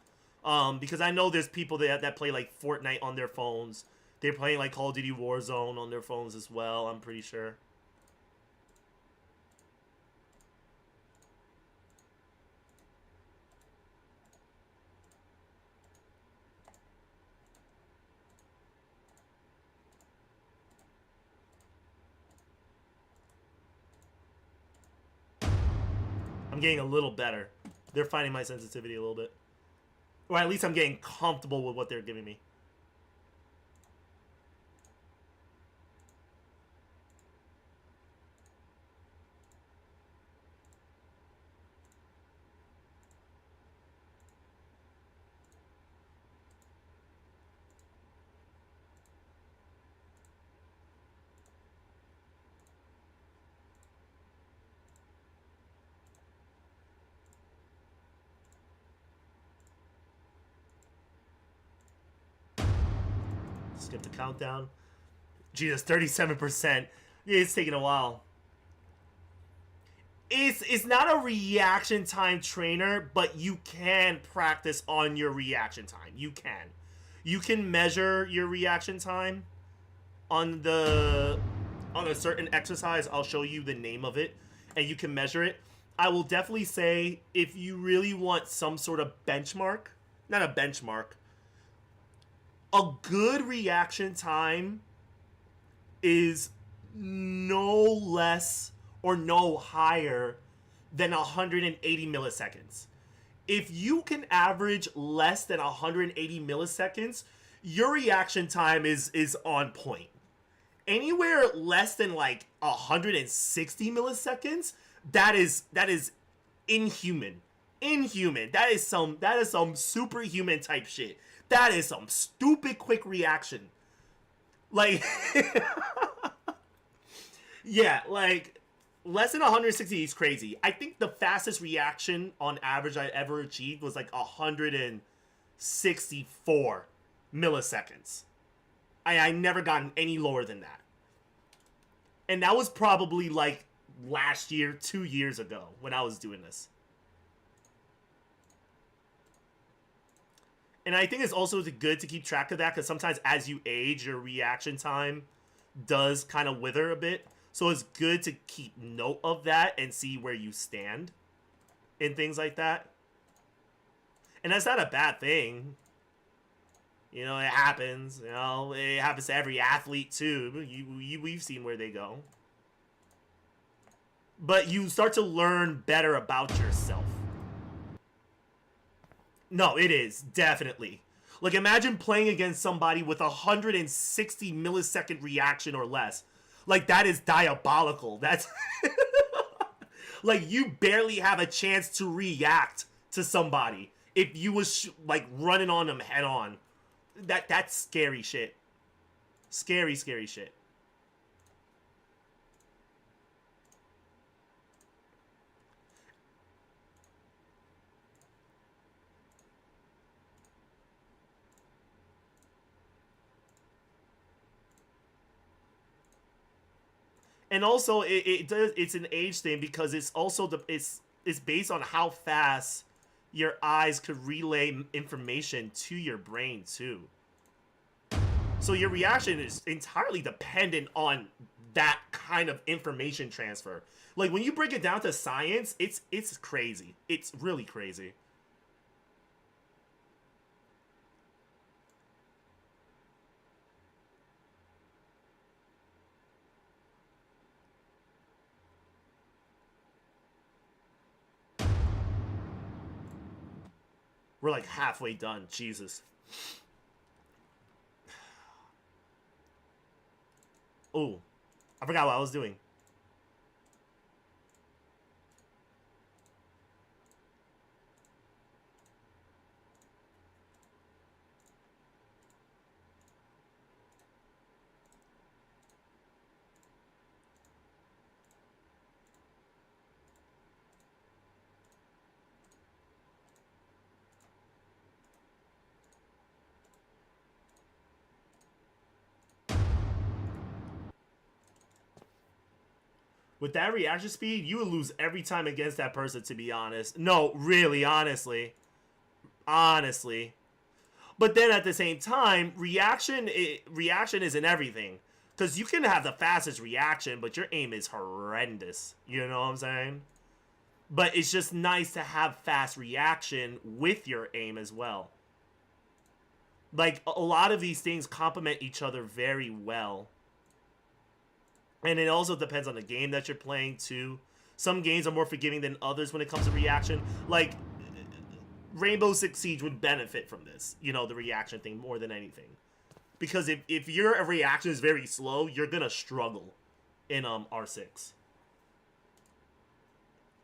Because I know there's people that play like Fortnite on their phones. They're playing like Call of Duty Warzone on their phones as well, I'm pretty sure. I'm getting a little better. They're finding my sensitivity a little bit. Or at least I'm getting comfortable with what they're giving me. Skip the countdown. Jesus, 37%. It's taking a while. It's not a reaction time trainer, but you can practice on your reaction time. You can. You can measure your reaction time on a certain exercise. I'll show you the name of it, and you can measure it. I will definitely say, if you really want some sort of benchmark, not a benchmark, a good reaction time is no less or no higher than 180 milliseconds. If you can average less than 180 milliseconds, your reaction time is on point. Anywhere less than like 160 milliseconds, that is inhuman. Inhuman. That is some superhuman type shit. That is some stupid quick reaction. Like, yeah, like, less than 160 is crazy. I think the fastest reaction on average I ever achieved was like 164 milliseconds. I never gotten any lower than that. And that was probably like last year, 2 years ago when I was doing this. And I think it's also good to keep track of that because sometimes as you age, your reaction time does kind of wither a bit. So it's good to keep note of that and see where you stand in things like that. And that's not a bad thing. You know, it happens. You know, it happens to every athlete too. We've seen where they go. But you start to learn better about yourself. No, it is. Definitely. Like, imagine playing against somebody with 160 millisecond reaction or less. Like, that is diabolical. That's... like, you barely have a chance to react to somebody if you was, like, running on them head on. That's scary shit. Scary, scary shit. And also, it's an age thing because it's also it's based on how fast your eyes could relay information to your brain too. So your reaction is entirely dependent on that kind of information transfer. Like when you break it down to science, it's crazy. It's really crazy. We're like halfway done. Jesus. Oh, I forgot what I was doing. With that reaction speed, you would lose every time against that person, to be honest. No, really, honestly. Honestly. But then at the same time, reaction isn't everything. Because you can have the fastest reaction, but your aim is horrendous. You know what I'm saying? But it's just nice to have fast reaction with your aim as well. Like, a lot of these things complement each other very well. And it also depends on the game that you're playing, too. Some games are more forgiving than others when it comes to reaction. Like, Rainbow Six Siege would benefit from this. You know, the reaction thing more than anything. Because if your reaction is very slow, you're gonna struggle in R6.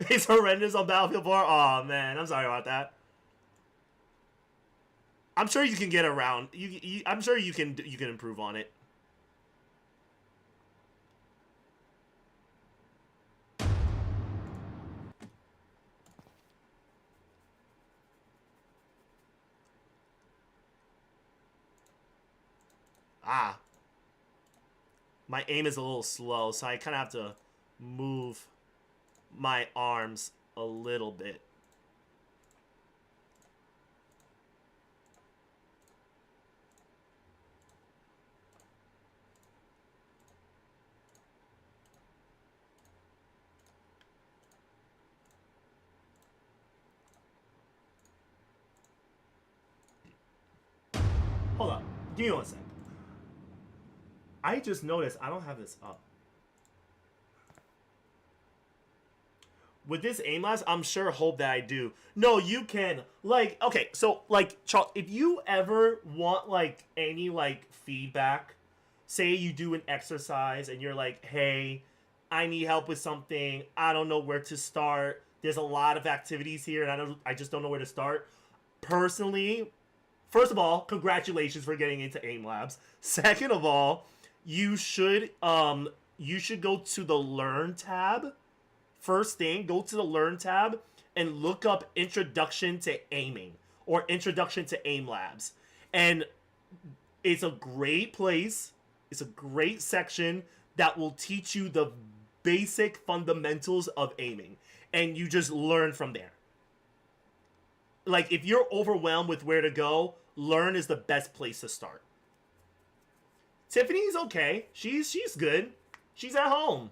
It's horrendous on Battlefield 4? Aw, man. I'm sorry about that. I'm sure you can get around. I'm sure you can improve on it. Ah. My aim is a little slow, so I kind of have to move my arms a little bit. Hold up. Give me 1 sec. I just noticed I don't have this up. With this aim last, I'm sure hope that I do. No, you can. Like, okay, so, like, Charles, if you ever want, like, any, like, feedback, say you do an exercise and you're like, hey, I need help with something. I don't know where to start. There's a lot of activities here and I just don't know where to start. Personally, first of all, congratulations for getting into aim labs. Second of all, you should go to the Learn tab. First thing, go to the Learn tab and look up Introduction to Aiming or Introduction to Aim Labs. And it's a great place. It's a great section that will teach you the basic fundamentals of aiming. And you just learn from there. Like, if you're overwhelmed with where to go, Learn is the best place to start. Tiffany's okay. She's good. She's at home.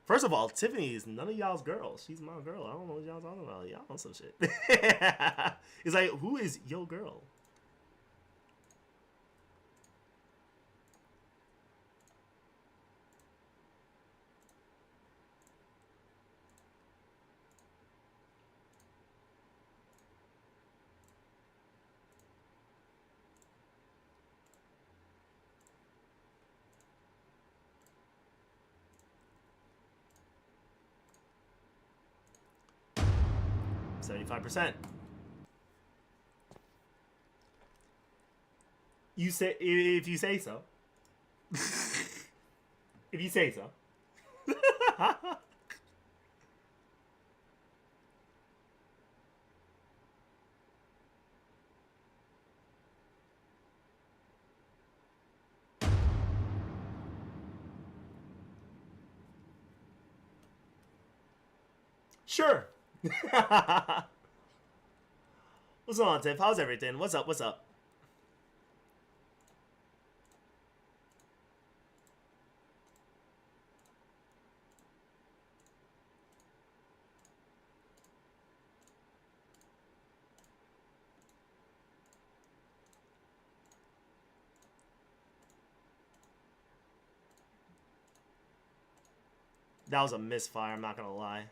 First of all, Tiffany is none of y'all's girls. She's my girl. I don't know what y'all talking about. Y'all on some shit. It's like, who is your girl? %. You say, if you say so. If you say so. Sure. What's going on, Tiff? How's everything? What's up? What's up? That was a misfire, I'm not gonna lie.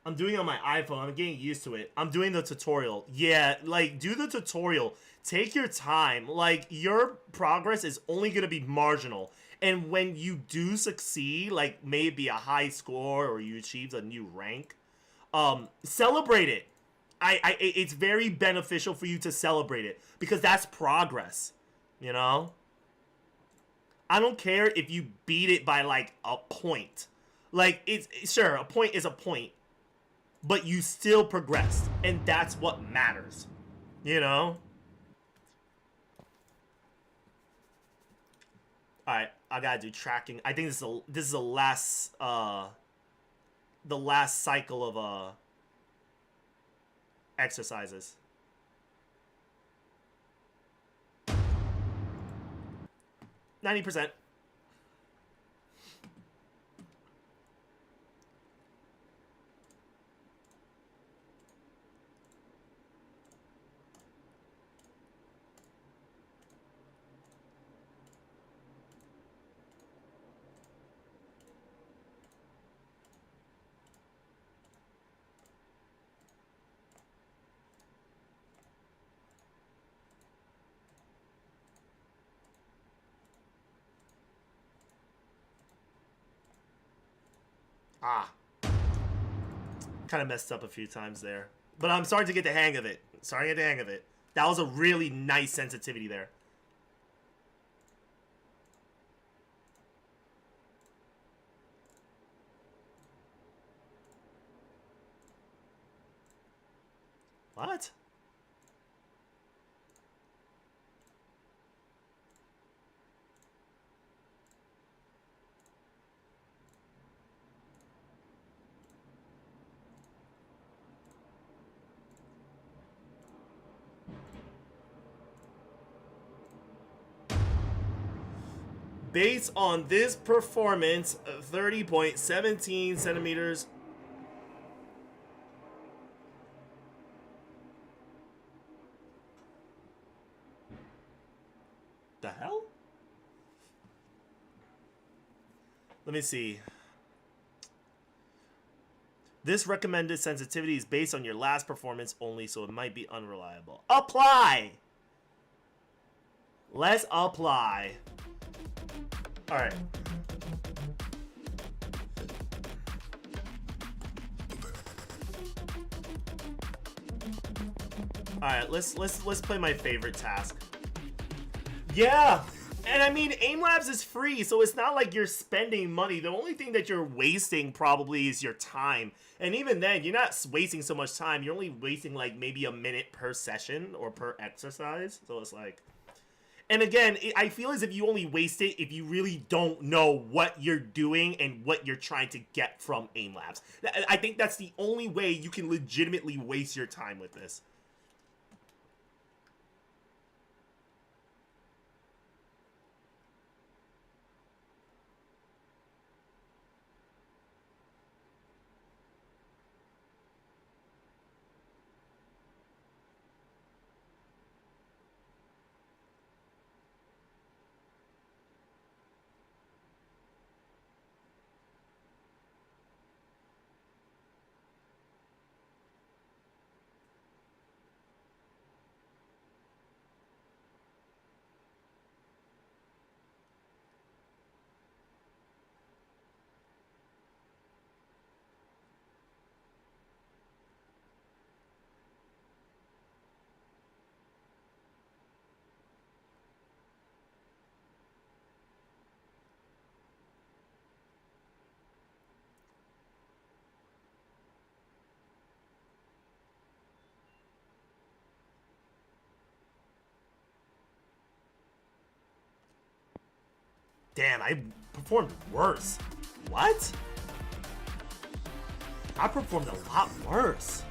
I'm doing it on my iPhone. I'm getting used to it. I'm doing the tutorial. Yeah, like, do the tutorial. Take your time. Like, your progress is only going to be marginal. And when you do succeed, like, maybe a high score or you achieved a new rank, celebrate it. It's very beneficial for you to celebrate it because that's progress, you know? I don't care if you beat it by, like, a point. Like, sure, a point is a point. But you still progressed, and that's what matters, you know? Alright, I gotta do tracking. I think this is the last cycle of exercises. %. Kind of messed up a few times there. But I'm starting to get the hang of it. That was a really nice sensitivity there. What? Based on this performance, 30.17 centimeters. The hell? Let me see. This recommended sensitivity is based on your last performance only, so it might be unreliable. Apply! Let's apply. All right. All right, let's play my favorite task. Yeah. And I mean, Aim Labs is free, so it's not like you're spending money. The only thing that you're wasting probably is your time. And even then, you're not wasting so much time. You're only wasting like maybe a minute per session or per exercise. So it's like... And again, I feel as if you only waste it if you really don't know what you're doing and what you're trying to get from Aim Labs. I think that's the only way you can legitimately waste your time with this. Damn, I performed worse. What? I performed a lot worse.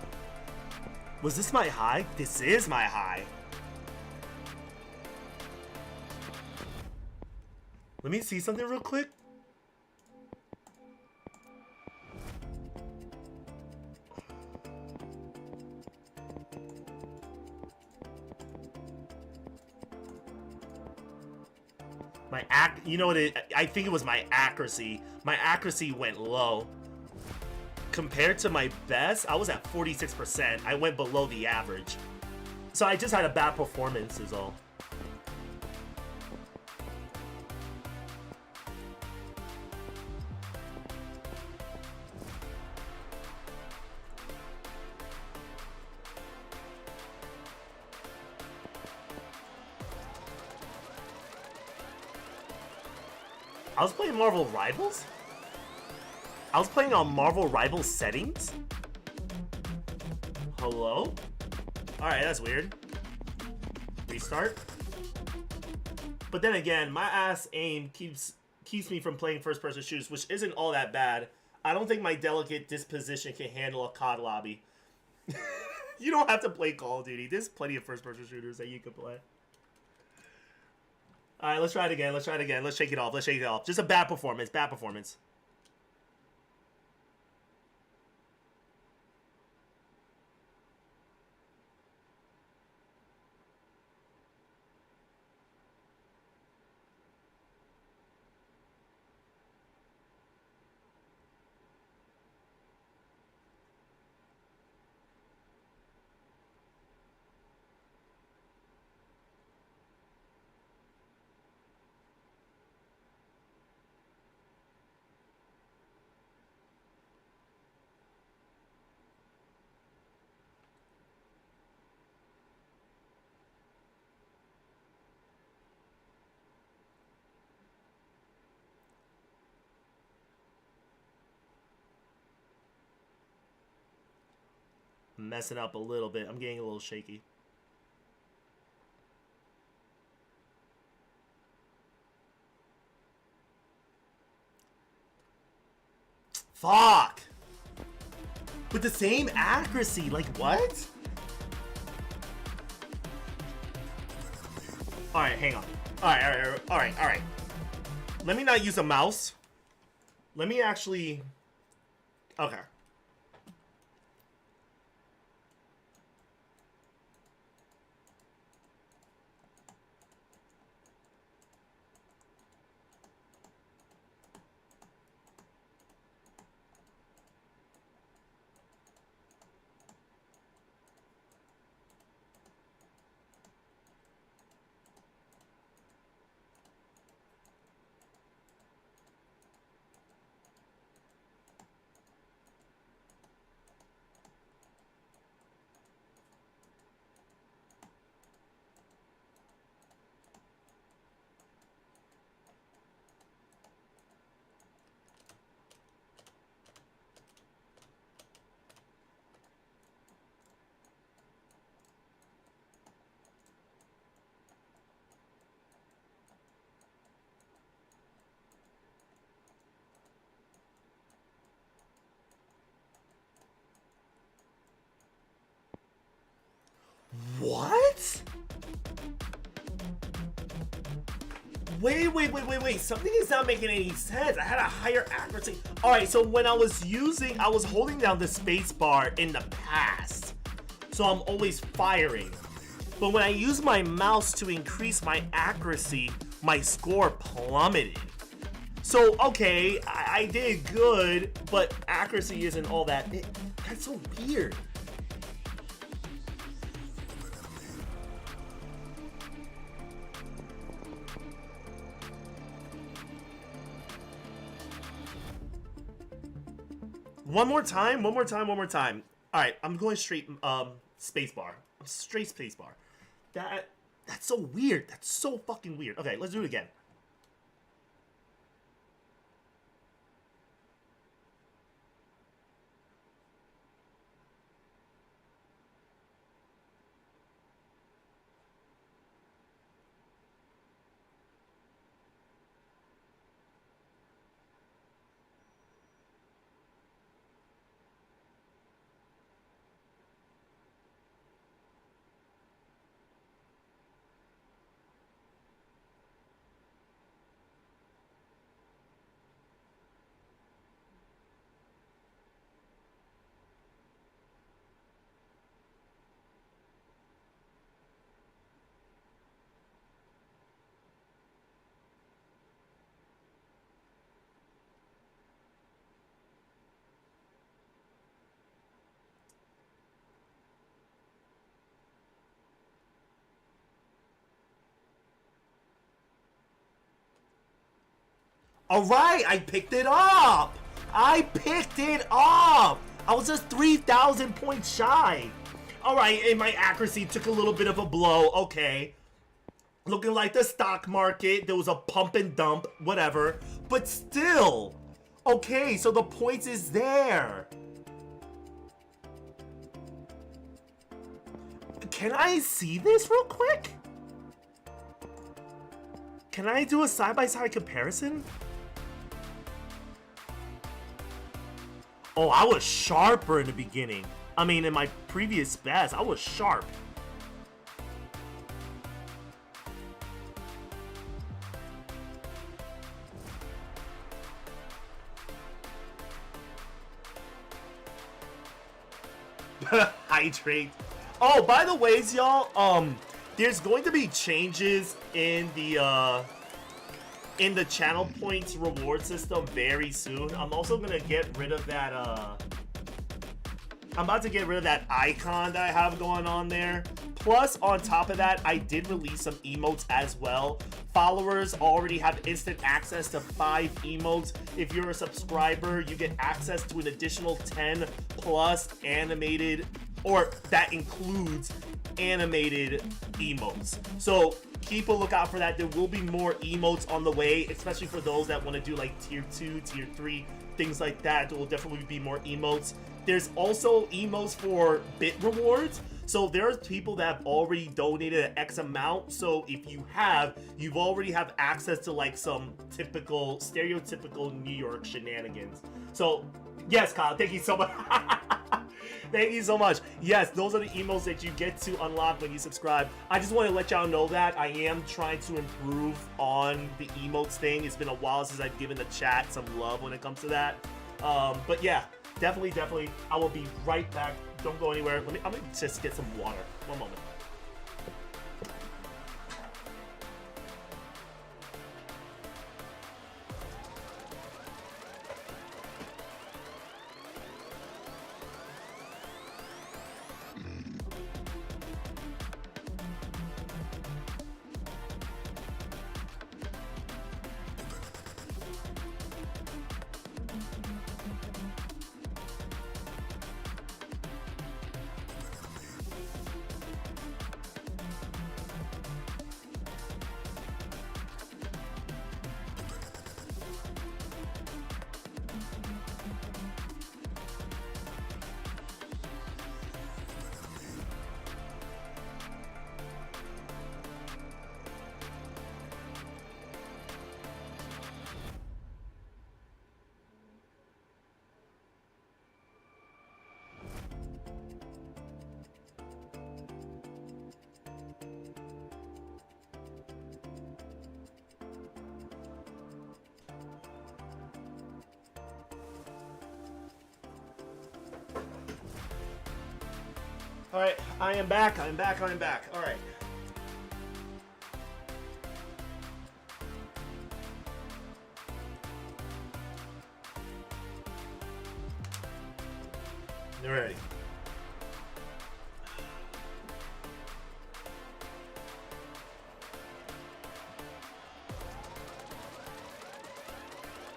Was this my high? This is my high. Let me see something real quick. You know what? I think it was my accuracy. My accuracy went low. Compared to my best, I was at 46%. I went below the average. So I just had a bad performance is all. I was playing Marvel Rivals? I was playing on Marvel Rivals settings? Hello? Alright, that's weird. Restart? But then again, my ass aim keeps me from playing first-person shooters, which isn't all that bad. I don't think my delicate disposition can handle a COD lobby. You don't have to play Call of Duty. There's plenty of first-person shooters that you can play. Alright, let's try it again. Let's try it again. Let's shake it off. Let's shake it off. Just a bad performance. Bad performance. I'm messing up a little bit. I'm getting a little shaky. Fuck! With the same accuracy, like what? Alright, hang on. Alright. Let me not use a mouse. Let me actually... Okay. Wait. Something is not making any sense. I had a higher accuracy. All right, so when I was holding down the space bar in the past. So I'm always firing. But when I use my mouse to increase my accuracy, my score plummeted. So, okay, I did good, but accuracy isn't all that. That's so weird. One more time. All right, I'm going straight spacebar. Straight spacebar. That's so weird. That's so fucking weird. Okay, let's do it again. All right, I picked it up. I was just 3,000 points shy. All right, and my accuracy took a little bit of a blow. Okay. Looking like the stock market. There was a pump and dump, whatever. But still. Okay, so the points is there. Can I see this real quick? Can I do a side-by-side comparison? Oh, I was sharper in the beginning. I mean, in my previous best, I was sharp. Hydrate. Oh, by the ways, y'all, there's going to be changes in the channel points reward system very soon. I'm also gonna get rid of that I'm about to get rid of that icon that I have going on there. Plus, on top of that, I did release some emotes as well. Followers already have instant access to 5 emotes. If you're a subscriber, you get access to an additional 10 plus animated, or that includes animated emotes. So keep a lookout for that. There will be more emotes on the way, especially for those that want to do like tier 2, tier 3, things like that. There will definitely be more emotes. There's also emotes for bit rewards. So there's people that have already donated an X amount. So if you've already have access to like some typical, stereotypical New York shenanigans. So yes, Kyle, thank you so much. Thank you so much. Yes, those are the emotes that you get to unlock when you subscribe. I just want to let y'all know that I am trying to improve on the emotes thing. It's been a while since I've given the chat some love when it comes to that. But yeah, definitely. I will be right back. Don't go anywhere. I'm gonna just get some water. One moment. All right, I am back. I'm back. I'm back. All right. You're ready.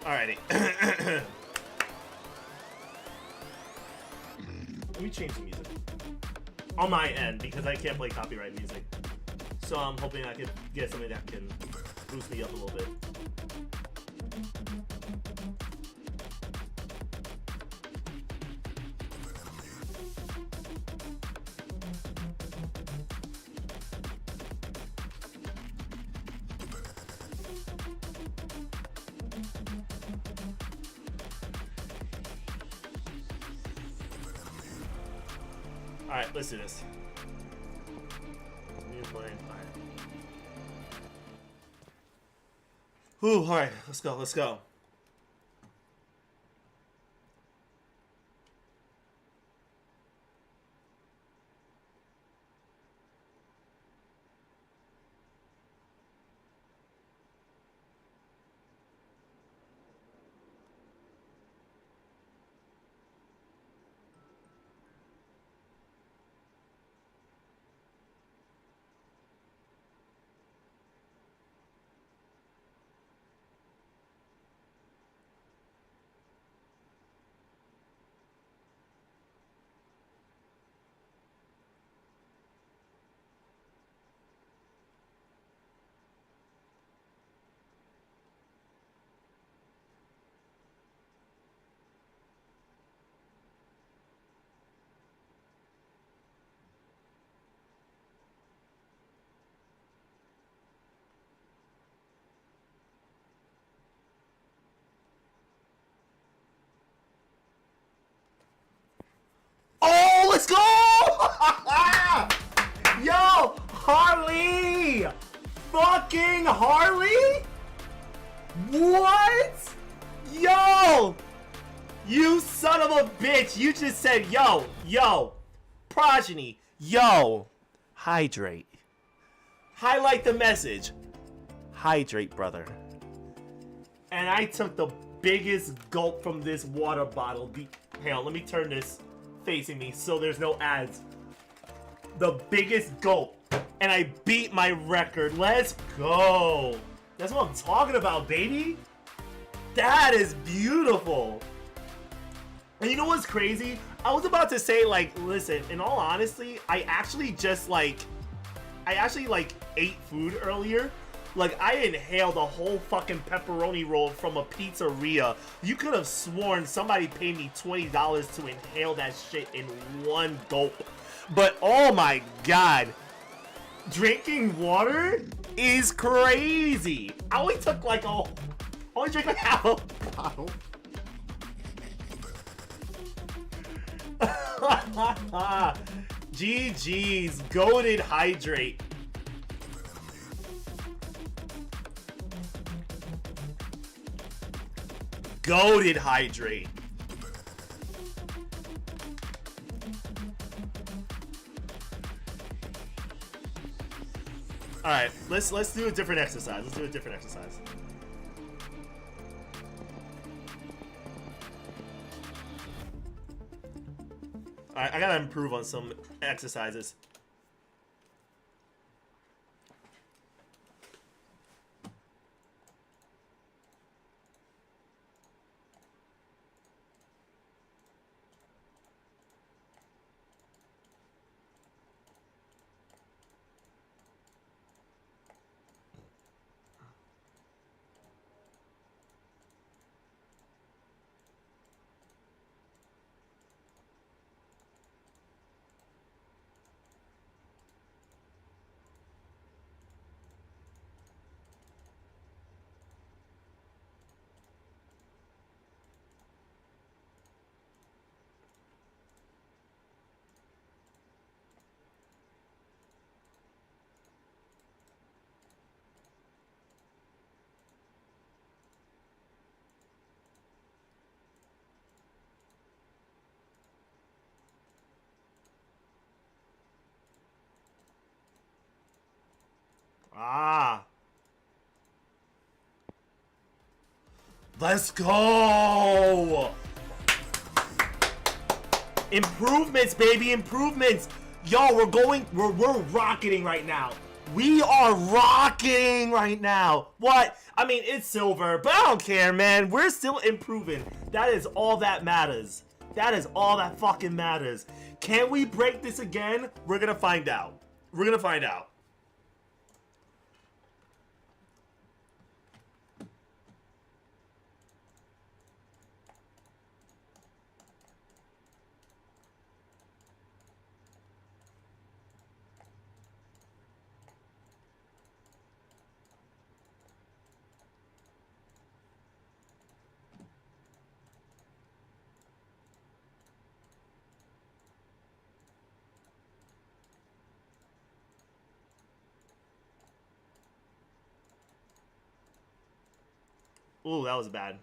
Alrighty. Let me change the music on my end because I can't play copyright music. So I'm hoping I can get something that can boost me up a little bit. Alright, let's do this. Whew, alright, let's go, let's go. Oh, let's go! Yo, Harley! Fucking Harley? What? Yo! You son of a bitch! You just said, yo, progeny, yo, hydrate. Highlight the message. Hydrate, brother. And I took the biggest gulp from this water bottle. Hang on, let me turn this facing me so there's no ads. The biggest gulp. And I beat my record. Let's go. That's what I'm talking about, baby. That is beautiful. And you know what's crazy? I was about to say, like, listen, in all honesty, I actually ate food earlier. Like, I inhaled a whole fucking pepperoni roll from a pizzeria. You could have sworn somebody paid me $20 to inhale that shit in one gulp. But, oh my god. Drinking water is crazy. I only took like only drank like half a bottle. GG's, goated hydrate. Goated hydrate. All right, let's do a different exercise. Let's do a different exercise. All right, I gotta improve on some exercises. Ah. Let's go! Improvements, baby, improvements. Yo, we're rocketing right now. We are rocketing right now. What? I mean, it's silver, but I don't care, man. We're still improving. That is all that matters. That is all that fucking matters. Can we break this again? We're gonna find out. We're gonna find out. Ooh, that was bad.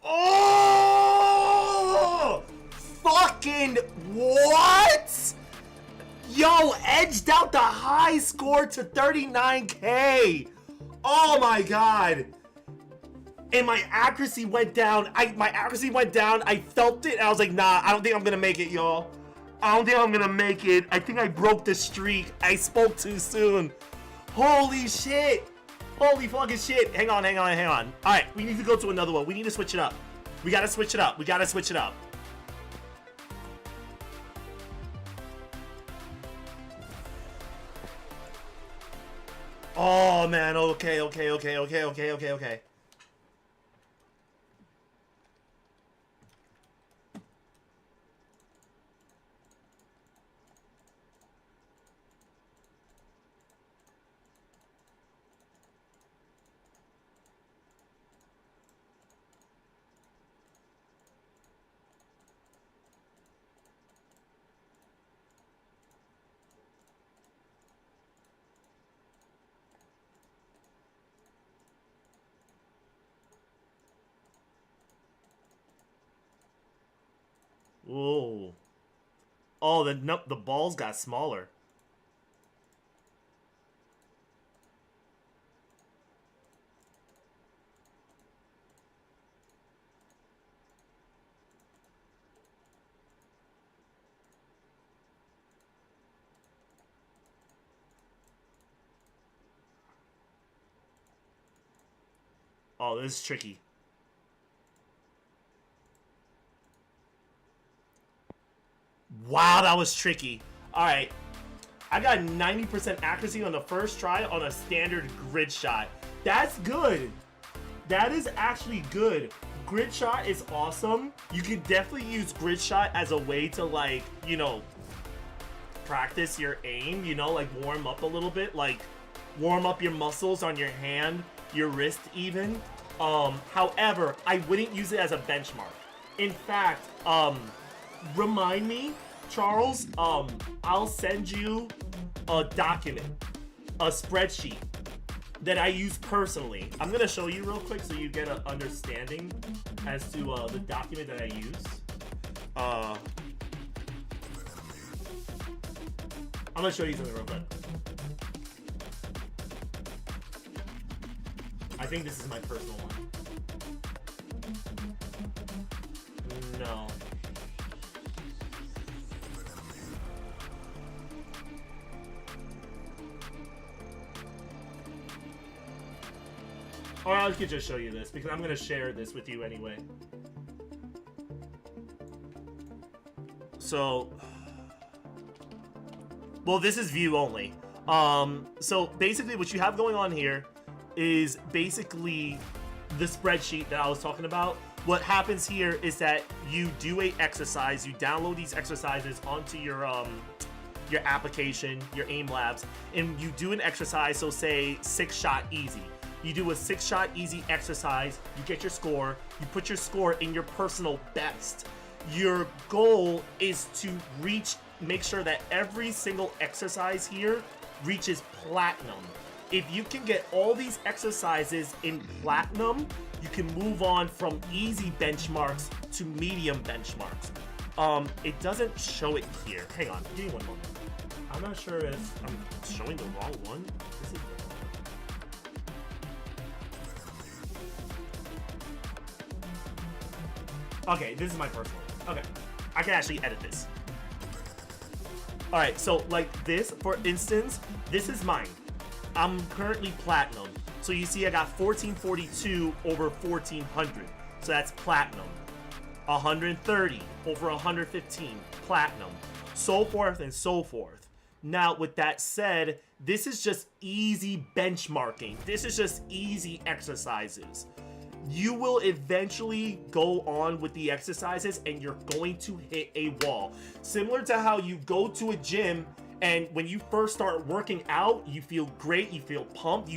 Oh! Fucking what? Yo, edged out the high score to 39K. Oh my god. And my accuracy went down. My accuracy went down. I felt it. And I was like, nah, I don't think I'm gonna make it, y'all. I don't think I'm gonna make it. I think I broke the streak. I spoke too soon. Holy shit. Holy fucking shit. Hang on. Alright, we need to go to another one. We need to switch it up. We gotta switch it up. Oh man, okay. Whoa. Oh, the balls got smaller. Oh, this is tricky. Wow, that was tricky. Alright. I got 90% accuracy on the first try on a standard grid shot. That's good. That is actually good. Grid shot is awesome. You can definitely use grid shot as a way to, like, you know, practice your aim, you know, like warm up a little bit, like warm up your muscles on your hand, your wrist even. However, I wouldn't use it as a benchmark. In fact, remind me, Charles, I'll send you a document, a spreadsheet that I use personally. I'm gonna show you real quick so you get an understanding as to the document that I use. I'm gonna show you something real quick. I think this is my personal one. No. Or I could just show you this because I'm going to share this with you anyway. So, well, this is view only. So basically what you have going on here is basically the spreadsheet that I was talking about. What happens here is that you do a exercise, you download these exercises onto your your application, your aim labs, and you do an exercise, so say 6-shot easy. You do a 6-shot easy exercise, you get your score, you put your score in your personal best. Your goal is to make sure that every single exercise here reaches platinum. If you can get all these exercises in platinum, you can move on from easy benchmarks to medium benchmarks. It doesn't show it here. Hang on, give me one moment. I'm not sure if I'm showing the wrong one. This is the wrong one. Okay, this is my first one. Okay, I can actually edit this. All right, so like this, for instance, this is mine. I'm currently platinum. So you see I got 1442 over 1400. So that's platinum. 130 over 115, platinum. So forth and so forth. Now, with that said, this is just easy benchmarking. This is just easy exercises. You will eventually go on with the exercises and you're going to hit a wall. Similar to how you go to a gym and when you first start working out, you feel great, you feel pumped,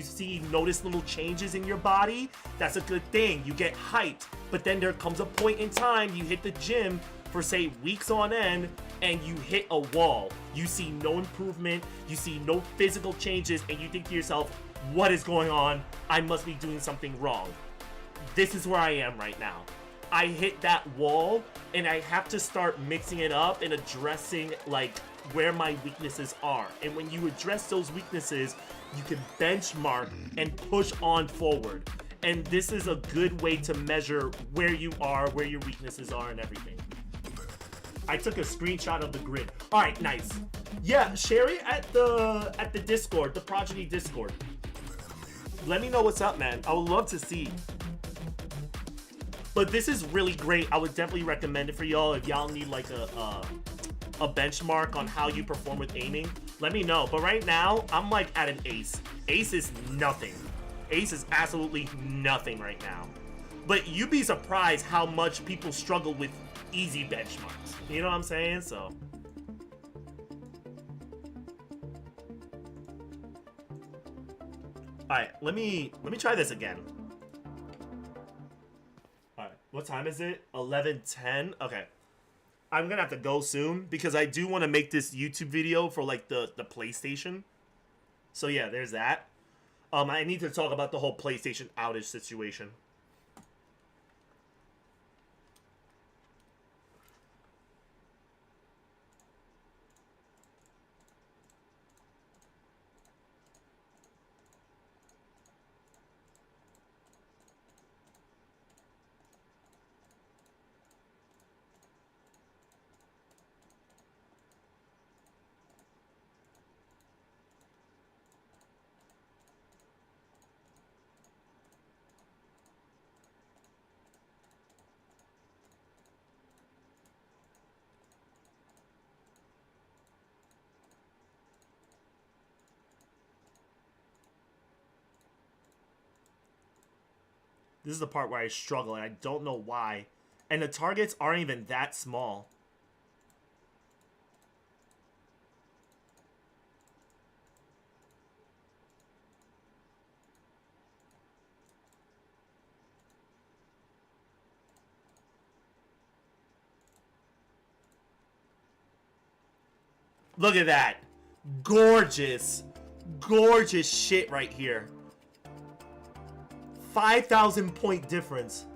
notice little changes in your body. That's a good thing. You get hyped. But then there comes a point in time you hit the gym for say weeks on end and you hit a wall. You see no improvement, you see no physical changes, and you think to yourself, what is going on? I must be doing something wrong. This is where I am right now. I hit that wall and I have to start mixing it up and addressing like where my weaknesses are. And when you address those weaknesses, you can benchmark and push on forward. And this is a good way to measure where you are, where your weaknesses are, and everything. I took a screenshot of the grid. All right, nice. Yeah, share it at the Discord, the Progeny Discord. Let me know what's up, man. I would love to see. But this is really great. I would definitely recommend it for y'all if y'all need like a benchmark on how you perform with aiming. Let me know. But right now, I'm like at an ace. Ace is nothing. Ace is absolutely nothing right now. But you'd be surprised how much people struggle with easy benchmarks. You know what I'm saying? So. Alright, let me try this again. Alright, what time is it? 11:10? Okay. I'm gonna have to go soon because I do want to make this YouTube video for like the PlayStation. So yeah, there's that. I need to talk about the whole PlayStation outage situation. This is the part where I struggle, and I don't know why. And the targets aren't even that small. Look at that. Gorgeous. Gorgeous shit right here. 5,000 point difference.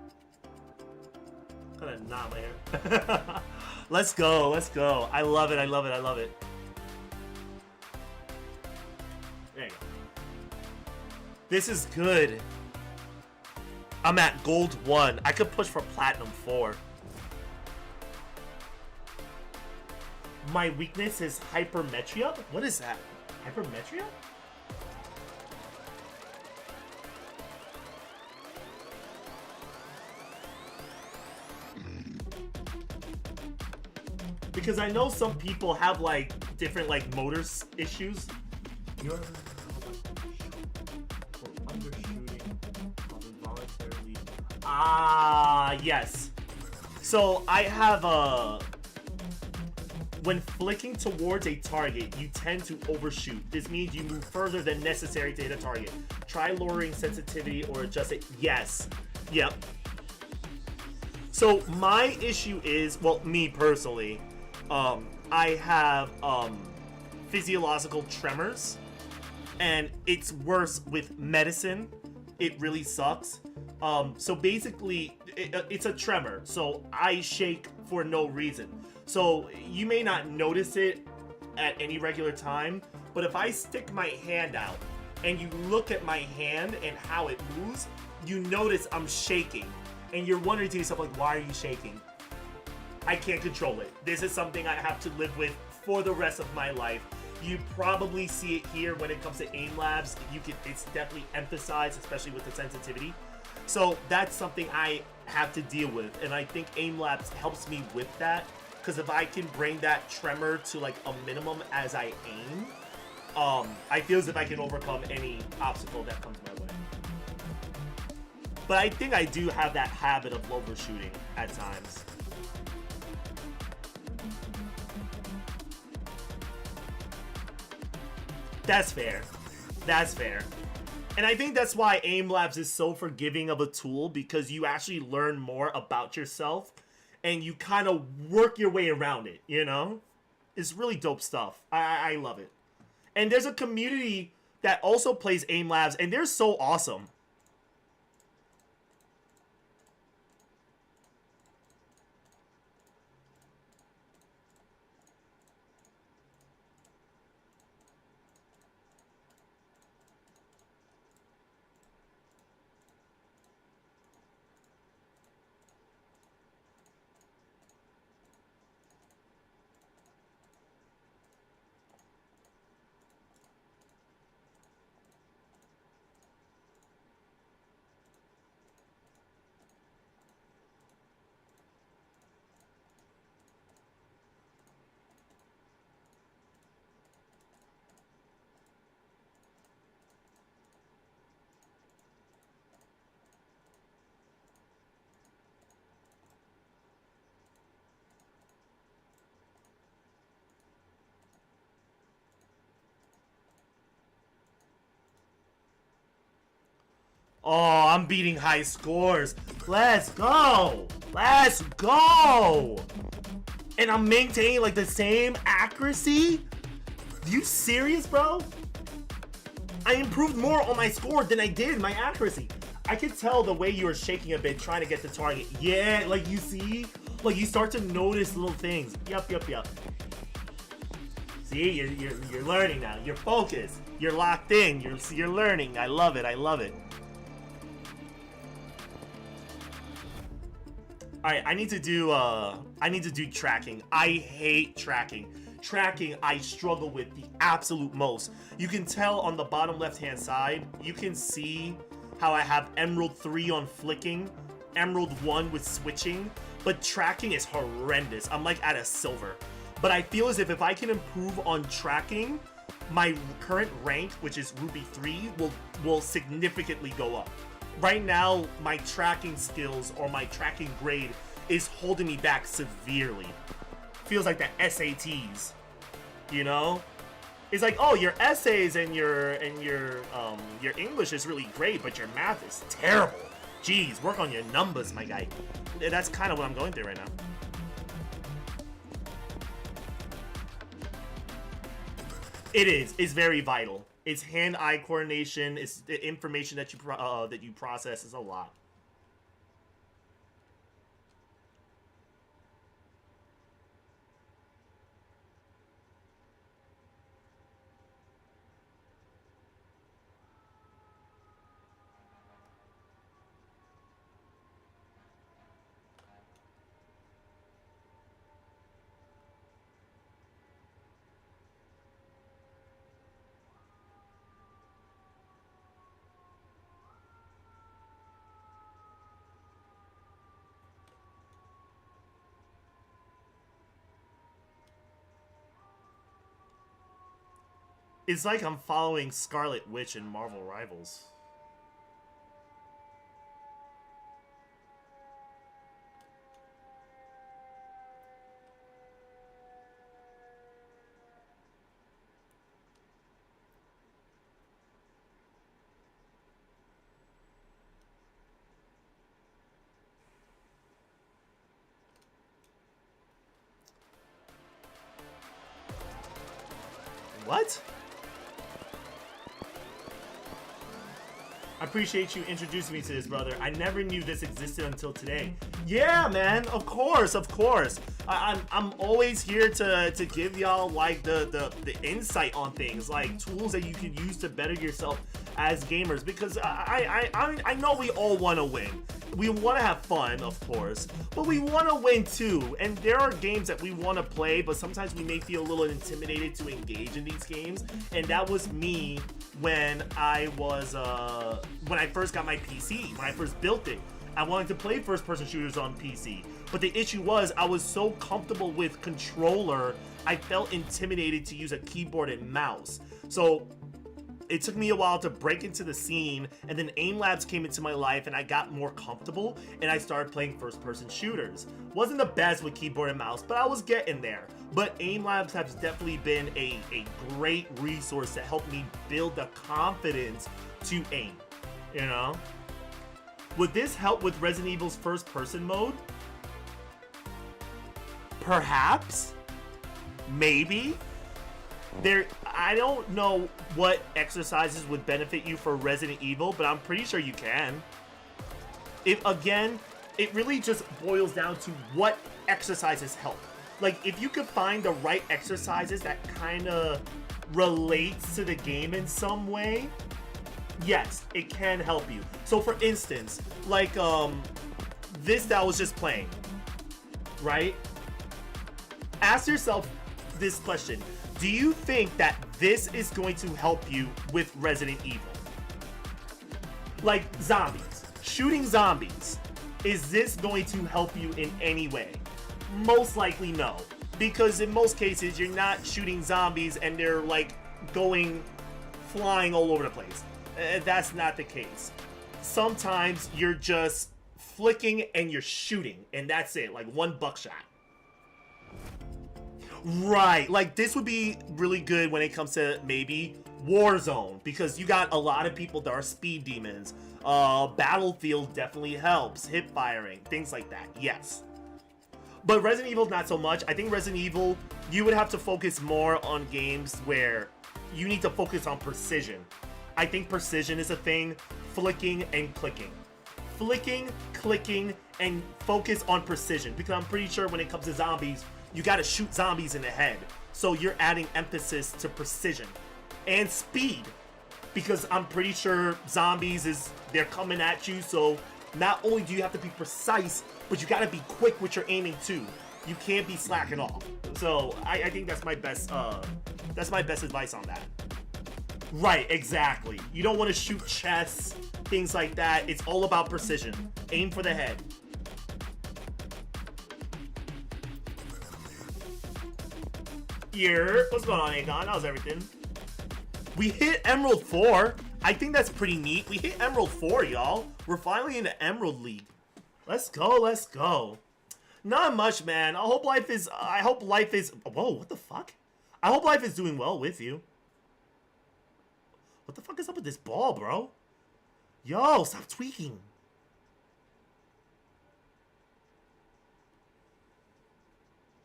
Kind of nod my hair. Let's go, let's go. I love it, I love it, I love it. There you go. This is good. I'm at gold 1. I could push for platinum 4. My weakness is hypermetria? What is that? Hypermetria? Because I know some people have like different like motor issues. You're undershooting involuntarily. Ah, yes. So I have When flicking towards a target, you tend to overshoot. This means you move further than necessary to hit a target. Try lowering sensitivity or adjust it. Yes. Yep. So my issue is, well, me personally, I have physiological tremors, and it's worse with medicine. It really sucks. So basically, it's a tremor. So I shake for no reason. So you may not notice it at any regular time, but if I stick my hand out and you look at my hand and how it moves, you notice I'm shaking. And you're wondering to yourself, like, why are you shaking? I can't control it. This is something I have to live with for the rest of my life. You probably see it here when it comes to aim labs. It's definitely emphasized, especially with the sensitivity. So that's something I have to deal with, and I think aim labs helps me with that. Because if I can bring that tremor to like a minimum as I aim, I feel as if I can overcome any obstacle that comes my way. But I think I do have that habit of overshooting at times. That's fair. That's fair. And I think that's why aim labs is so forgiving of a tool, because you actually learn more about yourself and you kind of work your way around it, you know? It's really dope stuff. I love it. And there's a community that also plays aim labs, and they're so awesome. Oh, I'm beating high scores. Let's go. Let's go. And I'm maintaining like the same accuracy? You serious, bro? I improved more on my score than I did my accuracy. I could tell the way you were shaking a bit trying to get the target. Yeah, like you see? Like you start to notice little things. Yup. See, you're learning now. You're focused. You're locked in. You're learning. I love it. Alright, I need to do tracking. I hate tracking. Tracking, I struggle with the absolute most. You can tell on the bottom left-hand side, you can see how I have Emerald 3 on flicking, Emerald 1 with switching, but tracking is horrendous. I'm like at a silver. But I feel as if I can improve on tracking, my current rank, which is Ruby 3, will significantly go up. Right now, my tracking skills or my tracking grade is holding me back severely. Feels like the SATs, you know? It's like, oh, your essays and your English is really great, but your math is terrible. Jeez, work on your numbers, my guy. That's kind of what I'm going through right now. It is. It's very vital. It's hand-eye coordination. It's the information that you process is a lot. It's like I'm following Scarlet Witch in Marvel Rivals. What? I appreciate you introducing me to this, brother. I never knew this existed until today. Yeah, man. Of course, of course. I'm always here to give y'all like the insight on things, like tools that you can use to better yourself as gamers. Because I know we all want to win. We want to have fun, of course, but we want to win too. And there are games that we want to play, but sometimes we may feel a little intimidated to engage in these games. And that was me when I was when I first got my PC, when I first built it. I wanted to play first-person shooters on PC, but the issue was I was so comfortable with controller, I felt intimidated to use a keyboard and mouse. So it took me a while to break into the scene, and then Aim Labs came into my life and I got more comfortable and I started playing first-person shooters. Wasn't the best with keyboard and mouse, but I was getting there. But Aim Labs has definitely been a great resource to help me build the confidence to aim, you know? Would this help with Resident Evil's first-person mode? Perhaps? Maybe? I don't know what exercises would benefit you for Resident Evil, but I'm pretty sure you can. Again, it really just boils down to what exercises help. Like, if you could find the right exercises that kind of relates to the game in some way, yes, it can help you. So for instance, like this that I was just playing, right? Ask yourself this question. Do you think that this is going to help you with Resident Evil? Like zombies, shooting zombies. Is this going to help you in any way? Most likely no, because in most cases you're not shooting zombies and they're like flying all over the place. That's not the case. Sometimes you're just flicking and you're shooting, and that's it, like one buckshot. Right, like this would be really good when it comes to maybe Warzone, because you got a lot of people that are speed demons. Battlefield definitely helps, hip firing, things like that, yes. But Resident Evil, not so much. I think Resident Evil, you would have to focus more on games where you need to focus on precision. I think precision is a thing, flicking and clicking. Flicking, clicking, and focus on precision, because I'm pretty sure when it comes to zombies, you gotta shoot zombies in the head. So you're adding emphasis to precision and speed, because I'm pretty sure zombies they're coming at you, so not only do you have to be precise, but you gotta be quick with your aiming too. You can't be slacking off. So I think that's my best advice on that. Right, exactly. You don't want to shoot chests, things like that. It's all about precision. Aim for the head. Here, what's going on, Akon? How's everything? We hit Emerald 4. I think that's pretty neat. We hit Emerald 4, y'all. We're finally in the Emerald League. Let's go, let's go. Not much, man. I hope life is, whoa, what the fuck? I hope life is doing well with you. What the fuck is up with this ball, bro? Yo, stop tweaking.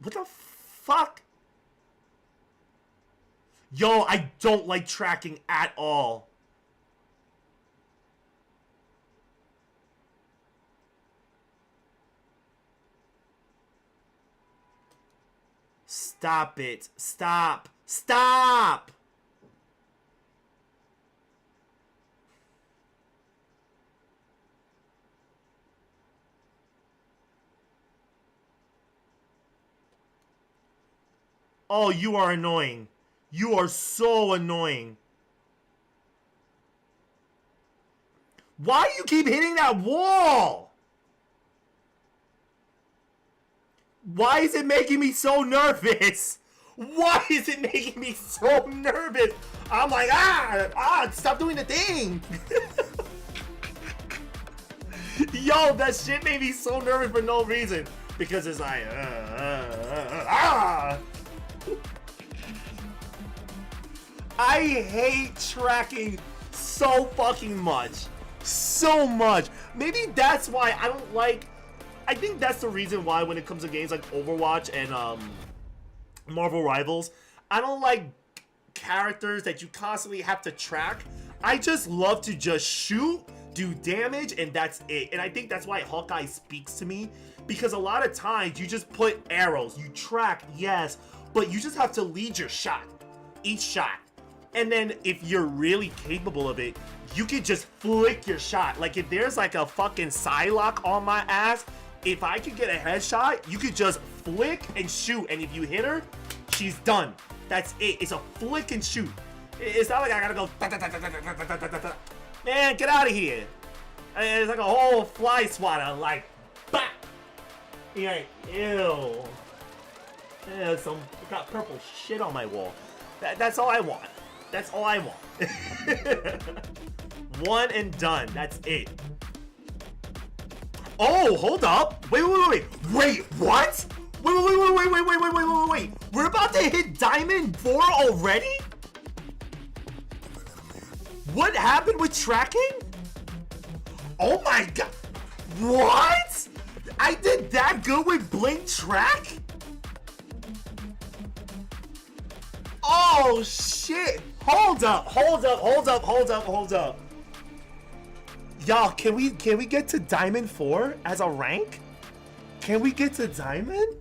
What the fuck? Yo, I don't like tracking at all. Stop it. Stop. Stop! Oh, you are annoying. You are so annoying. Why do you keep hitting that wall? Why is it making me so nervous? Why is it making me so nervous? I'm like, stop doing the thing. Yo, that shit made me so nervous for no reason. Because it's like, I hate tracking so fucking much. So much. Maybe that's why I don't like... I think that's the reason why when it comes to games like Overwatch and Marvel Rivals, I don't like characters that you constantly have to track. I just love to just shoot, do damage, and that's it. And I think that's why Hawkeye speaks to me, because a lot of times you just put arrows, you track, yes, but you just have to lead your shot, each shot. And then if you're really capable of it, you can just flick your shot. Like if there's like a fucking Psylocke on my ass, if I could get a headshot, you could just flick and shoot. And if you hit her, she's done. That's it. It's a flick and shoot. It's not like I gotta go. Man, get out of here. It's like a whole fly swatter. Like, bah! Yeah, ew. Yeah, got purple shit on my wall. That's all I want. That's all I want. One and done. That's it. Oh, hold up. Wait, what? Wait. We're about to hit Diamond 4 already? What happened with tracking? Oh my god. What? I did that good with Blink Track? Oh shit. Hold up. Y'all, can we get to Diamond 4 as a rank? Can we get to Diamond?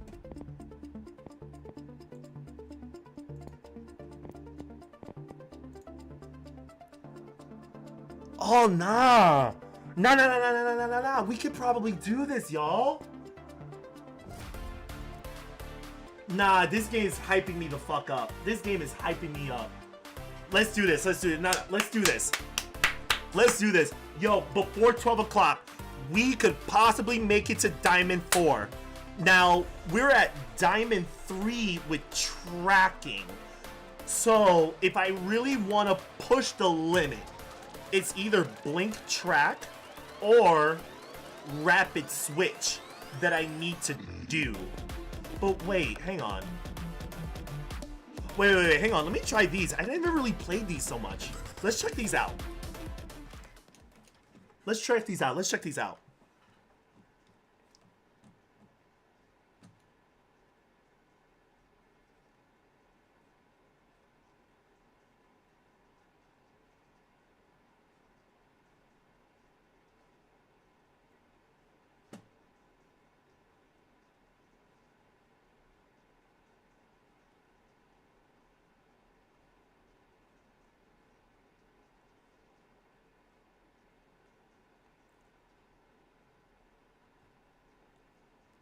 Oh, nah. Nah. We could probably do this, y'all. Nah, this game is hyping me the fuck up. This game is hyping me up. Let's do this. Let's do this. Yo, before 12 o'clock, we could possibly make it to Diamond 4. Now, we're at Diamond 3 with tracking. So, if I really want to push the limit, it's either Blink Track or Rapid Switch that I need to do. But wait, hang on. Wait, hang on. Let me try these. I never really played these so much. Let's check these out. Let's check these out.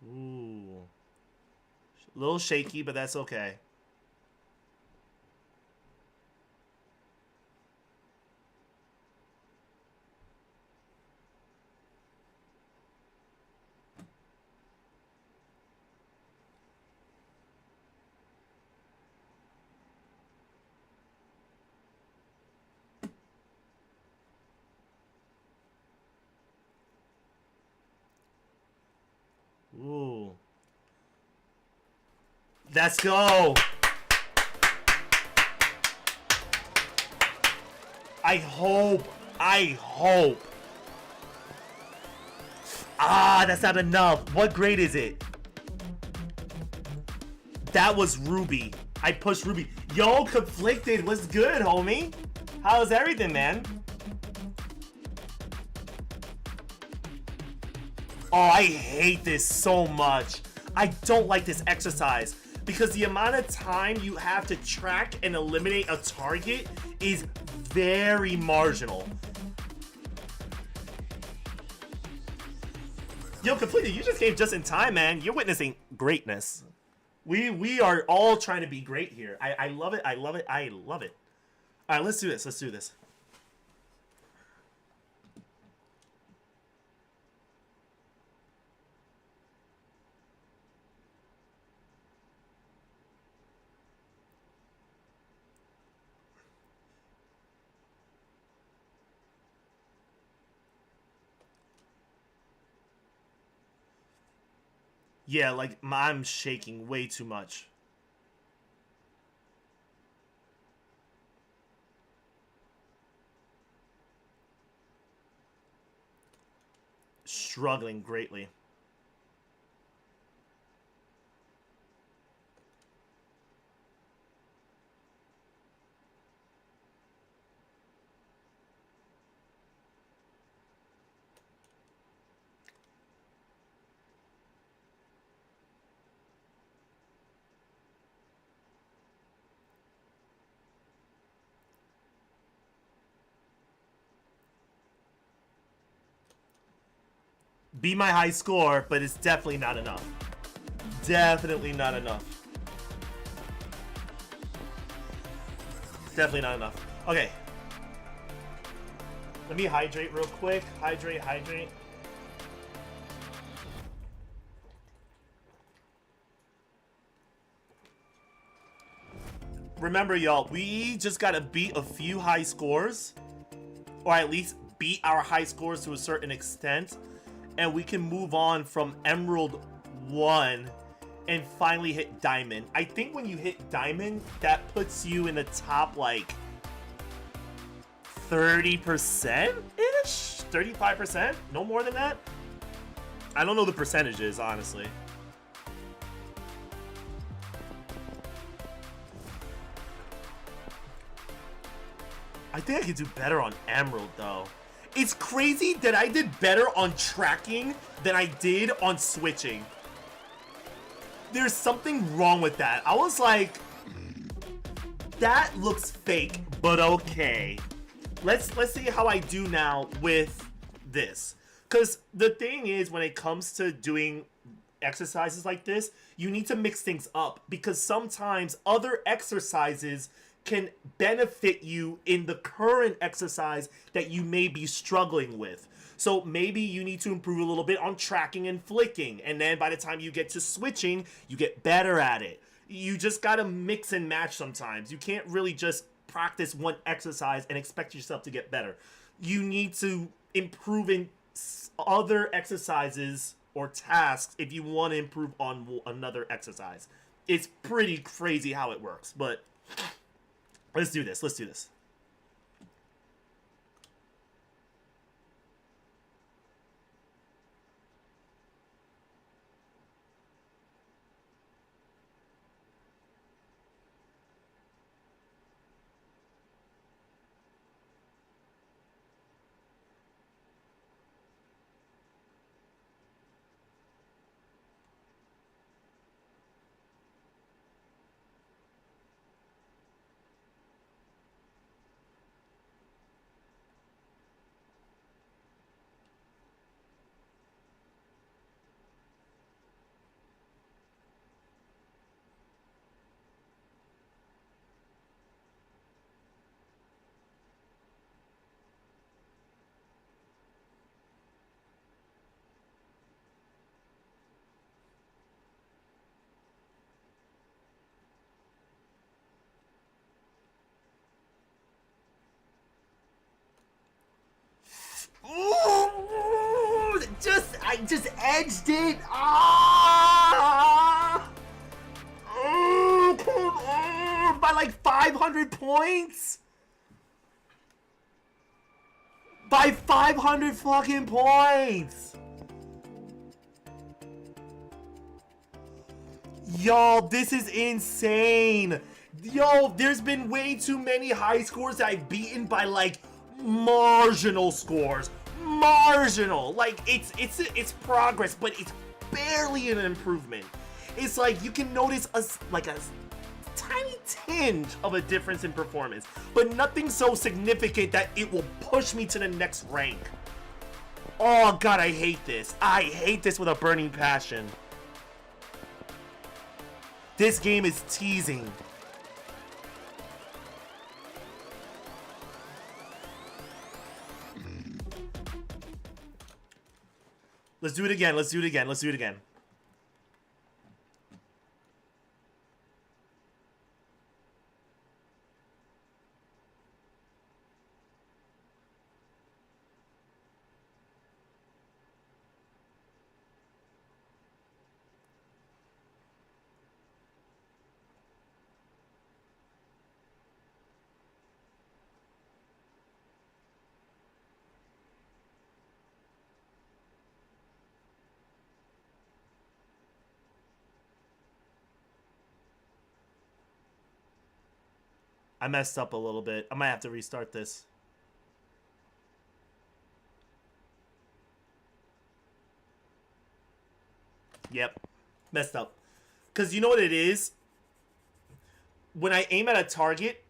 Ooh. A little shaky, but that's okay. Ooh. Let's go. I hope. Ah, that's not enough. What grade is it? That was Ruby. I pushed Ruby. Yo, Conflicted, what's good, homie? How's everything, man? Oh, I hate this so much. I don't like this exercise because the amount of time you have to track and eliminate a target is very marginal. Yo, Completed, you just came just in time, man. You're witnessing greatness. We are all trying to be great here. I love it. All right, let's do this. Yeah, like, I'm shaking way too much. Struggling greatly. beat my high score, but it's definitely not enough. Definitely not enough. Definitely not enough. Okay. Let me hydrate real quick. Hydrate. Remember, y'all, we just gotta beat a few high scores, or at least beat our high scores to a certain extent, and we can move on from Emerald 1 and finally hit Diamond. I think when you hit Diamond, that puts you in the top, like, 30%-ish? 35%? No more than that? I don't know the percentages, honestly. I think I could do better on Emerald, though. It's crazy that I did better on tracking than I did on switching. There's something wrong with that. I was like, that looks fake, but okay. Let's see how I do now with this. Because the thing is, when it comes to doing exercises like this, you need to mix things up. Because sometimes other exercises can benefit you in the current exercise that you may be struggling with. So maybe you need to improve a little bit on tracking and flicking, and then by the time you get to switching, you get better at it. You just gotta mix and match sometimes. You can't really just practice one exercise and expect yourself to get better. You need to improve in other exercises or tasks if you want to improve on another exercise. It's pretty crazy how it works, but let's do this. Let's do this. Ooh, I just edged it. Oh, come on, by like 500 points. By 500 fucking points. Y'all, this is insane. Yo, there's been way too many high scores that I've beaten by like marginal scores. Marginal. Like it's progress, but it's barely an improvement. It's like you can notice a tiny tinge of a difference in performance, but nothing so significant that it will push me to the next rank. Oh god, I hate this. I hate this with a burning passion. This game is teasing. Let's do it again. Let's do it again. Let's do it again. I messed up a little bit. I might have to restart this. Yep. Messed up. Because you know what it is? When I aim at a target,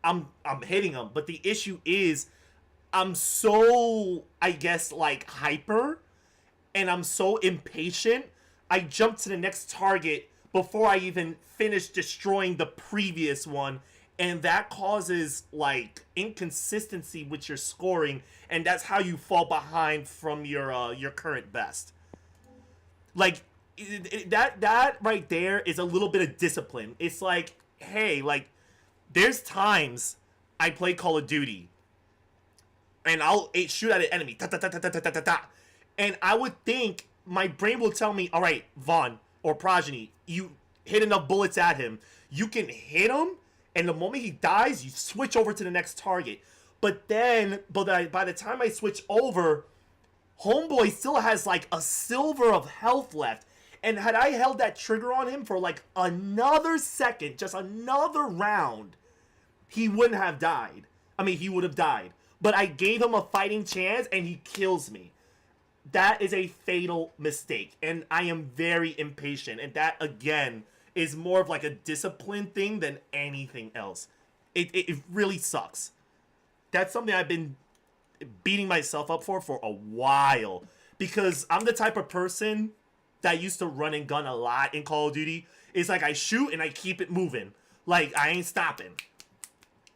I'm hitting them. But the issue is, I'm so, I guess, like, hyper. and I'm so impatient, I jump to the next target before I even finish destroying the previous one, and that causes like inconsistency with your scoring, and that's how you fall behind from your current best. Like that right there is a little bit of discipline. It's like, hey, like there's times I play Call of Duty and I'll shoot at an enemy, and I would think my brain will tell me, all right, Vaughn or Progeny, you hit enough bullets at him, you can hit him, and the moment he dies, you switch over to the next target. But by the time I switch over, Homeboy still has like a silver of health left. And had I held that trigger on him for like another second, just another round, he wouldn't have died. I mean, he would have died. But I gave him a fighting chance and he kills me. That is a fatal mistake. And I am very impatient. And that, again, is more of like a discipline thing than anything else. It really sucks. That's something I've been beating myself up for a while. Because I'm the type of person that used to run and gun a lot in Call of Duty. It's like I shoot and I keep it moving. Like, I ain't stopping.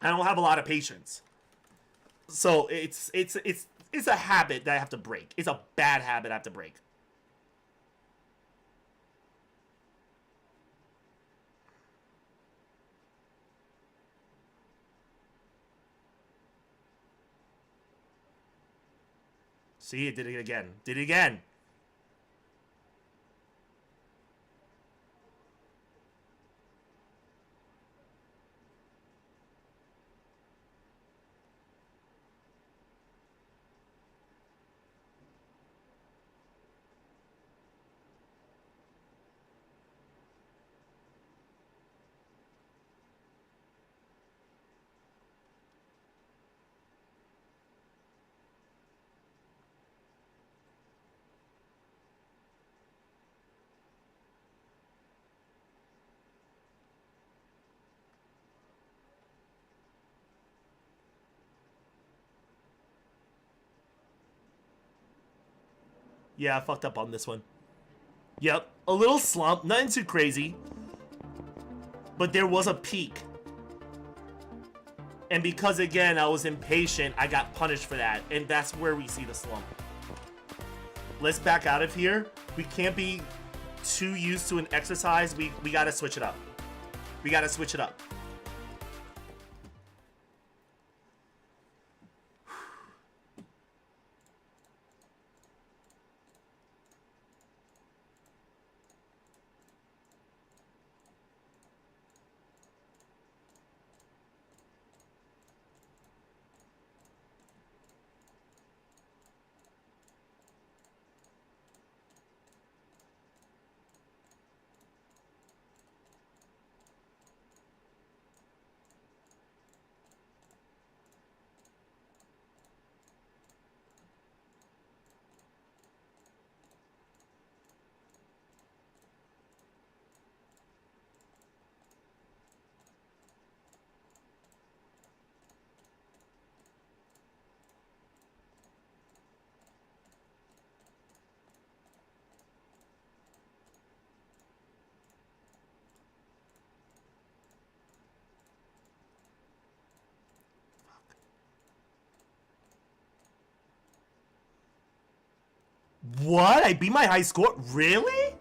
I don't have a lot of patience. So it's a habit that I have to break. It's a bad habit I have to break. See, it did it again. Did it again. Yeah, I fucked up on this one. Yep, a little slump, nothing too crazy. But there was a peak. And because, again, I was impatient, I got punished for that. And that's where we see the slump. Let's back out of here. We can't be too used to an exercise. We gotta switch it up. We gotta switch it up. What? I beat my high score? Really?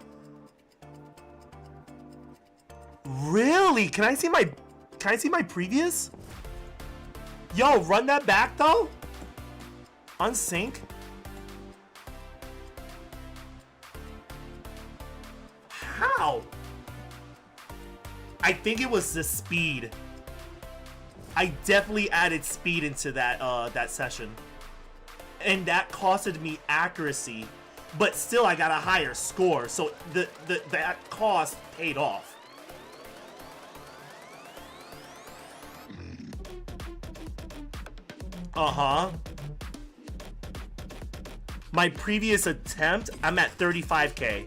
Really? Can I see my previous? Yo, run that back though? Unsync? How? I think it was the speed. I definitely added speed into that session. And that costed me accuracy, but still I got a higher score, so that cost paid off. Uh-huh. My previous attempt, I'm at 35K.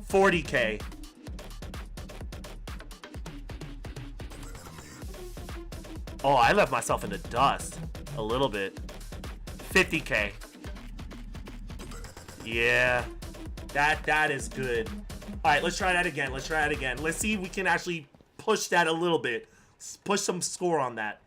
40K. Oh, I left myself in the dust a little bit. 50K. Yeah. That is good. Alright, let's try that again. Let's try that again. Let's see if we can actually push that a little bit. Push some score on that.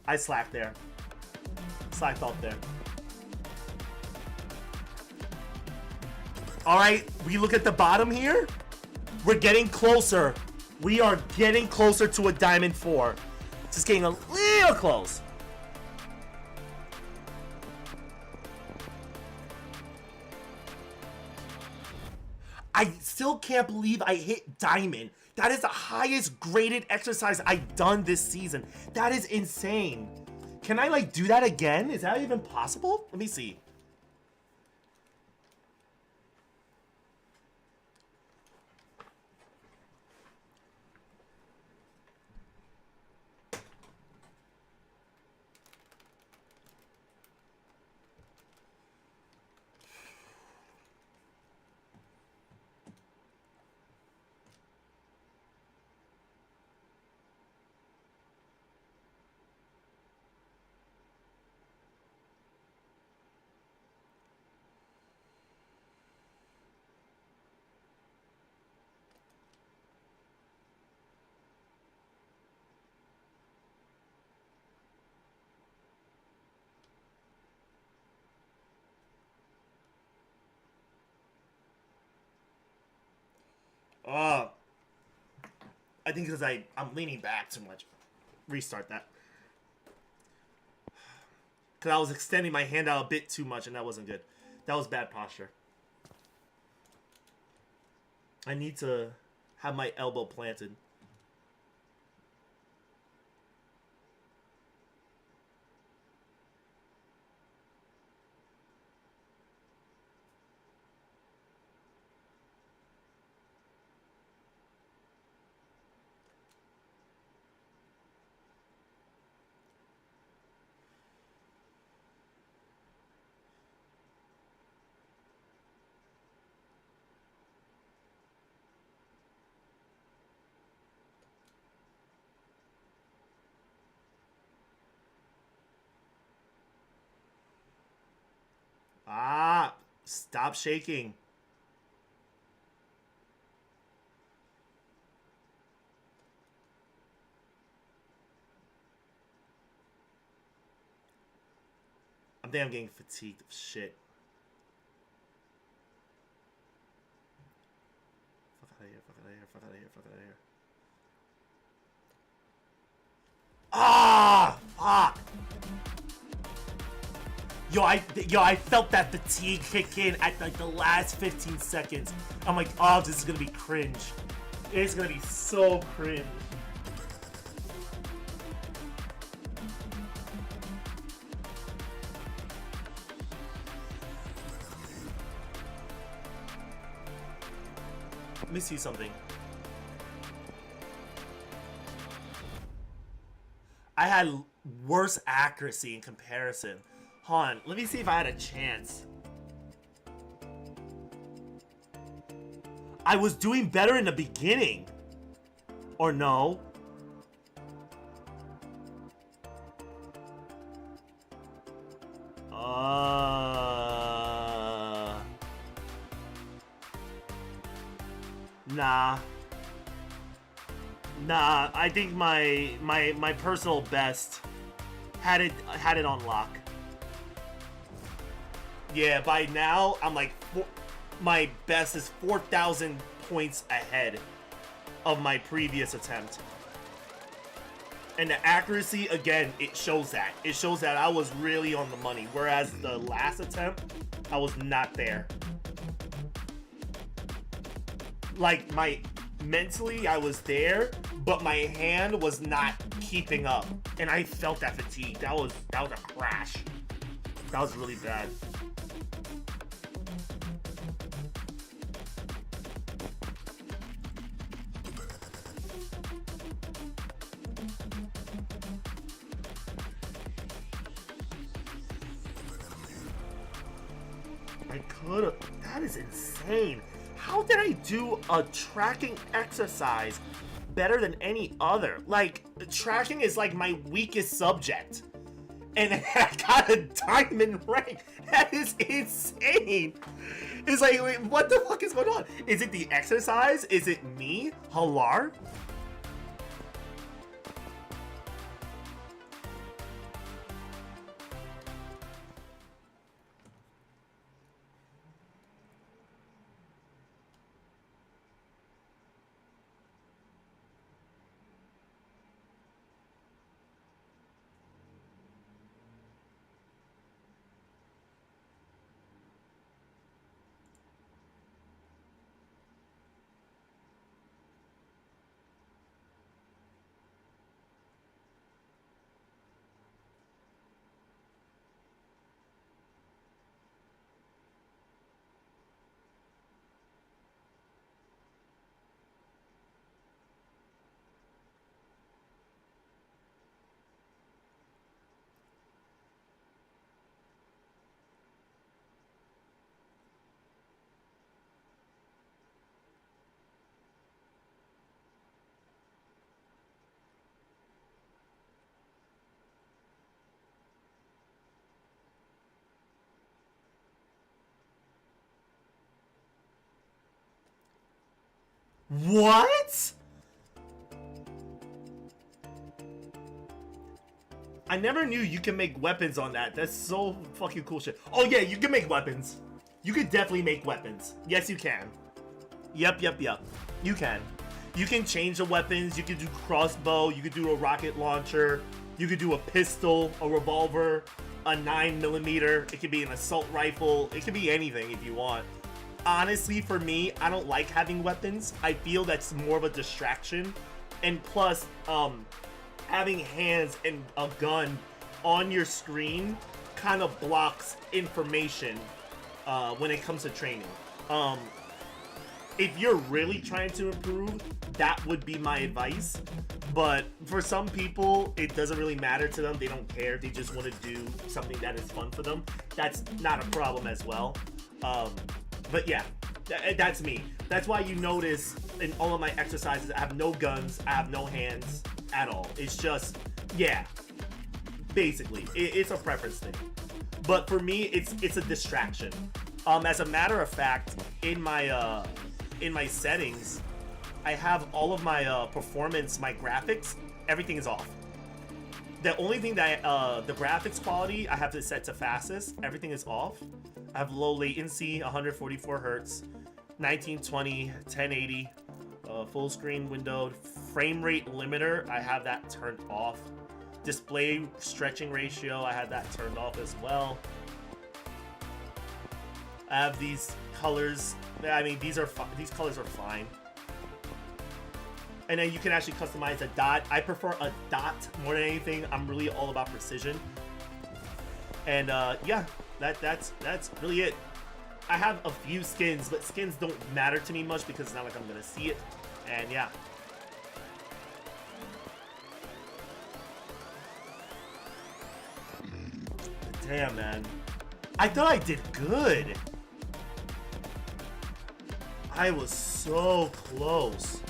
I slacked there. Slacked off there. Alright, we look at the bottom here. We're getting closer. We are getting closer to a diamond 4. Just getting a little close. I still can't believe I hit diamond. That is the highest graded exercise I've done this season. That is insane. Can I like do that again? Is that even possible? Let me see. I think because I'm leaning back too much. Restart that. Because I was extending my hand out a bit too much and that wasn't good. That was bad posture. I need to have my elbow planted. Ah, stop shaking. I think I'm getting fatigued of shit. Fuck out of here, fuck out of here, fuck out of here, fuck out of here. Ah! Fuck! Yo, I felt that fatigue kick in at like the last 15 seconds. I'm like, oh, this is gonna be cringe. It's gonna be so cringe. Let me see something. I had worse accuracy in comparison. Hold on, let me see if I had a chance. I was doing better in the beginning. Or no? Nah. Nah, I think my personal best had it on lock. Yeah, by now I'm like my best is 4,000 points ahead of my previous attempt. And the accuracy, again, it shows that. It shows that I was really on the money. Whereas the last attempt, I was not there. Like, mentally, I was there, but my hand was not keeping up. And I felt that fatigue. That was a crash. That was really bad. That is insane. How did I do a tracking exercise better than any other? Like, tracking is like my weakest subject. And I got a diamond rank. That is insane. It's like, wait, what the fuck is going on? Is it the exercise? Is it me? Halar? What? I never knew you can make weapons on that. That's so fucking cool shit. Oh yeah, you can make weapons. You could definitely make weapons. Yes, you can. Yep. You can. You can change the weapons. You can do crossbow. You could do a rocket launcher. You could do a pistol, a revolver, a 9mm. It could be an assault rifle. It could be anything if you want. Honestly, for me, I don't like having weapons. I feel that's more of a distraction. And plus, having hands and a gun on your screen kind of blocks information when it comes to training. If you're really trying to improve, that would be my advice. But for some people, it doesn't really matter to them. They don't care. They just want to do something that is fun for them. That's not a problem as well. But yeah, that's me. That's why you notice in all of my exercises, I have no guns, I have no hands at all. It's just, yeah, basically, it's a preference thing. But for me, it's a distraction. As a matter of fact, in my settings, I have all of my performance, my graphics, everything is off. The only thing that the graphics quality I have to set to fastest, everything is off. I have low latency, 144 hertz, 1920, 1080, full screen windowed, frame rate limiter, I have that turned off. Display stretching ratio, I have that turned off as well. I have these colors. I mean, these colors are fine. And then you can actually customize a dot. I prefer a dot more than anything. I'm really all about precision. And yeah, that's really it. I have a few skins, but skins don't matter to me much because it's not like I'm gonna see it. And yeah. Damn, man. I thought I did good. I was so close.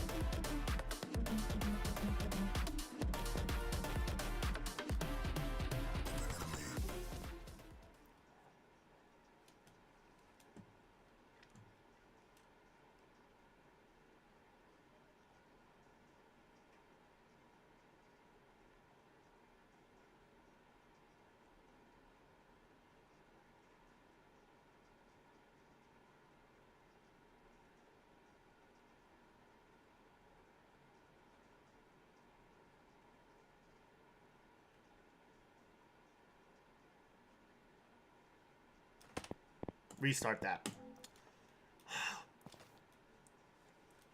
Restart that.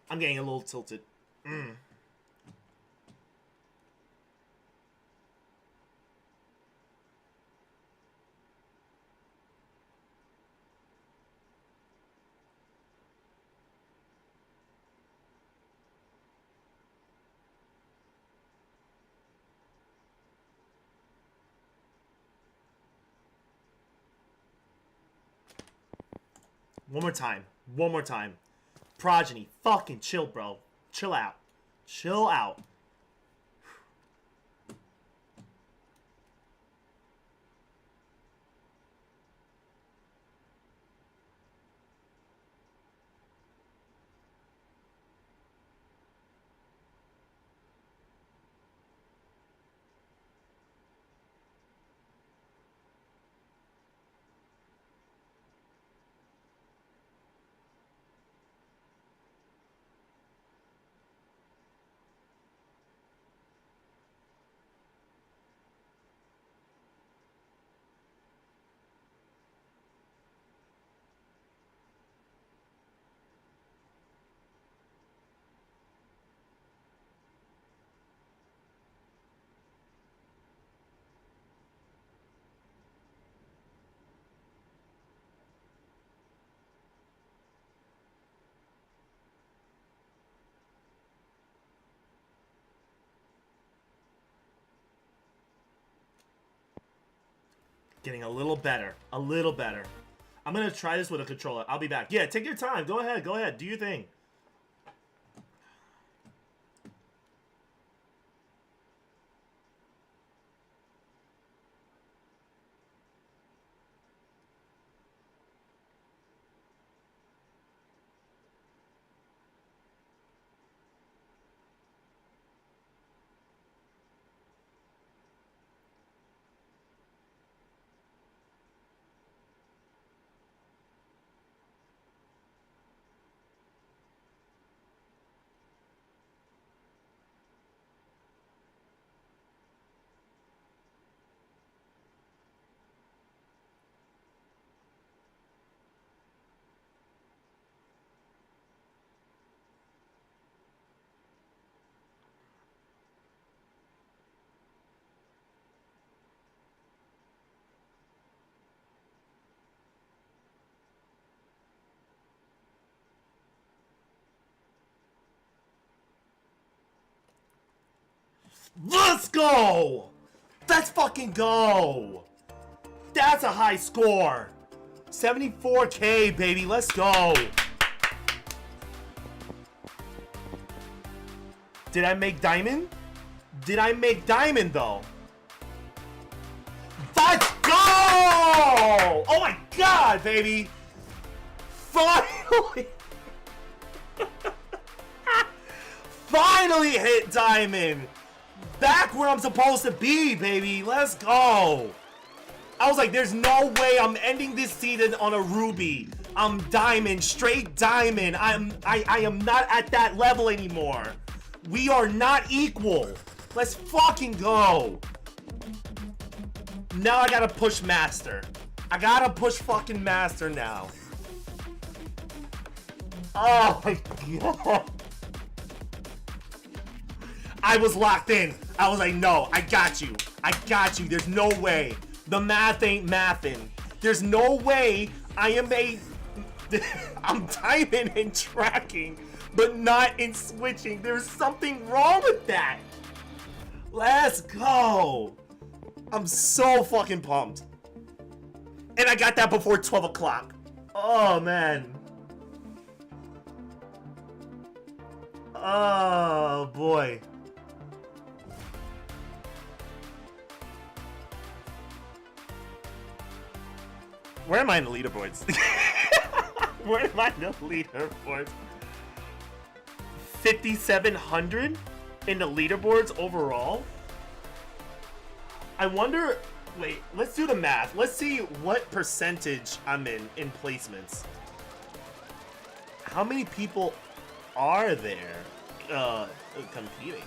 I'm getting a little tilted. One more time. One more time. Progeny, fucking chill, bro. Chill out. Chill out. Getting a little better. A little better. I'm gonna try this with a controller. I'll be back. Yeah, take your time. Go ahead. Go ahead. Do your thing. Let's go! Let's fucking go! That's a high score! 74K, baby, let's go! Did I make diamond? Did I make diamond, though? Let's go! Oh my god, baby! Finally! Finally hit diamond! Back where I'm supposed to be, baby. Let's go. I was like, there's no way I'm ending this season on a ruby. I'm diamond, straight diamond. I am not at that level anymore. We are not equal. Let's fucking go. Now I gotta push master. I gotta push fucking master now. Oh my god. I was locked in. I was like, no, I got you. I got you. There's no way. The math ain't mathin'. There's no way I am I'm diamond in tracking, but not in switching. There's something wrong with that. Let's go. I'm so fucking pumped. And I got that before 12 o'clock. Oh, man. Oh, boy. Where am I in the leaderboards? Where am I in the leaderboards? 5,700 in the leaderboards overall? I wonder... Wait, let's do the math. Let's see what percentage I'm in placements. How many people are there competing?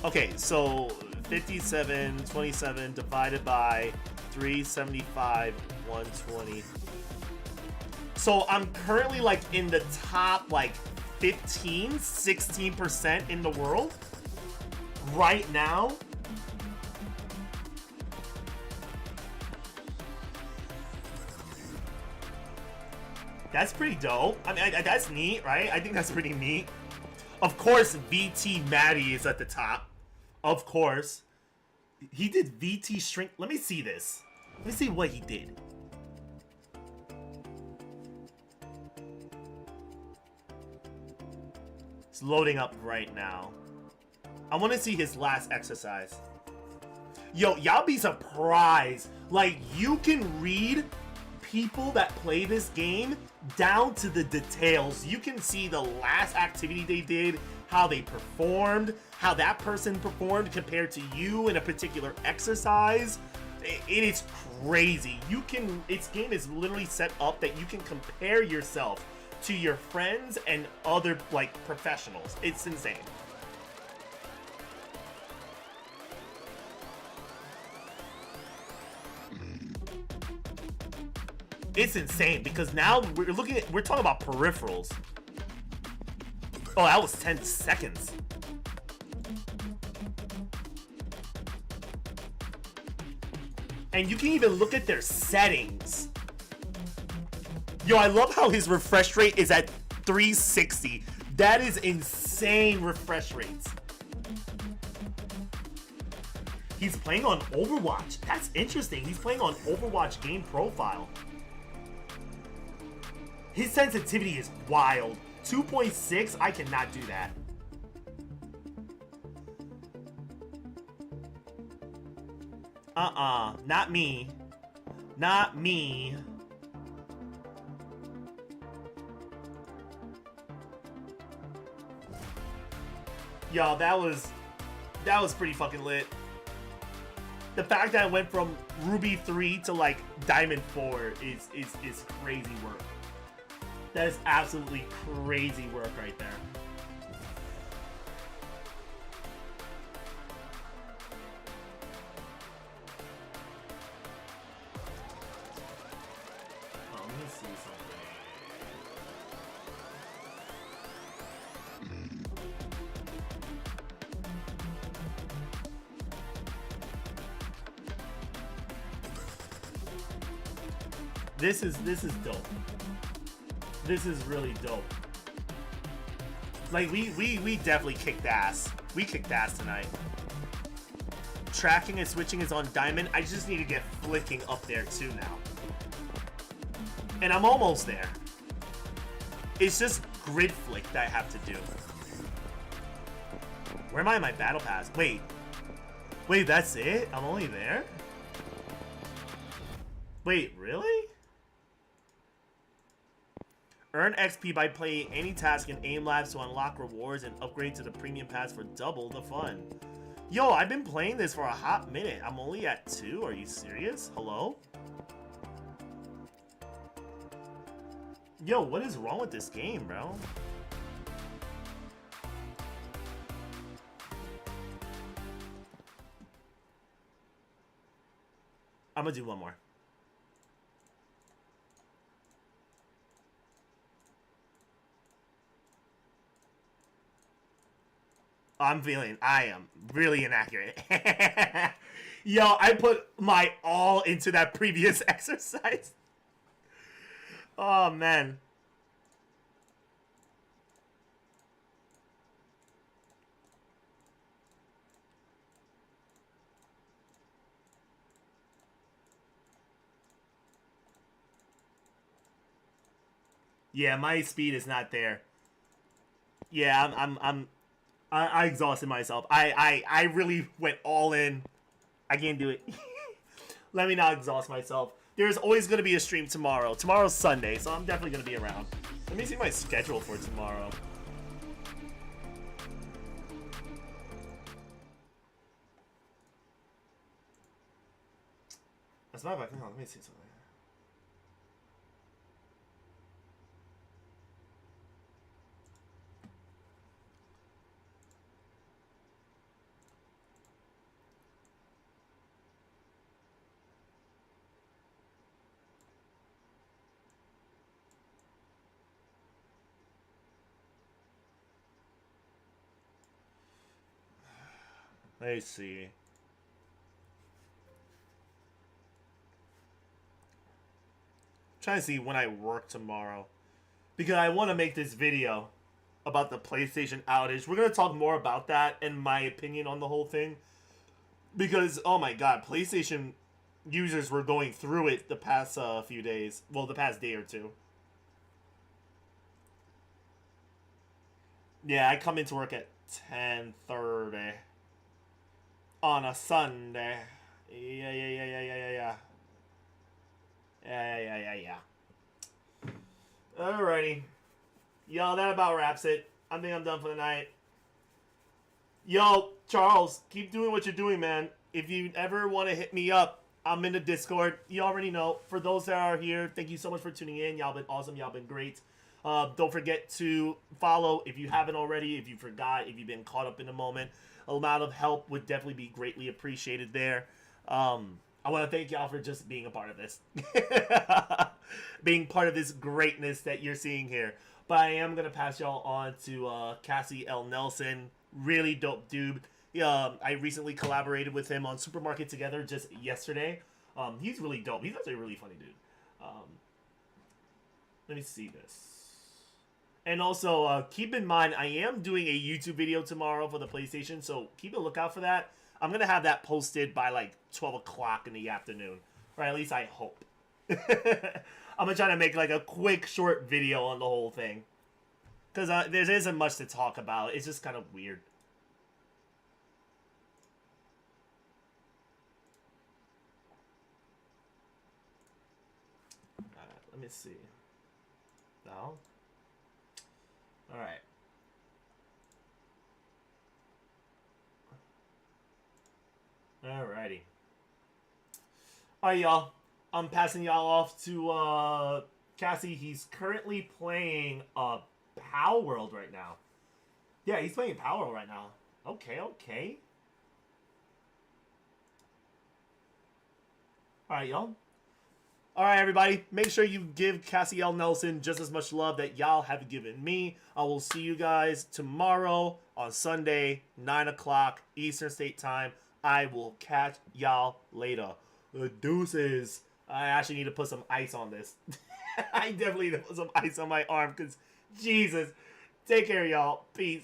Okay, so 57, 27 divided by 375, 120. So I'm currently like in the top like 15, 16% in the world right now. That's pretty dope. I mean, that's neat, right? I think that's pretty neat. Of course, VT Maddie is at the top. Of course. He did VT shrink. Let me see this. Let me see what he did. It's loading up right now. I want to see his last exercise. Yo, y'all be surprised. Like, you can read people that play this game down to the details. You can see the last activity they did, how they performed, how that person performed compared to you in a particular exercise. It is crazy. You can, its game is literally set up that you can compare yourself to your friends and other like professionals. It's insane. It's insane because now we're talking about peripherals. Oh, that was 10 seconds. And you can even look at their settings. Yo, I love how his refresh rate is at 360. That is insane refresh rates. He's playing on Overwatch. That's interesting. He's playing on Overwatch game profile. His sensitivity is wild. 2.6, I cannot do that. Not me. Not me. Yo, that was pretty fucking lit. The fact that I went from Ruby 3 to like Diamond 4 is crazy work. That is absolutely crazy work right there. Oh, let me see something. This is dope. This is really dope. Like we definitely kicked ass. We kicked ass tonight. Tracking and switching is on Diamond. I just need to get flicking up there too now. And I'm almost there. It's just grid flick that I have to do. Where am I in my battle pass? Wait, that's it? I'm only there? Wait, really? Earn XP by playing any task in Aim Labs to unlock rewards and upgrade to the premium pass for double the fun. Yo, I've been playing this for a hot minute. I'm only at 2. Are you serious? Hello? Yo, what is wrong with this game, bro? I'm gonna do one more. I am really inaccurate. Yo, I put my all into that previous exercise. Oh, man. Yeah, my speed is not there. Yeah, I exhausted myself. I really went all in. I can't do it. Let me not exhaust myself. There's always going to be a stream tomorrow. Tomorrow's Sunday, so I'm definitely going to be around. Let me see my schedule for tomorrow. That's not back now. Let me see something. Let's see. Trying to see when I work tomorrow, because I want to make this video about the PlayStation outage. We're gonna talk more about that and my opinion on the whole thing, because oh my god, PlayStation users were going through it the past few days. Well, the past day or two. Yeah, I come into work at 10:30 on a Sunday. Yeah. Alrighty. Yo, that about wraps it. I think I'm done for the night. Yo, Charles, keep doing what you're doing, man. If you ever want to hit me up, I'm in the Discord. You already know. For those that are here, thank you so much for tuning in. Y'all been awesome. Y'all been great. Don't forget to follow if you haven't already, if you forgot, if you've been caught up in the moment. A lot of help would definitely be greatly appreciated there. I want to thank y'all for just being a part of this. Being part of this greatness that you're seeing here. But I am going to pass y'all on to Cassie L. Nelson. Really dope dude. I recently collaborated with him on Supermarket Together just yesterday. He's really dope. He's actually a really funny dude. Let me see this. And also, keep in mind, I am doing a YouTube video tomorrow for the PlayStation, so keep a lookout for that. I'm going to have that posted by like 12 o'clock in the afternoon. Or at least I hope. I'm going to try to make like a quick, short video on the whole thing. Because there isn't much to talk about. It's just kind of weird. Let me see. No? Alright. Alrighty. Alright, y'all. I'm passing y'all off to Cassie. He's currently playing Power World right now. Yeah, he's playing Power World right now. Okay. Alright, y'all. Alright, everybody. Make sure you give Cassie L. Nelson just as much love that y'all have given me. I will see you guys tomorrow on Sunday, 9 o'clock Eastern State Time. I will catch y'all later. Deuces. I actually need to put some ice on this. I definitely need to put some ice on my arm because, Jesus. Take care, y'all. Peace.